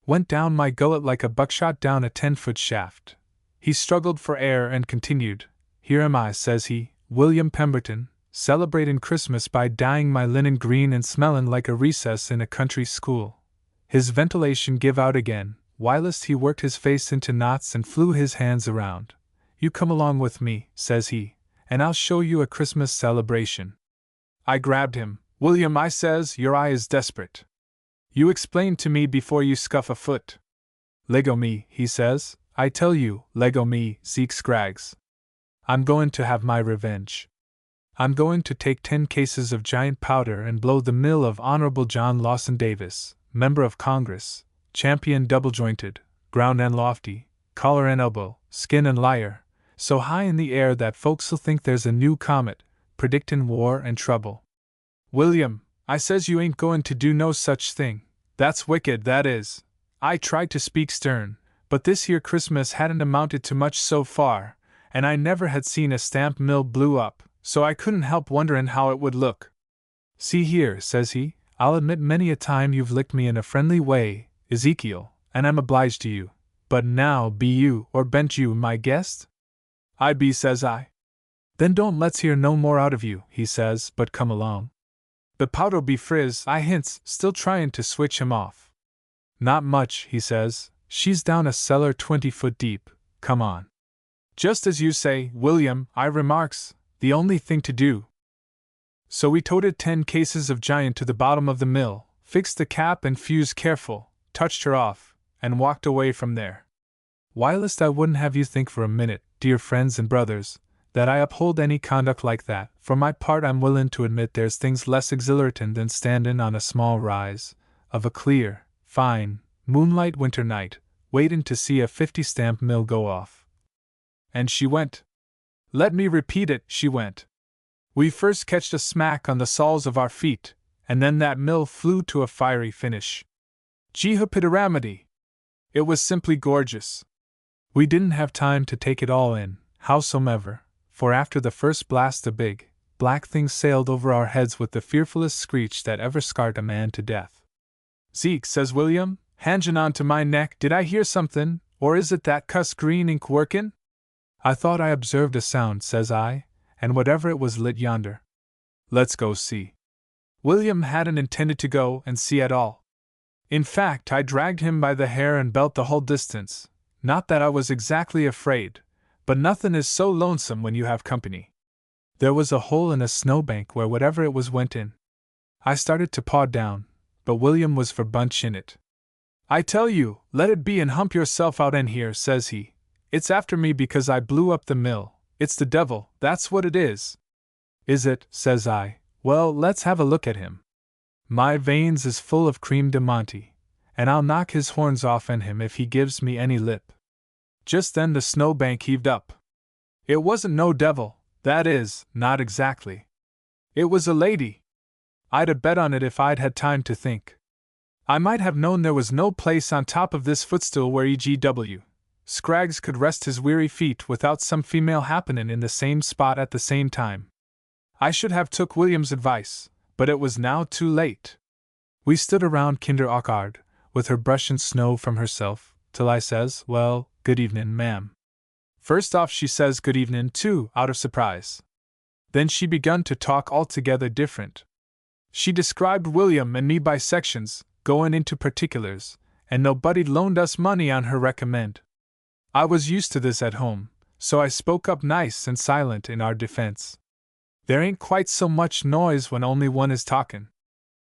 Went down my gullet like a buckshot down a 10-foot shaft." He struggled for air and continued, "Here am I," says he, "William Pemberton, celebrating Christmas by dyeing my linen green and smellin' like a recess in a country school." His ventilation give out again, whilst he worked his face into knots and flew his hands around. "You come along with me," says he, "and I'll show you a Christmas celebration." I grabbed him. "William," I says, "your eye is desperate. You explain to me before you scuff a foot." "Lego me," he says, "I tell you, Lego me, Zeke Scraggs. I'm going to have my revenge. I'm going to take 10 cases of giant powder and blow the mill of Honorable John Lawson Davis, Member of Congress, champion double-jointed, ground and lofty, collar and elbow, skin and lyre, so high in the air that folks'll think there's a new comet, predictin' war and trouble." "William," I says, "you ain't going to do no such thing. That's wicked, that is." I tried to speak stern, but this here Christmas hadn't amounted to much so far, and I never had seen a stamp mill blew up, so I couldn't help wonderin' how it would look. "See here," says he, "I'll admit many a time you've licked me in a friendly way, Ezekiel, and I'm obliged to you, but now be you, or ben't you, my guest?" "I be," says I. "Then don't let's hear no more out of you," he says, "but come along." "The powder be frizz," I hints, still tryin' to switch him off. "Not much," he says, "she's down a cellar 20 foot deep, come on." "Just as you say, William," I remarks, "the only thing to do." So we toted 10 cases of giant to the bottom of the mill, fixed the cap and fuse careful, touched her off, and walked away from there. Whilst I wouldn't have you think for a minute, dear friends and brothers, that I uphold any conduct like that. For my part, I'm willin' to admit there's things less exhilaratin' than standin' on a small rise of a clear, fine, moonlight winter night, waitin' to see a 50-stamp mill go off. And she went. Let me repeat it, she went. We first catched a smack on the soles of our feet, and then that mill flew to a fiery finish. Jehopidaramity! It was simply gorgeous. We didn't have time to take it all in, howsomever, for after the first blast a big, black thing sailed over our heads with the fearfulest screech that ever scarred a man to death. "Zeke," says William, Hangin' on to my neck, did I hear something, or is it that cuss green ink workin'? I thought I observed a sound, says I, and whatever it was lit yonder. Let's go see. William hadn't intended to go and see at all. In fact, I dragged him by the hair and belt the whole distance. Not that I was exactly afraid, but nothing is so lonesome when you have company. There was a hole in a snowbank where whatever it was went in. I started to paw down, but William was for bunch in it. I tell you, let it be and hump yourself out in here, says he. It's after me because I blew up the mill. It's the devil, that's what it is. Is it, says I. Well, let's have a look at him. My veins is full of cream de Monte, and I'll knock his horns off in him if he gives me any lip. Just then the snowbank heaved up. It wasn't no devil, that is, not exactly. It was a lady. I'd a bet on it if I'd had time to think. I might have known there was no place on top of this footstool where E.G.W. Scraggs could rest his weary feet without some female happenin' in the same spot at the same time. I should have took William's advice, but it was now too late. We stood around Kinder Ockard, with her brushin' snow from herself, till I says, well, good evenin', ma'am. First off she says good evenin', too, out of surprise. Then she begun to talk altogether different. She described William and me by sections, goin' into particulars, and nobody'd loaned us money on her recommend. I was used to this at home, so I spoke up nice and silent in our defense. There ain't quite so much noise when only one is talkin'.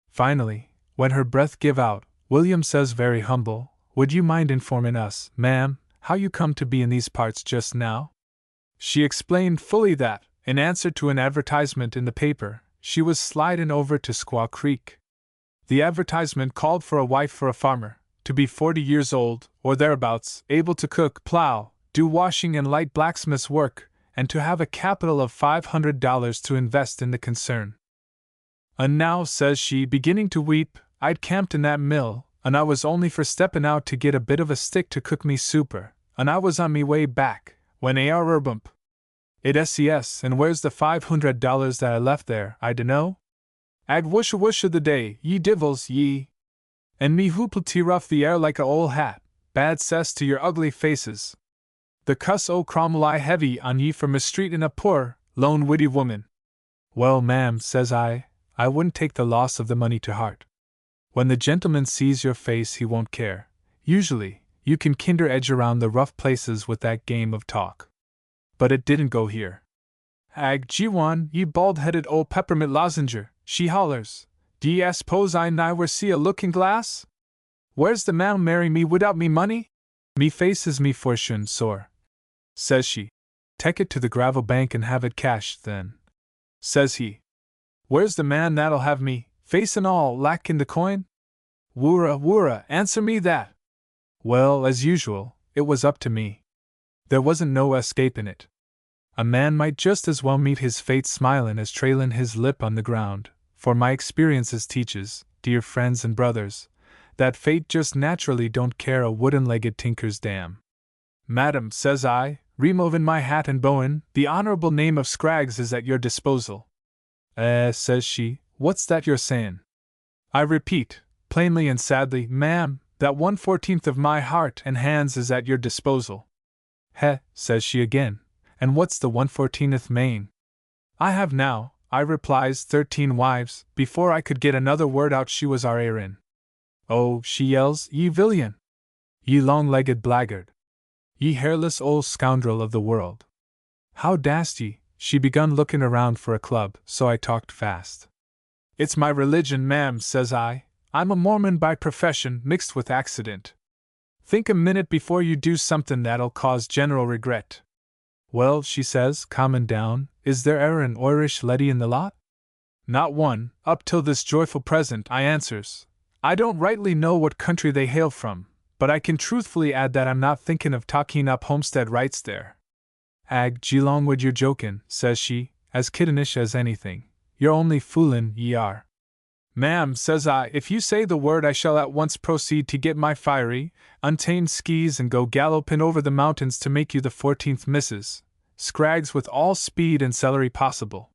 Finally, when her breath give out, William says very humble, would you mind informin' us, ma'am, how you come to be in these parts just now? She explained fully that, in answer to an advertisement in the paper, she was slidin' over to Squaw Creek. The advertisement called for a wife for a farmer, to be 40 years old, or thereabouts, able to cook, plow, do washing and light blacksmith's work, and to have a capital of $500 to invest in the concern. And now, says she, beginning to weep, I'd camped in that mill, and I was only for steppin' out to get a bit of a stick to cook me super, and I was on me way back, when bump. It ses, and where's the $500 that I left there, I dunno? Ag wusha wusha the day, ye divils, ye! And me hoople tee rough the air like a ol' hat, bad cess to your ugly faces. The cuss o' crom lie heavy on ye for mistreatin' a poor, lone widdy woman. Well, ma'am, says I wouldn't take the loss of the money to heart. When the gentleman sees your face he won't care. Usually, you can kinder edge around the rough places with that game of talk. But it didn't go here. Ag G1, ye bald-headed old peppermint lozenger, she hollers, do ye s'pose I nigher see a looking-glass? Where's the man marry me without me money? Me face is me fortune, sore. Says she. Take it to the gravel bank and have it cashed, then. Says he. Where's the man that'll have me, face and all, lackin' the coin? Woora, answer me that. Well, as usual, it was up to me. There wasn't no escapin' it. A man might just as well meet his fate smilin' as trailin' his lip on the ground, for my experiences teaches, dear friends and brothers, that fate just naturally don't care a wooden-legged tinker's dam. Madam, says I, removin' my hat and bowin', the honorable name of Scraggs is at your disposal. Says she, what's that you're sayin'? I repeat, plainly and sadly, ma'am, that 1/14 of my heart and hands is at your disposal. Says she again, and what's the 1/14th main? I have now, I replies, 13 wives. Before I could get another word out she was our in. Oh, she yells, ye villain! Ye long-legged blackguard! Ye hairless old scoundrel of the world! How dast ye? She begun looking around for a club, so I talked fast. It's my religion, ma'am, says I. I'm a Mormon by profession, mixed with accident. Think a minute before you do something that'll cause general regret. Well, she says, calmin' down, is there e'er an Irish leddy in the lot? Not one, up till this joyful present, I answers. I don't rightly know what country they hail from, but I can truthfully add that I'm not thinkin' of talking up homestead rights there. Ag Gelongwood, you're jokin', says she, as kittenish as anything. You're only foolin', ye are. Ma'am, says I, if you say the word I shall at once proceed to get my fiery, untamed skis and go gallopin' over the mountains to make you the 14th Mrs. Scraggs with all speed and celery possible.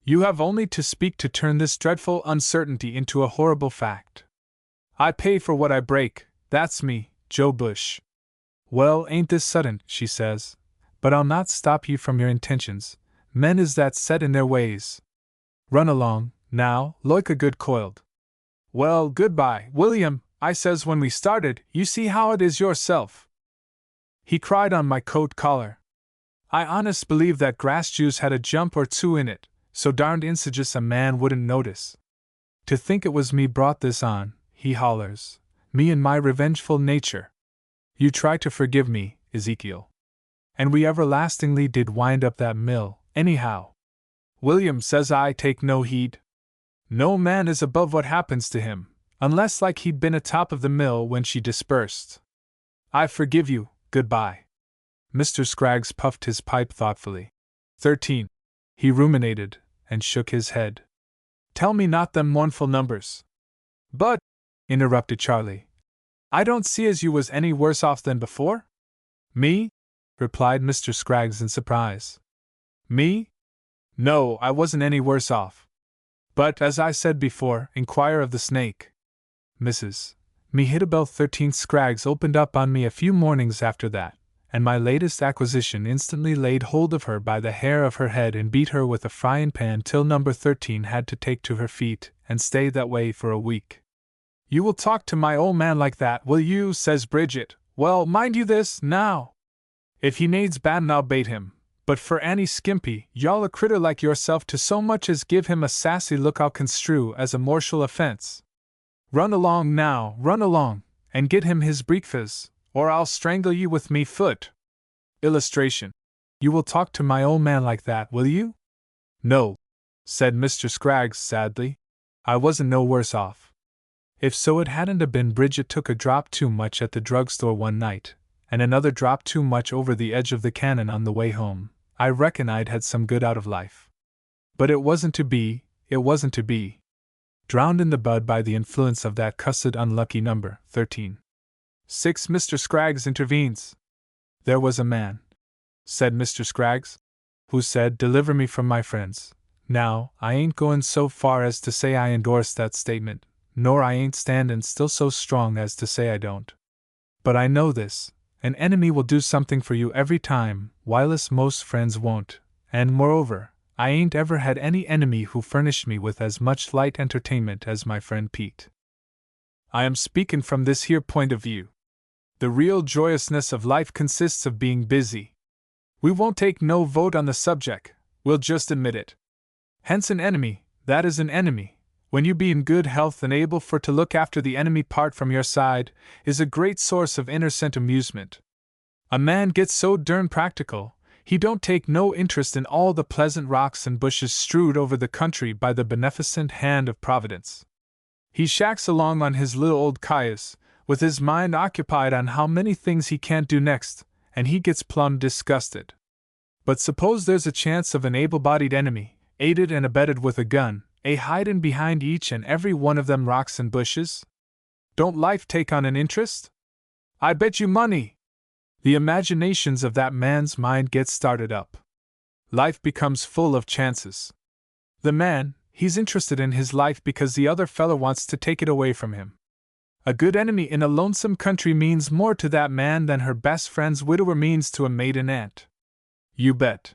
You have only to speak to turn this dreadful uncertainty into a horrible fact. I pay for what I break, That's me, Joe Bush. Well, ain't this sudden, she says, but I'll not stop you from your intentions. Men is that set in their ways. Run along, now, like a good coiled. Well, goodbye, William, I says when we started, you see how it is yourself. He cried on my coat collar. I honest believe that grass juice had a jump or two in it, so darned insidious a man wouldn't notice. To think it was me brought this on, he hollers, me and my revengeful nature. You try to forgive me, Ezekiel. And we everlastingly did wind up that mill, anyhow. William, says I, take no heed. No man is above what happens to him, unless like he'd been atop of the mill when she dispersed. I forgive you, goodbye. Mr. Scraggs puffed his pipe thoughtfully. 13. He ruminated, and shook his head. Tell me not them mournful numbers. But, interrupted Charlie, I don't see as you was any worse off than before? Me? Replied Mr. Scraggs in surprise. Me? No, I wasn't any worse off. But, as I said before, inquire of the snake. Mrs. Mehitabel 13th Scraggs opened up on me a few mornings after that, and my latest acquisition instantly laid hold of her by the hair of her head and beat her with a frying pan till number 13 had to take to her feet, and stay that way for a week. You will talk to my old man like that, will you? Says Bridget. Well, mind you this, now. If he needs batin' I'll bait him, but for any skimpy, y'all a critter like yourself to so much as give him a sassy look I'll construe as a mortial offense. Run along now, run along, and get him his breakfast, or I'll strangle you with me foot. Illustration. You will talk to my old man like that, will you? No, said Mr. Scraggs sadly. I wasn't no worse off. If so it hadn't a been Bridget took a drop too much at the drugstore one night, and another drop too much over the edge of the cannon on the way home, I reckon I'd had some good out of life. But it wasn't to be, it wasn't to be. Drowned in the bud by the influence of that cussed unlucky number, 13. 6. Mr. Scraggs intervenes. There was a man, said Mr. Scraggs, who said, deliver me from my friends. Now, I ain't goin' so far as to say I endorse that statement, nor I ain't standin' still so strong as to say I don't. But I know this, an enemy will do something for you every time, whilst most friends won't, and moreover, I ain't ever had any enemy who furnished me with as much light entertainment as my friend Pete. I am speakin' from this here point of view. The real joyousness of life consists of being busy. We won't take no vote on the subject, we'll just admit it. Hence an enemy, that is an enemy, when you be in good health and able for to look after the enemy part from your side, is a great source of innocent amusement. A man gets so dern practical, he don't take no interest in all the pleasant rocks and bushes strewed over the country by the beneficent hand of Providence. He shacks along on his little old cayuse, with his mind occupied on how many things he can't do next, and he gets plumb disgusted. But suppose there's a chance of an able-bodied enemy, aided and abetted with a gun, hidin' behind each and every one of them rocks and bushes? Don't life take on an interest? I bet you money! The imaginations of that man's mind get started up. Life becomes full of chances. The man, he's interested in his life because the other feller wants to take it away from him. A good enemy in a lonesome country means more to that man than her best friend's widower means to a maiden aunt. You bet.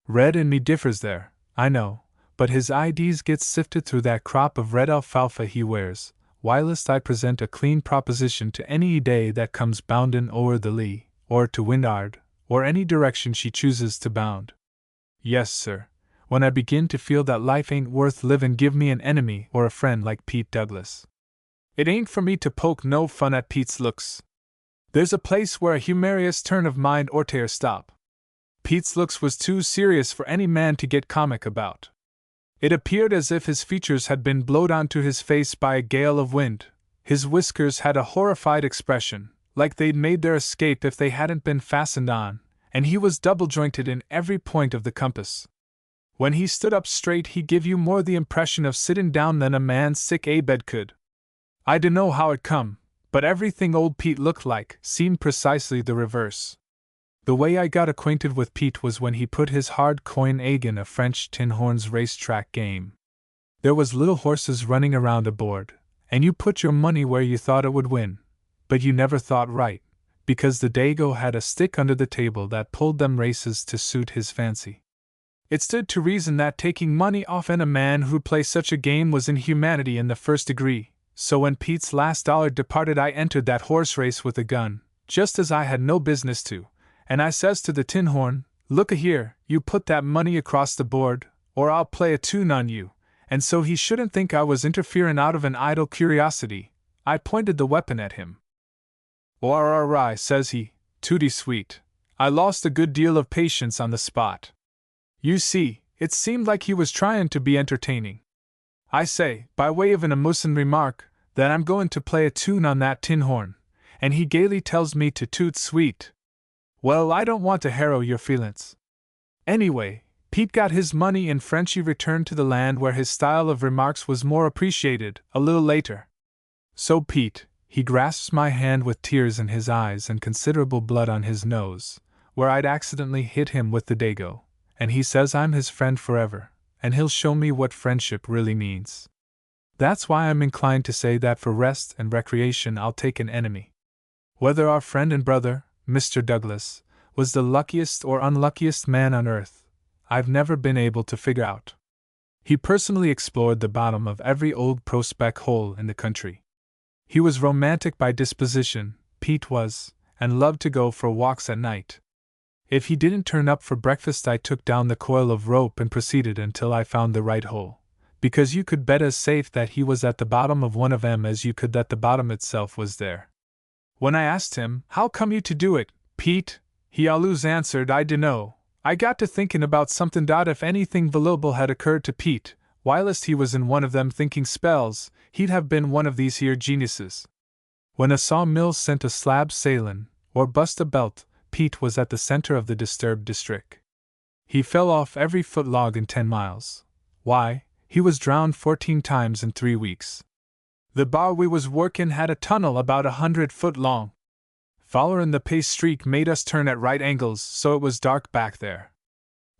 Red in me differs there, I know, but his ideas get sifted through that crop of red alfalfa he wears, whilst I present a clean proposition to any day that comes boundin' o'er the lee, or to wind'ard, or any direction she chooses to bound. Yes, sir, when I begin to feel that life ain't worth livin', give me an enemy or a friend like Pete Douglas. It ain't for me to poke no fun at Pete's looks. There's a place where a humorous turn of mind ought to stop. Pete's looks was too serious for any man to get comic about. It appeared as if his features had been blowed onto his face by a gale of wind. His whiskers had a horrified expression, like they'd made their escape if they hadn't been fastened on, and he was double-jointed in every point of the compass. When he stood up straight he give you more the impression of sitting down than a man's sick bed could. I dunno how it come, but everything old Pete looked like seemed precisely the reverse. The way I got acquainted with Pete was when he put his hard coin egg in a French tin horns racetrack game. There was little horses running around a board, and you put your money where you thought it would win. but you never thought right, because the Dago had a stick under the table that pulled them races to suit his fancy. It stood to reason that taking money off a man who'd play such a game was inhumanity in the first degree, so when Pete's last dollar departed I entered that horse race with a gun, just as I had no business to, and I says to the tin horn, "Look-a-here, you put that money across the board, or I'll play a tune on you," and so he shouldn't think I was interfering out of an idle curiosity, I pointed the weapon at him. "Oi," says he, "tooty sweet, I lost a good deal of patience on the spot." You see, it seemed like he was trying to be entertaining. I say, by way of an amusing remark, that I'm going to play a tune on that tin horn, and he gaily tells me to toot sweet. Well, I don't want to harrow your feelings. Anyway, Pete got his money and Frenchy returned to the land where his style of remarks was more appreciated, a little later. So Pete, he grasps my hand with tears in his eyes and considerable blood on his nose, where I'd accidentally hit him with the Dago, and he says I'm his friend forever, and he'll show me what friendship really means. That's why I'm inclined to say that for rest and recreation I'll take an enemy. Whether our friend and brother, Mr. Douglas, was the luckiest or unluckiest man on earth, I've never been able to figure out. He personally explored the bottom of every old prospect hole in the country. He was romantic by disposition, Pete was, and loved to go for walks at night. If he didn't turn up for breakfast I took down the coil of rope and proceeded until I found the right hole, because you could bet as safe that he was at the bottom of one of 'em as you could that the bottom itself was there. When I asked him, "How come you to do it, Pete?" he always answered, "I dunno." I got to thinking about something. If anything valuable had occurred to Pete, whilst he was in one of them thinking spells, he'd have been one of these here geniuses. When a sawmill sent a slab sailin', or bust a belt, Pete was at the center of the disturbed district. He fell off every foot log in 10 miles. Why, he was drowned 14 times in 3 weeks. The bar we was workin' had a tunnel about 100 foot long. Follerin' the pace streak made us turn at right angles, so it was dark back there.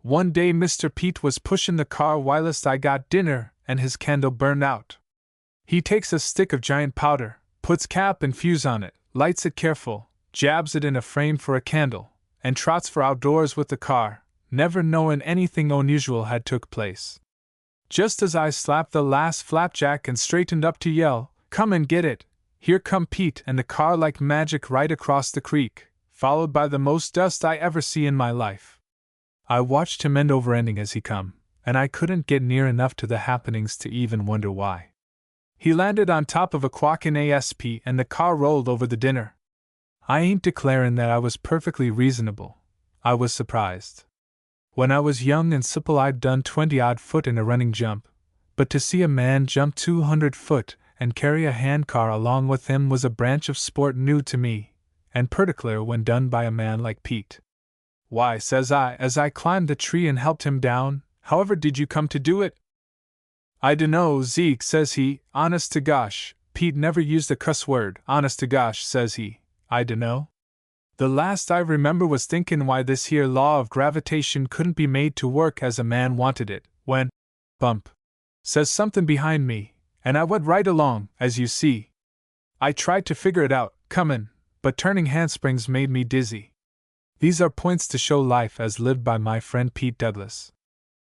One day Mr. Pete was pushin' the car whilst I got dinner, and his candle burned out. He takes a stick of giant powder, puts cap and fuse on it, lights it careful, jabs it in a frame for a candle, and trots for outdoors with the car, never knowin' anything unusual had took place. Just as I slapped the last flapjack and straightened up to yell, "Come and get it," here come Pete and the car like magic right across the creek, followed by the most dust I ever see in my life. I watched him end over ending as he come, and I couldn't get near enough to the happenings to even wonder why. He landed on top of a quackin' ASP and the car rolled over the dinner. I ain't declarin' that I was perfectly reasonable. I was surprised. When I was young and simple I'd done 20-odd foot in a running jump, but to see a man jump 200 foot and carry a handcar along with him was a branch of sport new to me, and particular when done by a man like Pete. "Why," says I, as I climbed the tree and helped him down, "however did you come to do it?" "I dunno, Zeke," says he, "honest to gosh." Pete never used a cuss word. "Honest to gosh," says he, "I dunno. The last I remember was thinkin' why this here law of gravitation couldn't be made to work as a man wanted it, when, bump, says something behind me, and I went right along, as you see. I tried to figure it out, comin', but turning handsprings made me dizzy. These are points to show life as lived by my friend Pete Douglas.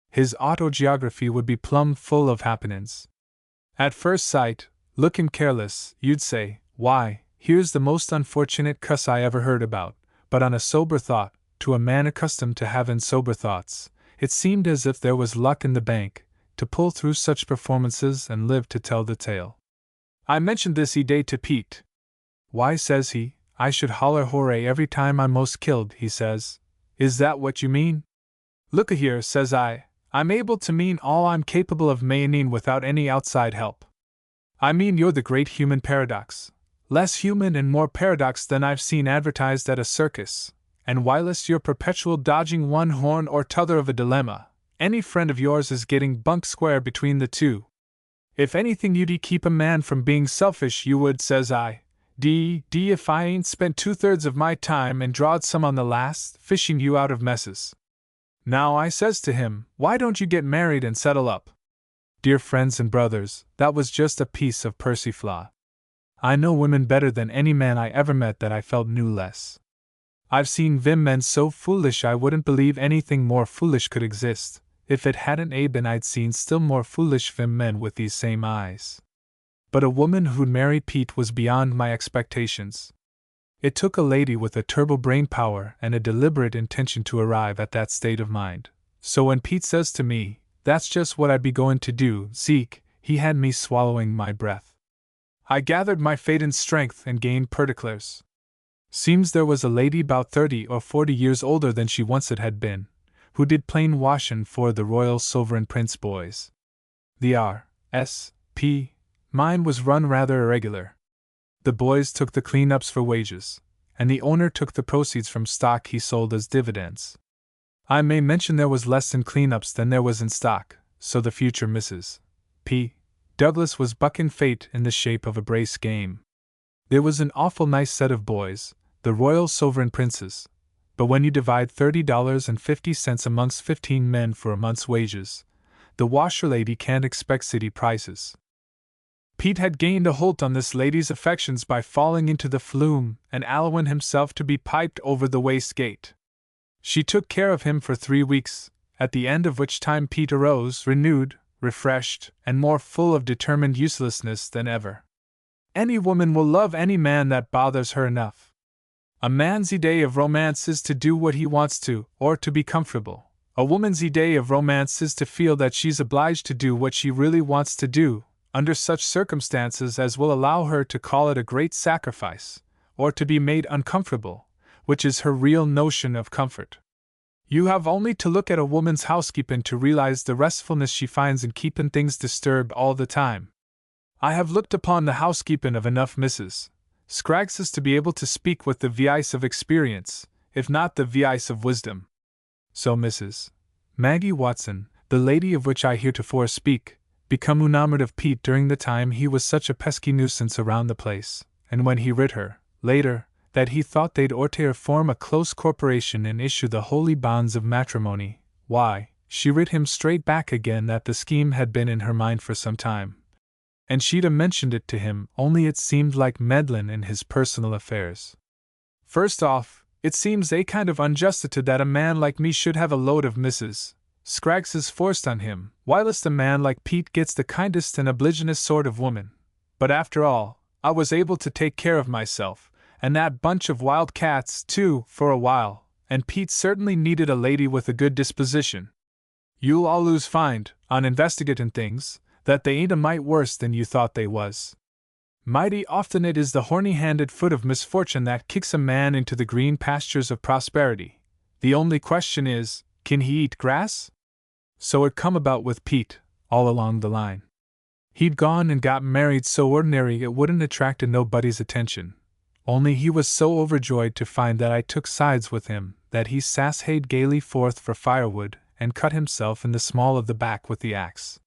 His autogeography would be plumb full of happenin's. At first sight, lookin' careless, you'd say, "Why, here's the most unfortunate cuss I ever heard about," but on a sober thought, to a man accustomed to havin' sober thoughts, it seemed as if there was luck in the bank, to pull through such performances and live to tell the tale. I mentioned this day to Pete. "Why," says he, "I should holler hooray every time I'm most killed," he says. "Is that what you mean?" "Look-a-here," says I, "I'm able to mean all I'm capable of meaning without any outside help. I mean you're the great human paradox. Less human and more paradox than I've seen advertised at a circus, and whilst you're perpetual dodging one horn or t'other of a dilemma, any friend of yours is getting bunk square between the two. If anything you'd keep a man from being selfish you would," says I. D if I ain't spent 2/3 of my time and drawed some on the last, fishing you out of messes. Now," I says to him, "why don't you get married and settle up?" Dear friends and brothers, that was just a piece of persiflage. I know women better than any man I ever met that I felt knew less. I've seen vim men so foolish I wouldn't believe anything more foolish could exist. If it hadn't been I'd seen still more foolish vim men with these same eyes. But a woman who'd marry Pete was beyond my expectations. It took a lady with a turbo brain power and a deliberate intention to arrive at that state of mind. So when Pete says to me, "That's just what I'd be going to do, Zeke," he had me swallowing my breath. I gathered my fate in strength and gained particulars. Seems there was a lady 'bout 30 or 40 years older than she once had been, who did plain washin' for the Royal Sovereign Prince boys. The R.S.P. mine was run rather irregular. The boys took the clean-ups for wages, and the owner took the proceeds from stock he sold as dividends. I may mention there was less in clean-ups than there was in stock, so the future Mrs. P. Douglas was bucking fate in the shape of a brace game. There was an awful nice set of boys, the Royal Sovereign Princes, but when you divide $30.50 amongst 15 men for a month's wages, the washerlady can't expect city prices. Pete had gained a hold on this lady's affections by falling into the flume and allowing himself to be piped over the waste-gate. She took care of him for 3 weeks, at the end of which time Pete arose renewed, refreshed, and more full of determined uselessness than ever. Any woman will love any man that bothers her enough. A man's idea of romance is to do what he wants to, or to be comfortable. A woman's idea of romance is to feel that she's obliged to do what she really wants to do, under such circumstances as will allow her to call it a great sacrifice, or to be made uncomfortable, which is her real notion of comfort. You have only to look at a woman's housekeeping to realize the restfulness she finds in keeping things disturbed all the time. I have looked upon the housekeeping of enough Mrs. Scraggses to be able to speak with the voice of experience, if not the voice of wisdom. So Mrs. Maggie Watson, the lady of which I heretofore speak, become enamored of Pete during the time he was such a pesky nuisance around the place, and when he writ her, later, that he thought they'd orter form a close corporation and issue the holy bonds of matrimony, why, she writ him straight back again that the scheme had been in her mind for some time. And she'd mentioned it to him, only it seemed like meddlin' in his personal affairs. First off, it seems a kind of unjustice that a man like me should have a load of Mrs. Scraggs forced on him, whilst a man like Pete gets the kindest and obligingest sort of woman. But after all, I was able to take care of myself, and that bunch of wild cats, too, for a while, and Pete certainly needed a lady with a good disposition. You'll always find, on investigatin' things, that they ain't a mite worse than you thought they was. Mighty often it is the horny-handed foot of misfortune that kicks a man into the green pastures of prosperity. The only question is, can he eat grass? So it come about with Pete, all along the line. He'd gone and got married so ordinary it wouldn't attract nobody's attention. Only he was so overjoyed to find that I took sides with him that he sassayed gaily forth for firewood and cut himself in the small of the back with the axe.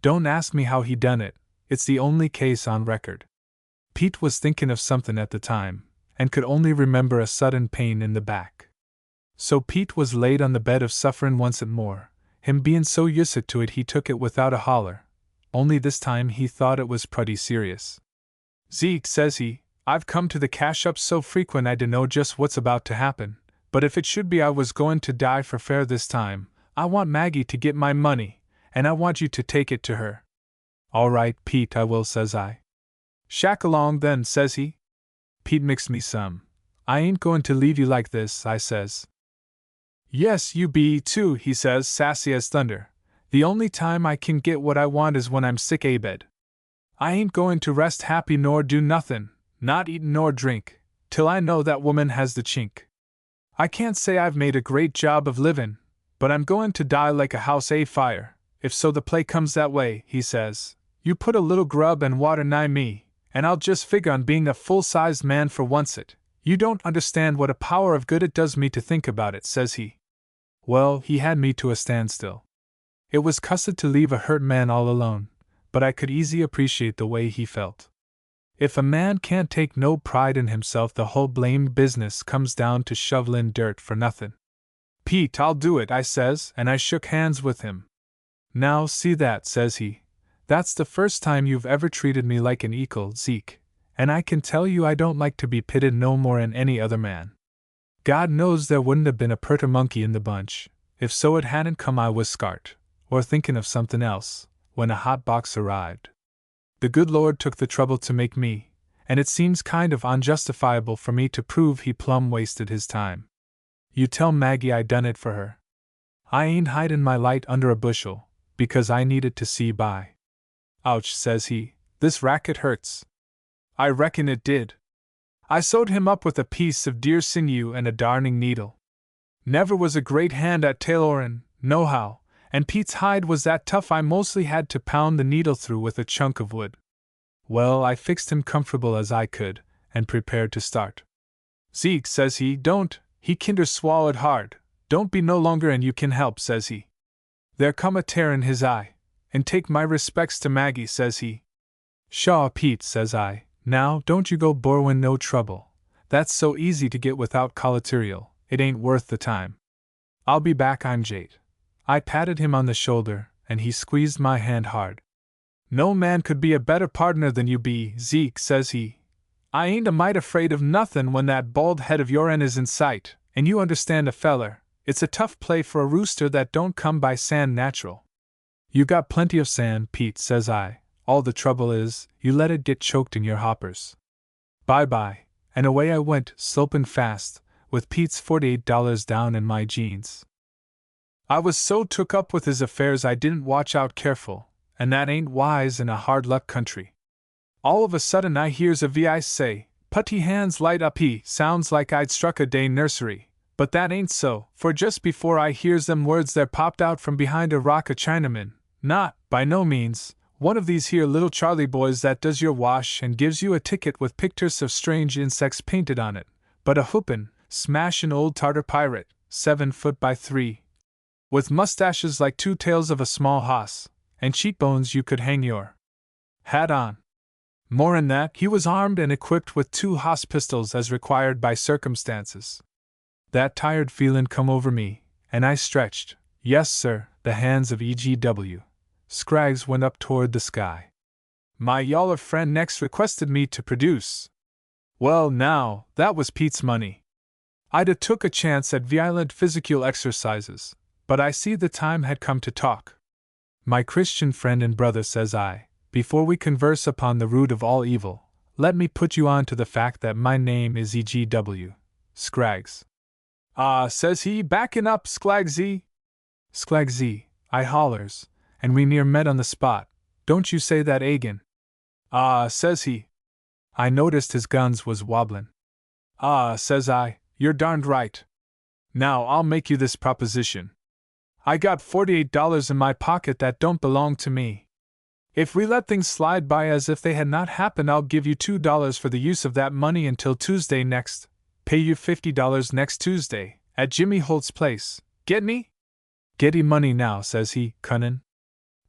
Don't ask me how he done it, it's the only case on record. Pete was thinking of something at the time, and could only remember a sudden pain in the back. So Pete was laid on the bed of sufferin' once more, him bein' so used to it he took it without a holler, only this time he thought it was pretty serious. "Zeke," says he, "I've come to the cash-up so frequent I dunno just what's about to happen, but if it should be I was goin' to die for fair this time, I want Maggie to get my money, and I want you to take it to her." "All right, Pete, I will," says I. "Shack along then," says he. Pete mixed me some. "I ain't going to leave you like this," I says. "Yes, you be, too," he says, sassy as thunder. "The only time I can get what I want is when I'm sick abed. I ain't going to rest happy nor do nothin', not eat nor drink, till I know that woman has the chink. I can't say I've made a great job of livin', but I'm going to die like a house afire, if so the play comes that way," he says. "You put a little grub and water nigh me, and I'll just figure on being a full-sized man for oncet. You don't understand what a power of good it does me to think about it," says he. Well, he had me to a standstill. It was cussed to leave a hurt man all alone, but I could easy appreciate the way he felt. If a man can't take no pride in himself, the whole blamed business comes down to shovelin' dirt for nothin'. "Pete, I'll do it," I says, and I shook hands with him. "Now, see that," says he. "That's the first time you've ever treated me like an equal, Zeke, and I can tell you I don't like to be pitted no more than any other man. God knows there wouldn't have been a perter monkey in the bunch, if so it hadn't come I was scart, or thinking of something else, when a hot box arrived. The good Lord took the trouble to make me, and it seems kind of unjustifiable for me to prove he plumb wasted his time. You tell Maggie I done it for her. I ain't hidin' my light under a bushel, because I needed to see by. Ouch, says he, this racket hurts. I reckon it did. I sewed him up with a piece of deer sinew and a darning needle. Never was a great hand at tailorin', nohow, and Pete's hide was that tough I mostly had to pound the needle through with a chunk of wood. Well, I fixed him comfortable as I could, and prepared to start. Zeke, says he, don't, he kinder swallowed hard, don't be no longer and you can help, says he. There come a tear in his eye, and take my respects to Maggie, says he. Shaw, Pete, says I, now don't you go borrowin' no trouble, that's so easy to get without collateral, it ain't worth the time. I'll be back, I'm Jade. I patted him on the shoulder, and he squeezed my hand hard. No man could be a better partner than you be, Zeke, says he. I ain't a mite afraid of nothin' when that bald head of your'n is in sight, and you understand a feller, it's a tough play for a rooster that don't come by sand natural. You got plenty of sand, Pete, says I, all the trouble is, you let it get choked in your hoppers. Bye-bye, and away I went, slopin' fast, with Pete's $48 down in my jeans. I was so took up with his affairs I didn't watch out careful, and that ain't wise in a hard-luck country. All of a sudden I hears a VI say, "Putty hands light up," he sounds like I'd struck a day nursery, but that ain't so, for just before I hears them words there popped out from behind a rock a Chinaman, not, by no means, one of these here little Charlie boys that does your wash and gives you a ticket with pictures of strange insects painted on it, but a whoopin', smashin' old Tartar pirate, 7 foot by 3, with mustaches like 2 tails of a small hoss, and cheekbones you could hang your hat on. More'n that, he was armed and equipped with 2 hoss pistols as required by circumstances. That tired feelin' come over me, and I stretched, yes sir, the hands of E.G.W. Scraggs went up toward the sky. My yaller friend next requested me to produce. Well now, that was Pete's money. I'd a took a chance at violent physical exercises, but I see the time had come to talk. My Christian friend and brother, says I, before we converse upon the root of all evil, let me put you on to the fact that my name is E.G.W. Scraggs. Ah, says he, backin' up, Scraggsy. Scraggsy, I hollers, and we near met on the spot, don't you say that agin? Ah, says he. I noticed his guns was wobblin'. Ah, says I, you're darned right. Now I'll make you this proposition. I got $48 in my pocket that don't belong to me. If we let things slide by as if they had not happened, I'll give you $2 for the use of that money until Tuesday next. Pay you $50 next Tuesday, at Jimmy Holt's place. Get me? Getty money now, says he, cunnin'.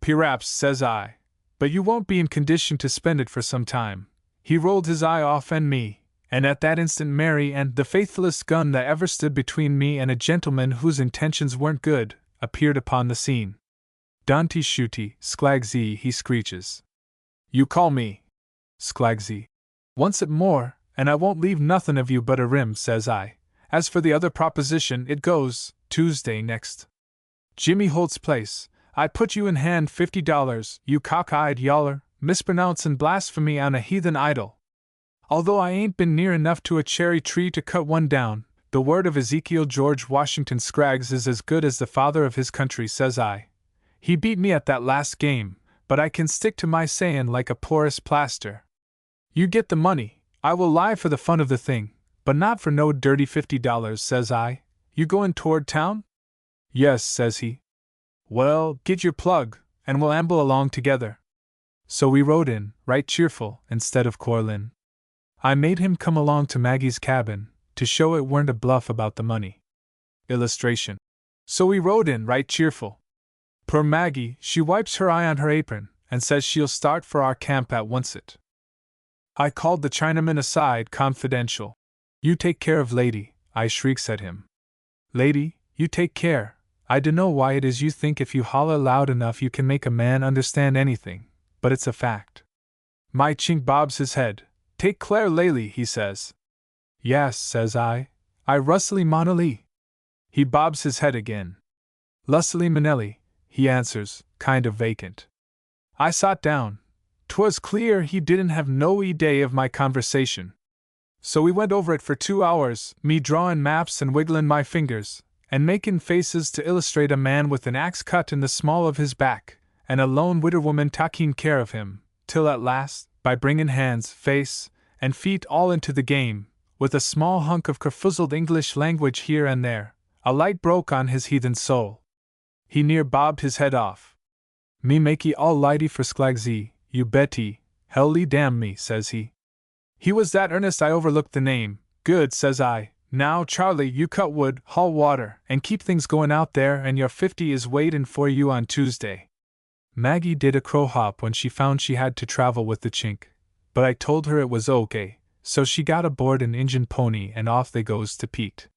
Perhaps, says I, but you won't be in condition to spend it for some time. He rolled his eye off and me, and at that instant Mary and the faithfulest gun that ever stood between me and a gentleman whose intentions weren't good, appeared upon the scene. Dante shooty, Scraggsy, he screeches. You call me Scraggsy. Once it more, and I won't leave nothin' of you but a rim, says I. As for the other proposition, it goes, Tuesday next. Jimmy Holt's place. I put you in hand $50, you cock-eyed yaller, mispronouncin' blasphemy on a heathen idol. Although I ain't been near enough to a cherry tree to cut one down, the word of Ezekiel George Washington Scraggs is as good as the father of his country, says I. He beat me at that last game, but I can stick to my sayin' like a porous plaster. You get the money, I will lie for the fun of the thing, but not for no dirty $50, says I. You goin' toward town? Yes, says he. Well, get your plug, and we'll amble along together. So we rode in, right cheerful, instead of quarrelin'. I made him come along to Maggie's cabin, to show it weren't a bluff about the money. Illustration. So we rode in, right cheerful. Poor Maggie, she wipes her eye on her apron, and says she'll start for our camp at oncet. I called the Chinaman aside, confidential. You take care of lady, I shrieks at him. Lady, you take care. I dunno why it is you think if you holler loud enough you can make a man understand anything, but it's a fact. My chink bobs his head. Take Claire Lely, he says. Yes, says I Russely Monelli. He bobs his head again. Lussily Manelli, he answers, kind of vacant. I sot down. 'Twas clear he didn't have no idea of my conversation. So we went over it for 2 hours, me drawin' maps and wigglin' my fingers, and makin' faces to illustrate a man with an axe cut in the small of his back, and a lone widder woman takin' care of him, till at last, by bringin' hands, face, and feet all into the game, with a small hunk of kerfuzzled English language here and there, a light broke on his heathen soul. He near bobbed his head off. Me makee all lighty for Scraggsy, you betty, hellly damn me, says he. He was that earnest I overlooked the name. Good, says I. Now, Charlie, you cut wood, haul water, and keep things going out there, and your 50 is waitin' for you on Tuesday. Maggie did a crow hop when she found she had to travel with the chink, but I told her it was okay, so she got aboard an Injun pony and off they goes to Pete.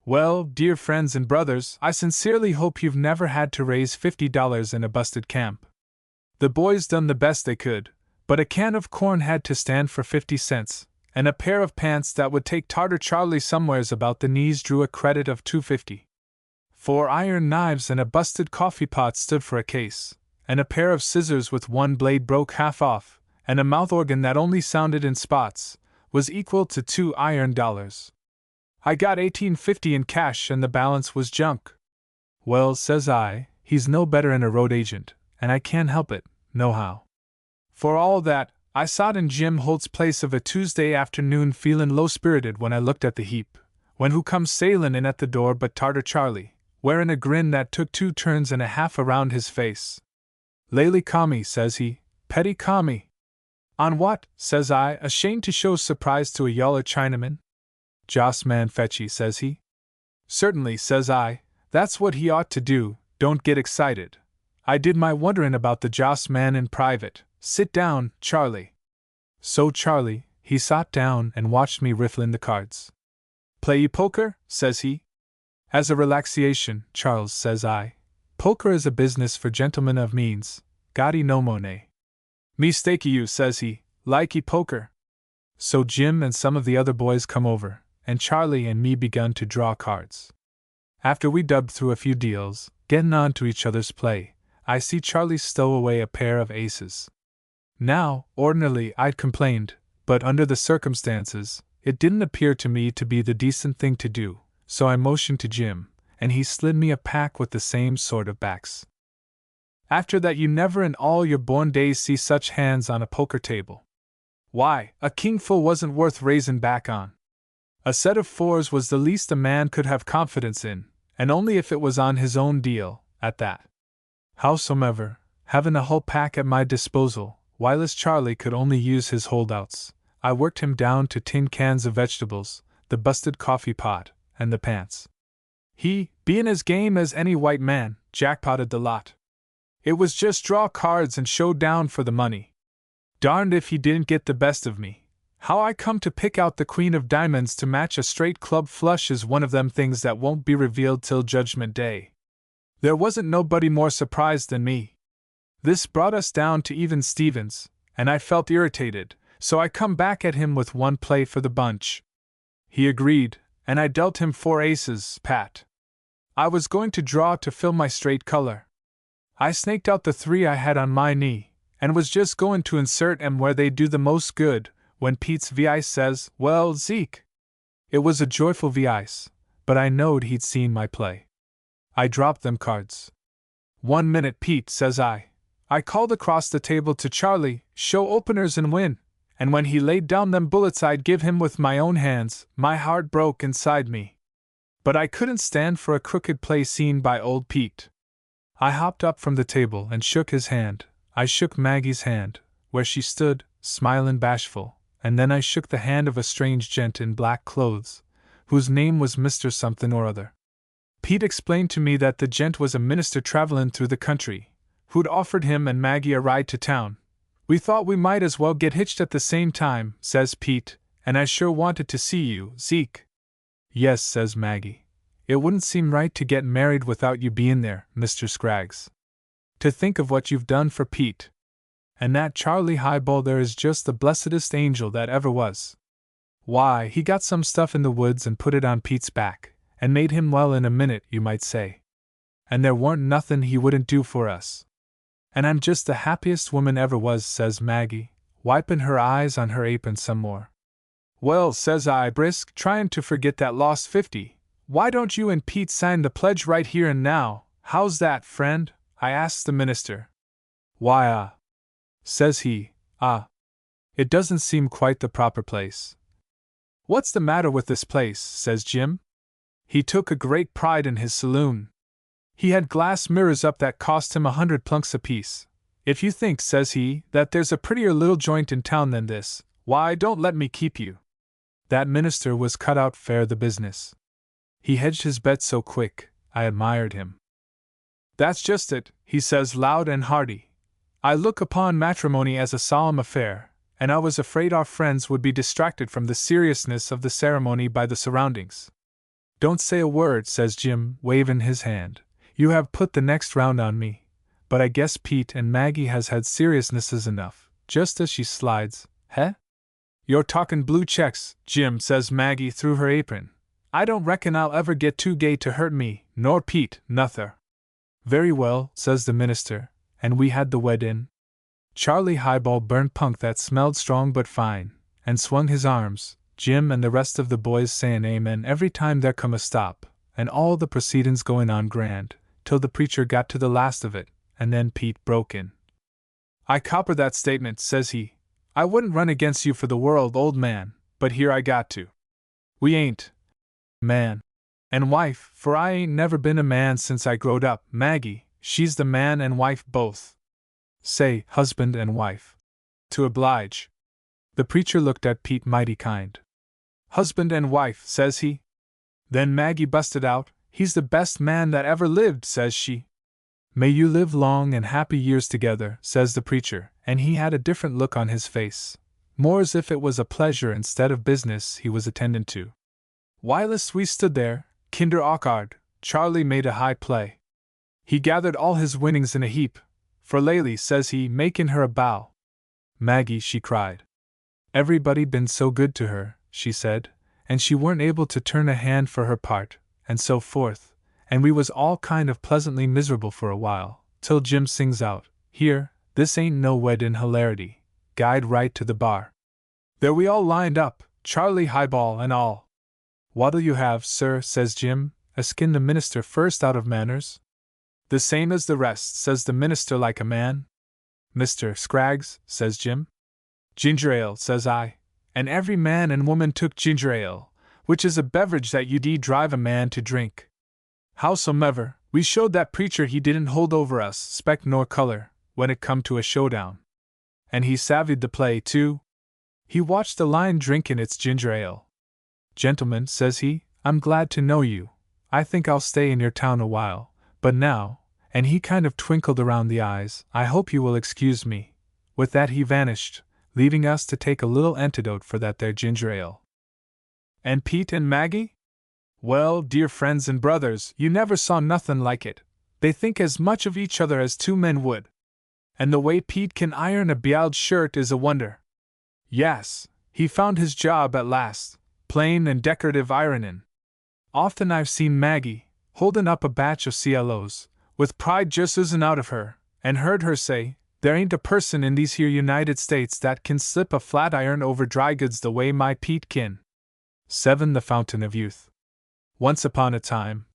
Well, dear friends and brothers, I sincerely hope you've never had to raise $50 in a busted camp. The boys done the best they could, but a can of corn had to stand for 50 cents, and a pair of pants that would take Tartar Charlie somewheres about the knees drew a credit of $2.50. 4 iron knives and a busted coffee pot stood for a case, and a pair of scissors with one blade broke half off, and a mouth organ that only sounded in spots, was equal to $2 iron. I got $18.50 in cash and the balance was junk. Well, says I, he's no better'n a road agent, and I can't help it, nohow. For all that, I sot in Jim Holt's place of a Tuesday afternoon feelin' low-spirited when I looked at the heap, when who come sailin' in at the door but Tartar Charlie, wearin' a grin that took 2 turns and a half around his face. Lely Kami, says he, petty Kami. On what, says I, ashamed to show surprise to a yaller Chinaman. Joss man fetchy, says he. Certainly, says I, that's what he ought to do, don't get excited. I did my wonderin' about the Joss man in private. Sit down, Charlie. So Charlie, he sat down and watched me rifflin' the cards. Play ye poker, says he. As a relaxation, Charles, says I. Poker is a business for gentlemen of means, gotti no money. Me stakey you, says he, likey poker. So Jim and some of the other boys come over, and Charlie and me begun to draw cards. After we dubbed through a few deals, gettin' on to each other's play, I see Charlie stow away a pair of aces. Now, ordinarily I'd complained, but under the circumstances, it didn't appear to me to be the decent thing to do, so I motioned to Jim, and he slid me a pack with the same sort of backs. After that you never in all your born days see such hands on a poker table. Why, a kingful wasn't worth raisin' back on. A set of 4s was the least a man could have confidence in, and only if it was on his own deal, at that. Howsomever, having a whole pack at my disposal, whilst Charlie could only use his holdouts, I worked him down to tin cans of vegetables, the busted coffee pot, and the pants. He, being as game as any white man, jackpotted the lot. It was just draw cards and show down for the money. Darned if he didn't get the best of me. How I come to pick out the queen of diamonds to match a straight club flush is one of them things that won't be revealed till Judgment Day. There wasn't nobody more surprised than me. This brought us down to even Stevens, and I felt irritated, so I come back at him with one play for the bunch. He agreed, and I dealt him 4 aces, pat. I was going to draw to fill my straight color. I snaked out the 3 I had on my knee, and was just going to insert 'em where they do the most good, when Pete's vice says, "Well, Zeke." It was a joyful vice, but I knowed he'd seen my play. I dropped them cards. "1 minute, Pete," says I. I called across the table to Charlie, "Show openers and win," and when he laid down them bullets I'd give him with my own hands, my heart broke inside me. But I couldn't stand for a crooked play seen by old Pete. I hopped up from the table and shook his hand. I shook Maggie's hand, where she stood, smilin' bashful, and then I shook the hand of a strange gent in black clothes, whose name was Mr. Something or other. Pete explained to me that the gent was a minister travelin' through the country, who'd offered him and Maggie a ride to town. "We thought we might as well get hitched at the same time," says Pete, "and I sure wanted to see you, Zeke." "Yes," says Maggie. "It wouldn't seem right to get married without you bein' there, Mr. Scraggs. To think of what you've done for Pete. And that Charlie Highball there is just the blessedest angel that ever was. Why, he got some stuff in the woods and put it on Pete's back, and made him well in a minute, you might say. And there warn't nothin' he wouldn't do for us. And I'm just the happiest woman ever was, says Maggie, wipin' her eyes on her apron some more. Well, says I, brisk, tryin' to forget that lost 50, why don't you and Pete sign the pledge right here and now? How's that, friend? I asks the minister. Why, says he, it doesn't seem quite the proper place. What's the matter with this place? Says Jim. He took a great pride in his saloon. He had glass mirrors up that cost him 100 plunks apiece. If you think, says he, that there's a prettier little joint in town than this, why, don't let me keep you. That minister was cut out fair the business. He hedged his bet so quick, I admired him. That's just it, he says loud and hearty. I look upon matrimony as a solemn affair, and I was afraid our friends would be distracted from the seriousness of the ceremony by the surroundings. Don't say a word, says Jim, waving his hand. You have put the next round on me, but I guess Pete and Maggie has had seriousnesses enough, just as she slides, heh? You're talkin' blue checks, Jim, says Maggie through her apron. I don't reckon I'll ever get too gay to hurt me, nor Pete, nuther. Very well, says the minister, and we had the weddin'. Charlie Highball burned punk that smelled strong but fine, and swung his arms, Jim and the rest of the boys sayin' amen every time there come a stop, and all the proceedin's goin' on grand, till the preacher got to the last of it, and then Pete broke in. I copper that statement, says he. I wouldn't run against you for the world, old man, but here I got to. We ain't man and wife, for I ain't never been a man since I growed up. Maggie, she's the man and wife both. Say, husband and wife. To oblige. The preacher looked at Pete mighty kind. Husband and wife, says he. Then Maggie busted out, he's the best man that ever lived, says she. May you live long and happy years together, says the preacher, and he had a different look on his face, more as if it was a pleasure instead of business he was attending to. Whilst we stood there, kinder awkward, Charlie made a high play. He gathered all his winnings in a heap, for lately, says he, making her a bow. Maggie, she cried. Everybody'd been so good to her, she said, and she weren't able to turn a hand for her part, and so forth, and we was all kind of pleasantly miserable for a while, till Jim sings out, Here, this ain't no weddin' hilarity, guide right to the bar. There we all lined up, Charlie Highball and all. What'll you have, sir, says Jim, askin the minister first out of manners. The same as the rest, says the minister like a man. Mr. Scraggs, says Jim. Ginger ale, says I, and every man and woman took ginger ale, which is a beverage that you'd drive a man to drink. Howsomever, we showed that preacher he didn't hold over us speck nor color, when it come to a showdown. And he savvied the play, too. He watched the line drinkin' its ginger ale. Gentlemen, says he, I'm glad to know you. I think I'll stay in your town a while, but now, and he kind of twinkled around the eyes, I hope you will excuse me. With that he vanished, leaving us to take a little antidote for that there ginger ale. And Pete and Maggie? Well, dear friends and brothers, you never saw nothin' like it. They think as much of each other as two men would. And the way Pete can iron a bealed shirt is a wonder. Yes, he found his job at last, plain and decorative ironin'. Often I've seen Maggie, holdin' up a batch of CLOs, with pride just oozin' out of her, and heard her say, There ain't a person in these here United States that can slip a flat iron over dry goods the way my Pete kin. 7. The Fountain of Youth. Once upon a time,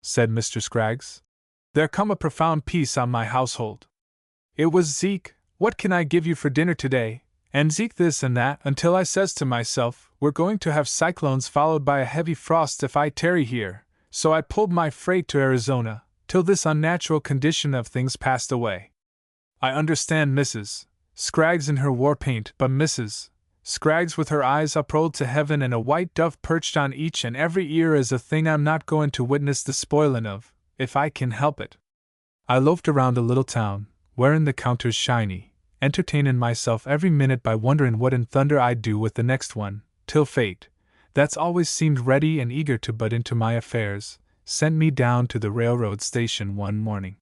said Mr. Scraggs, there come a profound peace on my household. It was Zeke, what can I give you for dinner today, and Zeke this and that, until I says to myself, we're going to have cyclones followed by a heavy frost if I tarry here, so I pulled my freight to Arizona, till this unnatural condition of things passed away. I understand Mrs. Scraggs in her war paint, but Mrs. Scraggs with her eyes uprolled to heaven and a white dove perched on each and every ear is a thing I'm not going to witness the spoilin' of, if I can help it. I loafed around the little town, wearin' the counters shiny, entertainin' myself every minute by wonderin' what in thunder I'd do with the next one, till fate, that's always seemed ready and eager to butt into my affairs, sent me down to the railroad station one morning.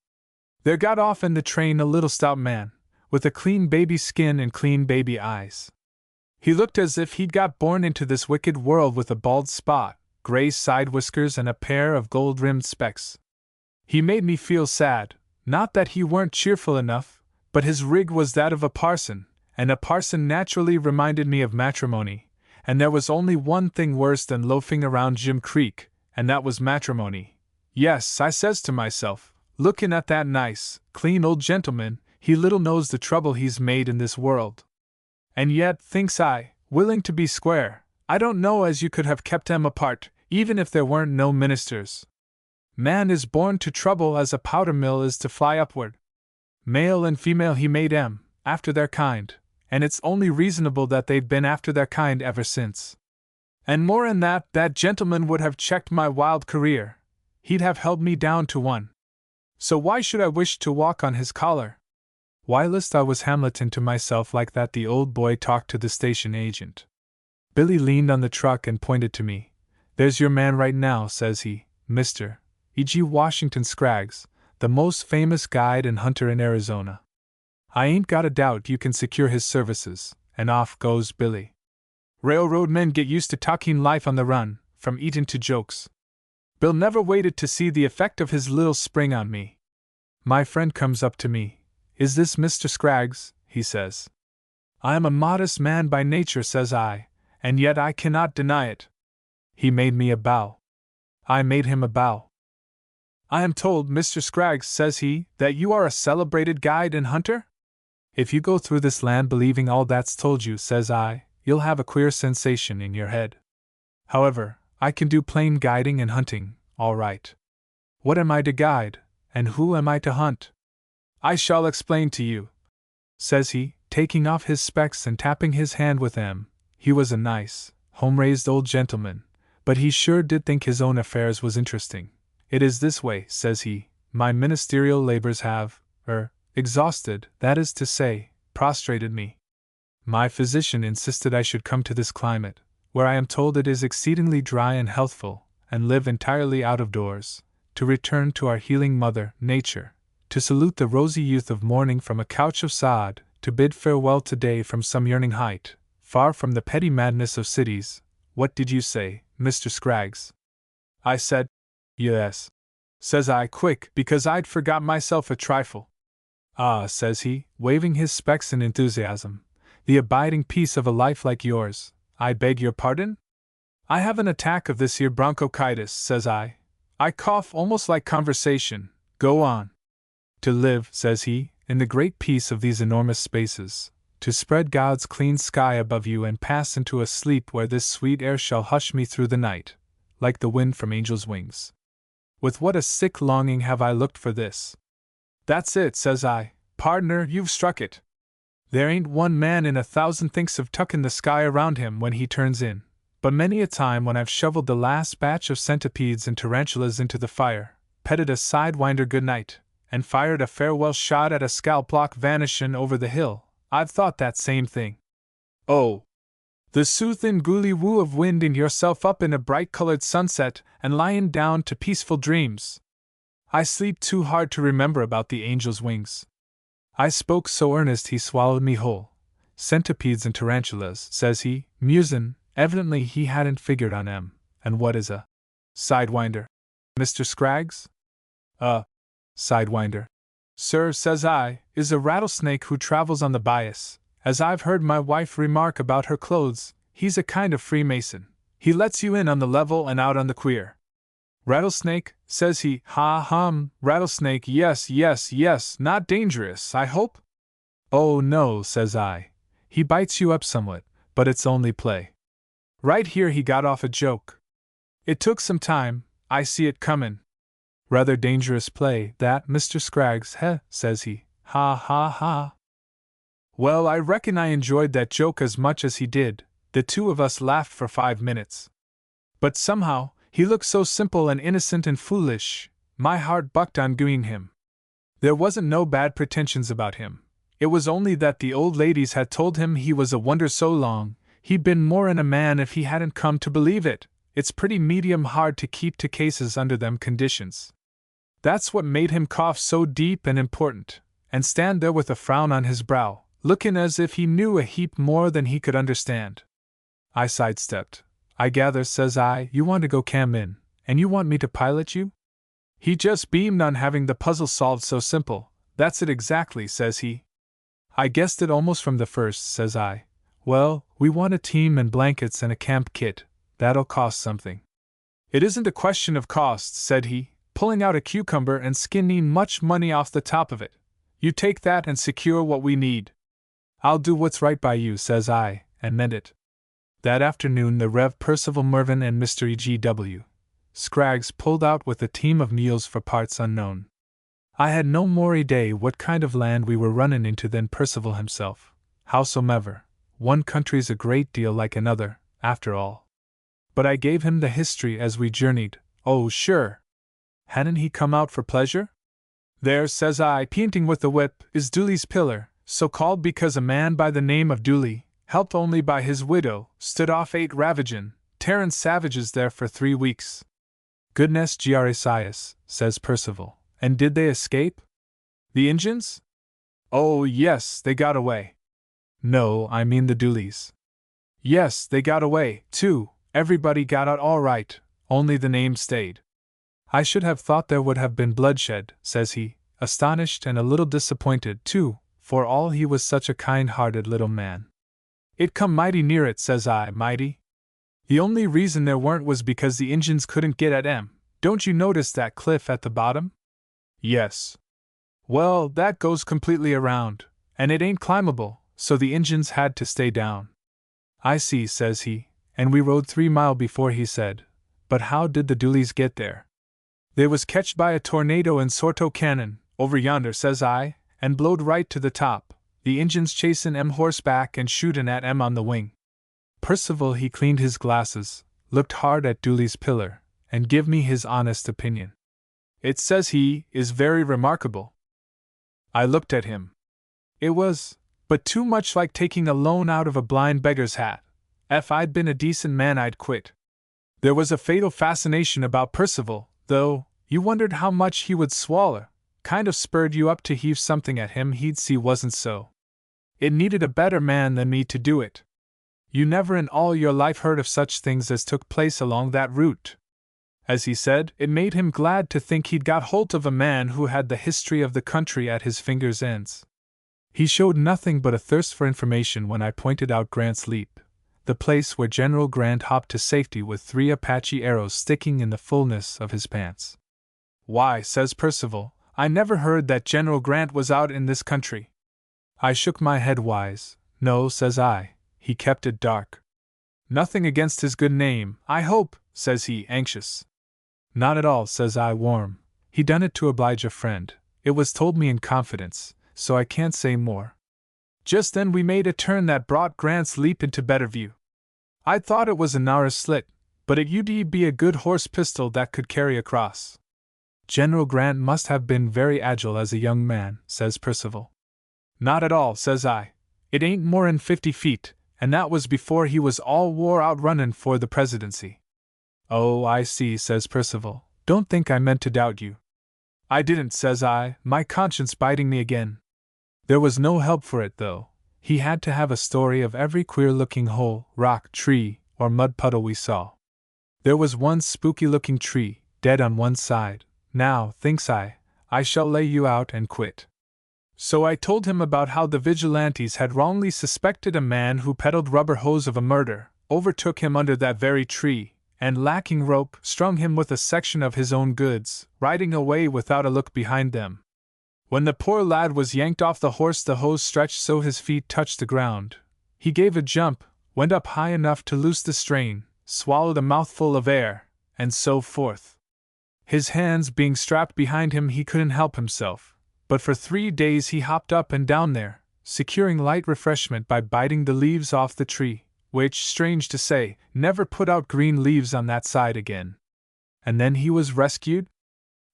There got off in the train a little stout man, with a clean baby skin and clean baby eyes. He looked as if he'd got born into this wicked world with a bald spot, gray side whiskers, and a pair of gold-rimmed specs. He made me feel sad, not that he weren't cheerful enough, but his rig was that of a parson, and a parson naturally reminded me of matrimony, and there was only one thing worse than loafing around Jim Creek, and that was matrimony. Yes, I says to myself, looking at that nice, clean old gentleman, he little knows the trouble he's made in this world. And yet, thinks I, willing to be square, I don't know as you could have kept 'em apart, even if there weren't no ministers. Man is born to trouble as a powder mill is to fly upward. Male and female he made 'em, after their kind, and it's only reasonable that they've been after their kind ever since. And more in that gentleman would have checked my wild career. He'd have held me down to one. So why should I wish to walk on his collar? Whilst I was Hamleton to myself like that, the old boy talked to the station agent. Billy leaned on the truck and pointed to me. "There's your man right now," says he, "Mr. E.G. Washington Scraggs, the most famous guide and hunter in Arizona. I ain't got a doubt you can secure his services," and off goes Billy. Railroad men get used to talking life on the run, from eating to jokes. Bill never waited to see the effect of his little spring on me. My friend comes up to me. "Is this Mr. Scraggs?" he says. "I am a modest man by nature," says I, "and yet I cannot deny it." He made me a bow. I made him a bow. "I am told, Mr. Scraggs," says he, "that you are a celebrated guide and hunter?" "If you go through this land believing all that's told you," says I, "you'll have a queer sensation in your head. However, I can do plain guiding and hunting, all right. What am I to guide, and who am I to hunt? I shall explain to you," says he, taking off his specs and tapping his hand with them. He was a nice, home-raised old gentleman, but he sure did think his own affairs was interesting. "It is this way," says he, "my ministerial labors have, exhausted, that is to say, prostrated me. My physician insisted I should come to this climate, where I am told it is exceedingly dry and healthful, and live entirely out of doors, to return to our healing mother, Nature, to salute the rosy youth of morning from a couch of sod, to bid farewell to day from some yearning height, far from the petty madness of cities. What did you say, Mr. Scraggs?" I said, "Yes," says I quick, because I'd forgot myself a trifle. "Ah," says he, waving his specs in enthusiasm, "the abiding peace of a life like yours. I beg your pardon? I have an attack of this here bronchitis," says I. "I cough almost like conversation. Go on." "To live," says he, "in the great peace of these enormous spaces, to spread God's clean sky above you and pass into a sleep where this sweet air shall hush me through the night, like the wind from angels' wings. With what a sick longing have I looked for this." "That's it," says I. "Pardner, you've struck it. There ain't one man in 1,000 thinks of tucking the sky around him when he turns in, but many a time when I've shoveled the last batch of centipedes and tarantulas into the fire, petted a sidewinder good night, and fired a farewell shot at a scalplock vanishin' over the hill, I've thought that same thing. Oh, the soothin' gooly-woo of winding yourself up in a bright-colored sunset and lying down to peaceful dreams. I sleep too hard to remember about the angel's wings." I spoke so earnest he swallowed me whole. "Centipedes and tarantulas," says he, musin', evidently he hadn't figured on 'em. "And what is a sidewinder, Mr. Scraggs?" "A sidewinder, sir," says I, "is a rattlesnake who travels on the bias. As I've heard my wife remark about her clothes, he's a kind of Freemason. He lets you in on the level and out on the queer." "Rattlesnake," says he, "rattlesnake, yes, not dangerous, I hope?" "Oh no," says I. "He bites you up somewhat, but it's only play." Right here he got off a joke. It took some time, I see it comin'. "Rather dangerous play, that, Mr. Scraggs, says he. Ha. Well, I reckon I enjoyed that joke as much as he did. The two of us laughed for 5 minutes. But somehow, he looked so simple and innocent and foolish, my heart bucked on gooing him. There wasn't no bad pretensions about him. It was only that the old ladies had told him he was a wonder so long, he'd been more'n a man if he hadn't come to believe it. It's pretty medium hard to keep to cases under them conditions. That's what made him cough so deep and important, and stand there with a frown on his brow, looking as if he knew a heap more than he could understand. I sidestepped. I gather, says I, you want to go cam in, and you want me to pilot you? He just beamed on having the puzzle solved so simple. That's it exactly, says he. I guessed it almost from the first, says I. Well, we want a team and blankets and a camp kit. That'll cost something. It isn't a question of cost, said he, pulling out a cucumber and skinning much money off the top of it. You take that and secure what we need. I'll do what's right by you, says I, and meant it. That afternoon the Rev. Percival Mervyn and Mr. E.G.W. Scraggs pulled out with a team of mules for parts unknown. I had no more idea what kind of land we were running into than Percival himself. Howsomever, one country's a great deal like another, after all. But I gave him the history as we journeyed. Oh, sure. Hadn't he come out for pleasure? There, says I, painting with the whip, is Dooley's Pillar, so called because a man by the name of Dooley, helped only by his widow, stood off 8 ravagin', tearin' savages there for 3 weeks. Goodness gracious, says Percival. And did they escape? The Injuns? Oh, yes, they got away. No, I mean the Dooleys. Yes, they got away, too. Everybody got out all right, only the name stayed. I should have thought there would have been bloodshed, says he, astonished and a little disappointed, too, for all he was such a kind-hearted little man. It come mighty near it, says I, mighty. The only reason there weren't was because the Injuns couldn't get at 'em. Don't you notice that cliff at the bottom? Yes. Well, that goes completely around, and it ain't climbable, so the Injuns had to stay down. I see, says he, and we rode 3 mile before he said, but how did the Dooleys get there? They was ketched by a tornado in Sorto Cannon, over yonder, says I, and blowed right to the top, the Injuns chasing 'em horseback and shootin' at 'em on the wing. Percival he cleaned his glasses, looked hard at Dooley's Pillar, and give me his honest opinion. It, says he, is very remarkable. I looked at him. It was, but too much like taking a loan out of a blind beggar's hat. If I'd been a decent man I'd quit. There was a fatal fascination about Percival, though, you wondered how much he would swaller, kind of spurred you up to heave something at him he'd see wasn't so. It needed a better man than me to do it. You never in all your life heard of such things as took place along that route. As he said, it made him glad to think he'd got hold of a man who had the history of the country at his fingers' ends. He showed nothing but a thirst for information when I pointed out Grant's Leap, the place where General Grant hopped to safety with 3 Apache arrows sticking in the fullness of his pants. Why, says Percival, I never heard that General Grant was out in this country. I shook my head wise. No, says I, he kept it dark. Nothing against his good name, I hope, says he, anxious. Not at all, says I, warm. He done it to oblige a friend. It was told me in confidence, so I can't say more. Just then we made a turn that brought Grant's Leap into better view. I thought it was a narrow slit, but it would be a good horse pistol that could carry across. General Grant must have been very agile as a young man, says Percival. Not at all, says I. It ain't more'n 50 feet, and that was before he was all wore out runnin' for the presidency. Oh, I see, says Percival. Don't think I meant to doubt you. I didn't, says I, my conscience biting me again. There was no help for it, though. He had to have a story of every queer-looking hole, rock, tree, or mud puddle we saw. There was one spooky-looking tree, dead on one side. Now, thinks I shall lay you out and quit. So I told him about how the vigilantes had wrongly suspected a man who peddled rubber hose of a murder, overtook him under that very tree, and lacking rope, strung him with a section of his own goods, riding away without a look behind them. When the poor lad was yanked off the horse, the hose stretched so his feet touched the ground. He gave a jump, went up high enough to loose the strain, swallowed a mouthful of air, and so forth. His hands being strapped behind him, he couldn't help himself, but for 3 days he hopped up and down there, securing light refreshment by biting the leaves off the tree, which, strange to say, never put out green leaves on that side again. And then he was rescued?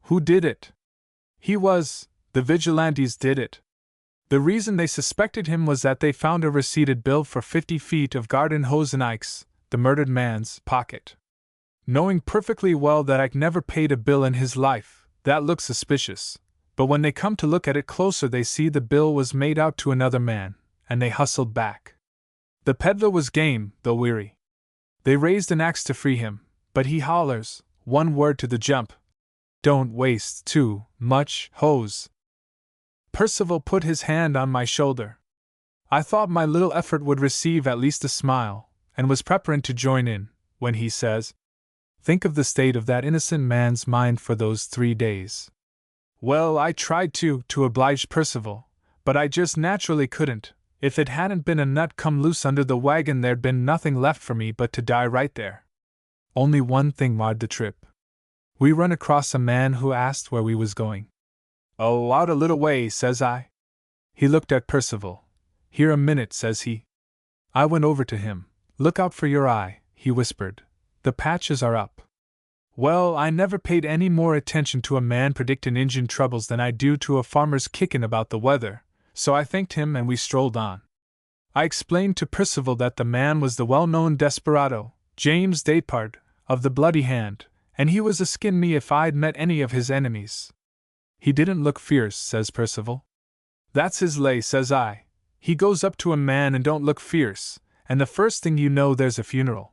Who did it? The vigilantes did it. The reason they suspected him was that they found a receipted bill for 50 feet of garden hose in Ike's, the murdered man's, pocket. Knowing perfectly well that Ike never paid a bill in his life, that looked suspicious. But when they come to look at it closer, they see the bill was made out to another man, and they hustled back. The peddler was game, though weary. They raised an axe to free him, but he hollers, one word to the jump. Don't waste too much hose. Percival put his hand on my shoulder. I thought my little effort would receive at least a smile, and was preparing to join in, when he says, Think of the state of that innocent man's mind for those 3 days. Well, I tried to oblige Percival, but I just naturally couldn't. If it hadn't been a nut come loose under the wagon, there'd been nothing left for me but to die right there. Only one thing marred the trip. We run across a man who asked where we was going. Oh, out a little way, says I. He looked at Percival. Here a minute, says he. I went over to him. Look out for your eye, he whispered. The patches are up. Well, I never paid any more attention to a man predictin' Injun troubles than I do to a farmer's kickin' about the weather, so I thanked him and we strolled on. I explained to Percival that the man was the well-known desperado, James Dapard, of the Bloody Hand, and he was a skin me if I'd met any of his enemies. He didn't look fierce, says Percival. That's his lay, says I. He goes up to a man and don't look fierce, and the first thing you know there's a funeral.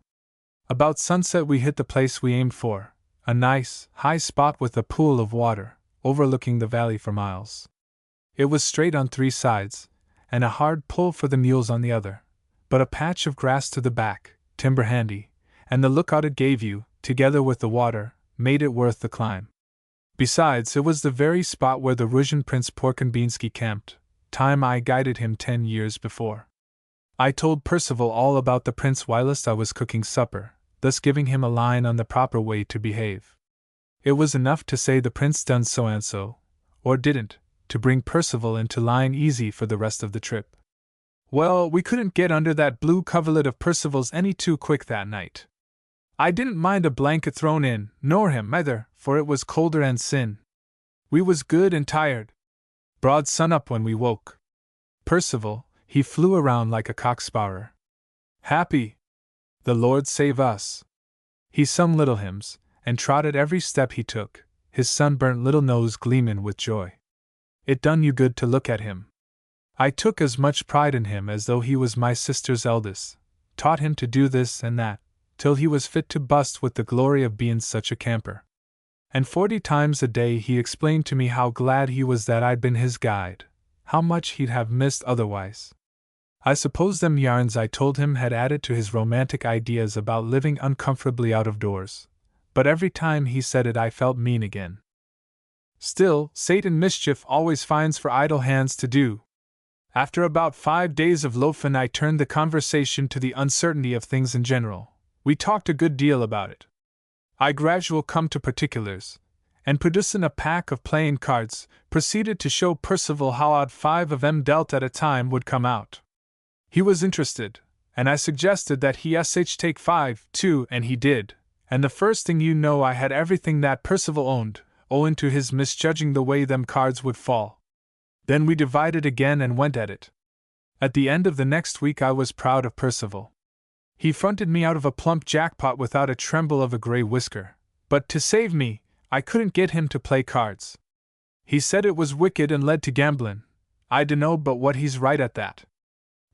About sunset we hit the place we aimed for, a nice, high spot with a pool of water, overlooking the valley for miles. It was straight on 3 sides, and a hard pull for the mules on the other, but a patch of grass to the back, timber handy, and the lookout it gave you, together with the water, made it worth the climb. Besides, it was the very spot where the Russian Prince Porkenbinsky camped, time I guided him 10 years before. I told Percival all about the prince whilst I was cooking supper, thus giving him a line on the proper way to behave. It was enough to say the prince done so and so, or didn't, to bring Percival into lying easy for the rest of the trip. Well, we couldn't get under that blue coverlet of Percival's any too quick that night. I didn't mind a blanket thrown in, nor him either, for it was colder and sin. We was good and tired. Broad sun up when we woke. Percival, he flew around like a cock-sparrer. Happy! The Lord save us! He sung little hymns, and trotted every step he took, his sunburnt little nose gleamin' with joy. It done you good to look at him. I took as much pride in him as though he was my sister's eldest, taught him to do this and that, till he was fit to bust with the glory of bein' such a camper. And 40 times a day he explained to me how glad he was that I'd been his guide, how much he'd have missed otherwise. I suppose them yarns I told him had added to his romantic ideas about living uncomfortably out of doors, but every time he said it I felt mean again. Still, Satan mischief always finds for idle hands to do. After about 5 days of loafin' I turned the conversation to the uncertainty of things in general. We talked a good deal about it. I gradual come to particulars, and producing a pack of playing cards, proceeded to show Percival how odd 5 of 'em dealt at a time would come out. He was interested, and I suggested that he take 5, too, and he did, and the first thing you know I had everything that Percival owned, owing to his misjudging the way them cards would fall. Then we divided again and went at it. At the end of the next week I was proud of Percival. He fronted me out of a plump jackpot without a tremble of a gray whisker, but to save me, I couldn't get him to play cards. He said it was wicked and led to gamblin'. I dunno but what he's right at that.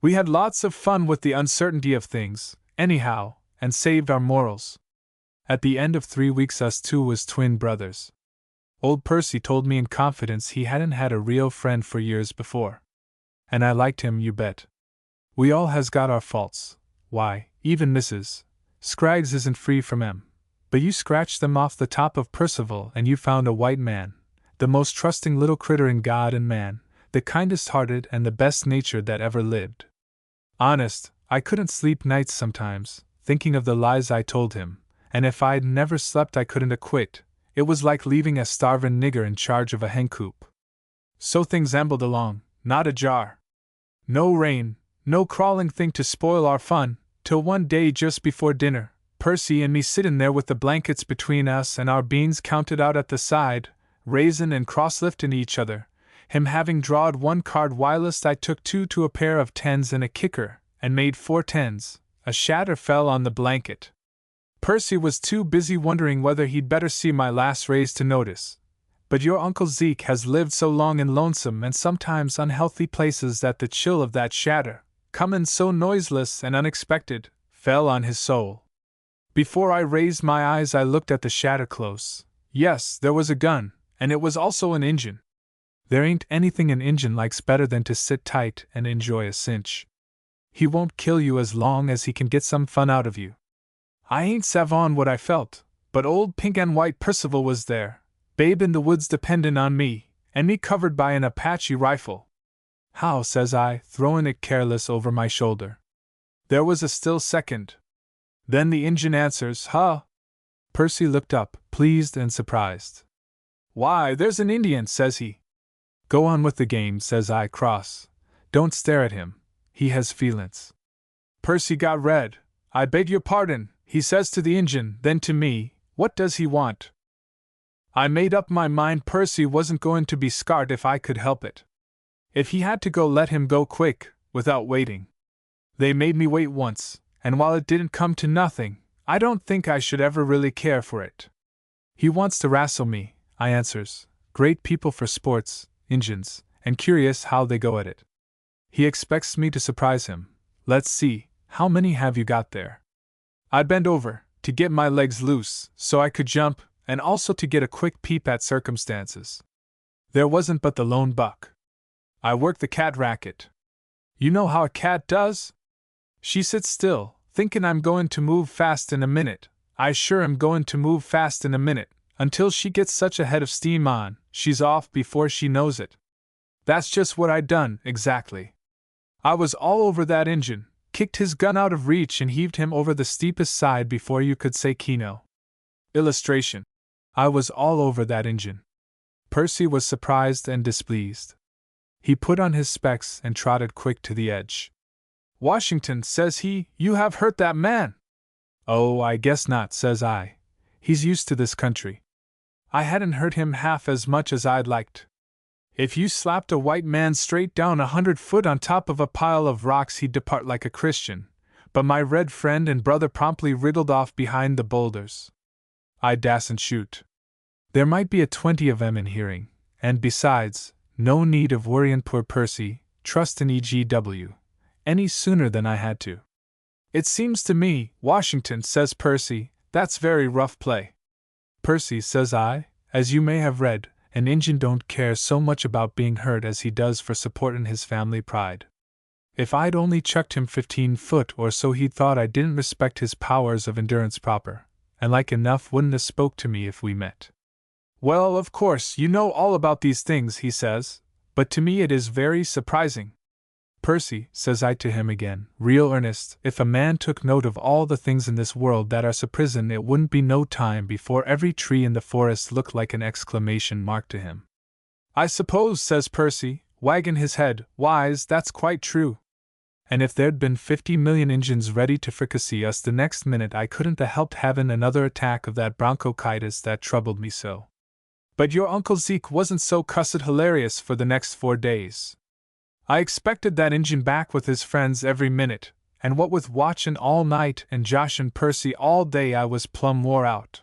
We had lots of fun with the uncertainty of things, anyhow, and saved our morals. At the end of 3 weeks us 2 was twin brothers. Old Percy told me in confidence he hadn't had a real friend for years before. And I liked him, you bet. We all has got our faults. Why, even Mrs. Scraggs isn't free from 'em. But you scratched them off the top of Percival and you found a white man, the most trusting little critter in God and man, the kindest hearted and the best natured that ever lived. Honest, I couldn't sleep nights sometimes, thinking of the lies I told him, and if I'd never slept I couldn't acquit. It was like leaving a starvin' nigger in charge of a hen coop. So things ambled along, not a jar. No rain, no crawling thing to spoil our fun, till one day just before dinner, Percy and me sittin' there with the blankets between us and our beans counted out at the side, raisin' and cross-liftin' each other, him having drawed 1 card whilst I took 2 to a pair of 10s and a kicker, and made 4 10s, a shatter fell on the blanket. Percy was too busy wondering whether he'd better see my last raise to notice, But your Uncle Zeke has lived so long in lonesome and sometimes unhealthy places that the chill of that shatter, coming so noiseless and unexpected, fell on his soul. Before I raised my eyes, I looked at the shatter close. Yes, there was a gun, and it was also an Injun. There ain't anything an Injun likes better than to sit tight and enjoy a cinch. He won't kill you as long as he can get some fun out of you. I ain't savon what I felt, but old pink and white Percival was there, babe in the woods dependin' on me, and me covered by an Apache rifle. How, says I, throwing it careless over my shoulder. There was a still second. Then the Injun answers, huh? Percy looked up, pleased and surprised. Why, there's an Indian, says he. Go on with the game, says I, cross. Don't stare at him. He has feelin's. Percy got red. I beg your pardon, he says to the Injun, then to me, what does he want? I made up my mind Percy wasn't going to be scarred if I could help it. If he had to go, let him go quick, without waiting. They made me wait once, and while it didn't come to nothing, I don't think I should ever really care for it. He wants to wrestle me, I answers. Great people for sports, Injuns, and curious how they go at it. He expects me to surprise him. Let's see, how many have you got there? I'd bend over, to get my legs loose, so I could jump, and also to get a quick peep at circumstances. There wasn't but the lone buck. I worked the cat racket. You know how a cat does? She sits still, thinkin' I'm going to move fast in a minute. I sure am going to move fast in a minute, until she gets such a head of steam on, she's off before she knows it. That's just what I done, exactly. I was all over that Injun, kicked his gun out of reach and heaved him over the steepest side before you could say Keno. Illustration. I was all over that Injun. Percy was surprised and displeased. He put on his specs and trotted quick to the edge. Washington, says he, you have hurt that man. Oh, I guess not, says I. He's used to this country. I hadn't hurt him half as much as I'd liked. If you slapped a white man straight down 100 foot on top of a pile of rocks, he'd depart like a Christian, but my red friend and brother promptly wriggled off behind the boulders. I dasn't shoot. There might be 20 of 'em in hearing, and besides, no need of worryin' poor Percy, trustin' EGW, any sooner than I had to. It seems to me, Washington, says Percy, that's very rough play. Percy, says I, as you may have read, an Injun don't care so much about being hurt as he does for supportin' his family pride. If I'd only chucked him 15 foot or so, he'd thought I didn't respect his powers of endurance proper, and like enough wouldn't have spoke to me if we met. Well, of course, you know all about these things, he says, but to me it is very surprising. Percy, says I to him again, real earnest, if a man took note of all the things in this world that are surprisin', it wouldn't be no time before every tree in the forest looked like an exclamation mark to him. I suppose, says Percy, wagging his head, wise, that's quite true. And if there'd been 50 million Injuns ready to fricassee us the next minute, I couldn't 'a' helped havin' another attack of that bronchitis that troubled me so. But your Uncle Zeke wasn't so cussed hilarious for the next 4 days. I expected that Injun back with his friends every minute, and what with watchin' all night and joshin' Percy all day, I was plumb wore out.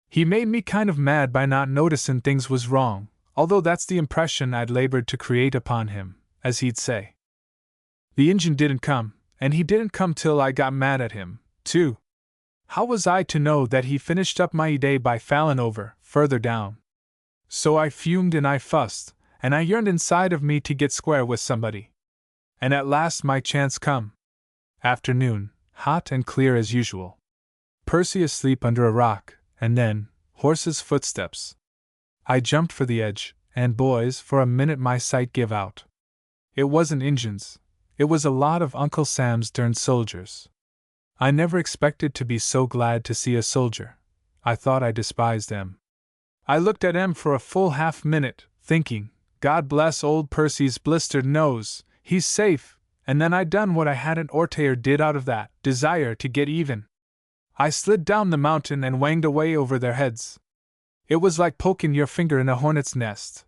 He made me kind of mad by not noticin' things was wrong, although that's the impression I'd labored to create upon him, as he'd say. The Injun didn't come, and he didn't come till I got mad at him, too. How was I to know that he finished up my day by fallin' over, further down? So I fumed and I fussed, and I yearned inside of me to get square with somebody. And at last my chance come. Afternoon, hot and clear as usual. Percy asleep under a rock, and then, horses' footsteps. I jumped for the edge, and boys, for a minute my sight give out. It wasn't Injuns. It was a lot of Uncle Sam's derned soldiers. I never expected to be so glad to see a soldier. I thought I despised them. I looked at 'em for a full half-minute, thinking, God bless old Percy's blistered nose, he's safe, and then I done what I hadn't orter did out of that desire to get even. I slid down the mountain and wanged away over their heads. It was like poking your finger in a hornet's nest.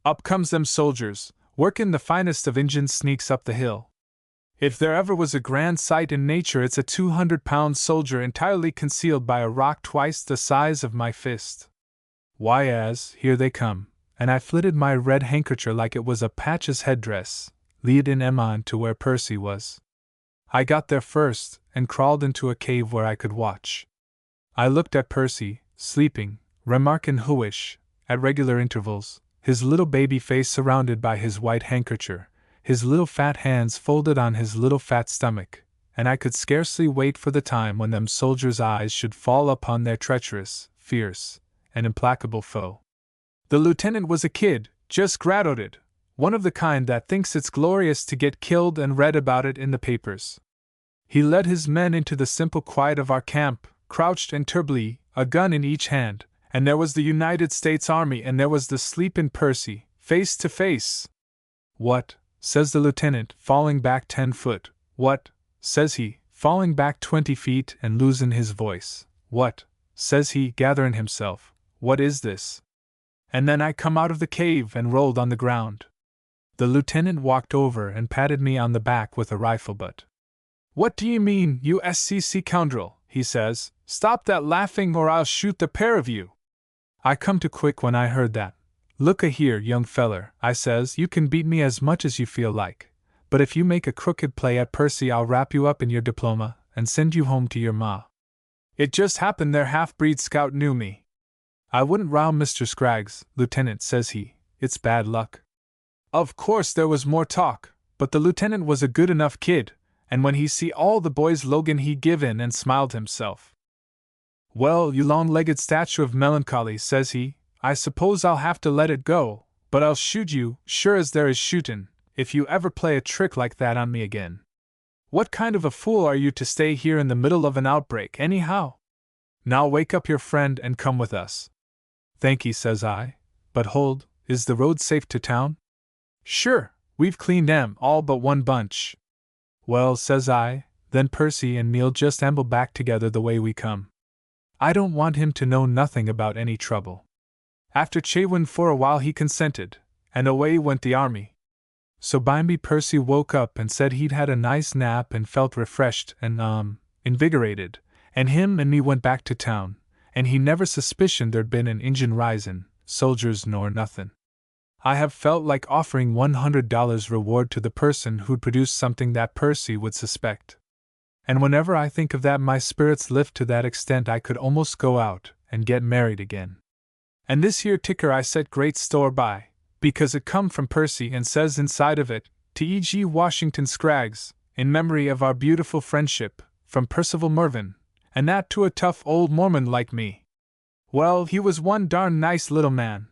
Up comes them soldiers, workin' the finest of Injun sneaks up the hill. If there ever was a grand sight in nature, it's a 200-pound soldier entirely concealed by a rock twice the size of my fist. Why, as here they come, and I flitted my red handkerchief like it was a patch's headdress, lead in Emma to where Percy was. I got there first, and crawled into a cave where I could watch. I looked at Percy, sleeping, remarking whoish, at regular intervals, his little baby face surrounded by his white handkerchief, his little fat hands folded on his little fat stomach, and I could scarcely wait for the time when them soldiers' eyes should fall upon their treacherous, fierce, and implacable foe. The lieutenant was a kid, just graduated, one of the kind that thinks it's glorious to get killed and read about it in the papers. He led his men into the simple quiet of our camp, crouched and turbly, a gun in each hand, and there was the United States Army and there was the sleepin' Percy, face to face. "What?" says the lieutenant, falling back 10 foot. "What?" says he, falling back 20 feet and losing his voice. "What?" says he, gathering himself. "What is this?" And then I come out of the cave and rolled on the ground. The lieutenant walked over and patted me on the back with a rifle butt. "What do you mean, you SCC scoundrel?" he says. "Stop that laughing or I'll shoot the pair of you." I come to quick when I heard that. "Look a here, young feller," I says, "you can beat me as much as you feel like, but if you make a crooked play at Percy I'll wrap you up in your diploma and send you home to your ma." It just happened their half-breed scout knew me. "I wouldn't row Mr. Scraggs, Lieutenant," says he. "It's bad luck." Of course there was more talk, but the lieutenant was a good enough kid, and when he see all the boys Logan he give in and smiled himself. "Well, you long-legged statue of melancholy," says he, "I suppose I'll have to let it go, but I'll shoot you, sure as there is shootin', if you ever play a trick like that on me again. What kind of a fool are you to stay here in the middle of an outbreak, anyhow? Now wake up your friend and come with us." "Thankee," says I, "but hold, is the road safe to town?" "Sure, we've cleaned 'em all but one bunch." "Well," says I, "then Percy and me'll just amble back together the way we come. I don't want him to know nothing about any trouble." After chewin' for a while he consented, and away went the army. So bimeby Percy woke up and said he'd had a nice nap and felt refreshed and, invigorated, and him and me went back to town, and he never suspicioned there'd been an Injun risin', soldiers nor nothin'. I have felt like offering $100 reward to the person who'd produce something that Percy would suspect. And whenever I think of that my spirits lift to that extent I could almost go out and get married again. And this here ticker I set great store by, because it come from Percy and says inside of it, "To E.G. Washington Scraggs, in memory of our beautiful friendship, from Percival Mervyn," and that to a tough old Mormon like me. Well, he was one darn nice little man,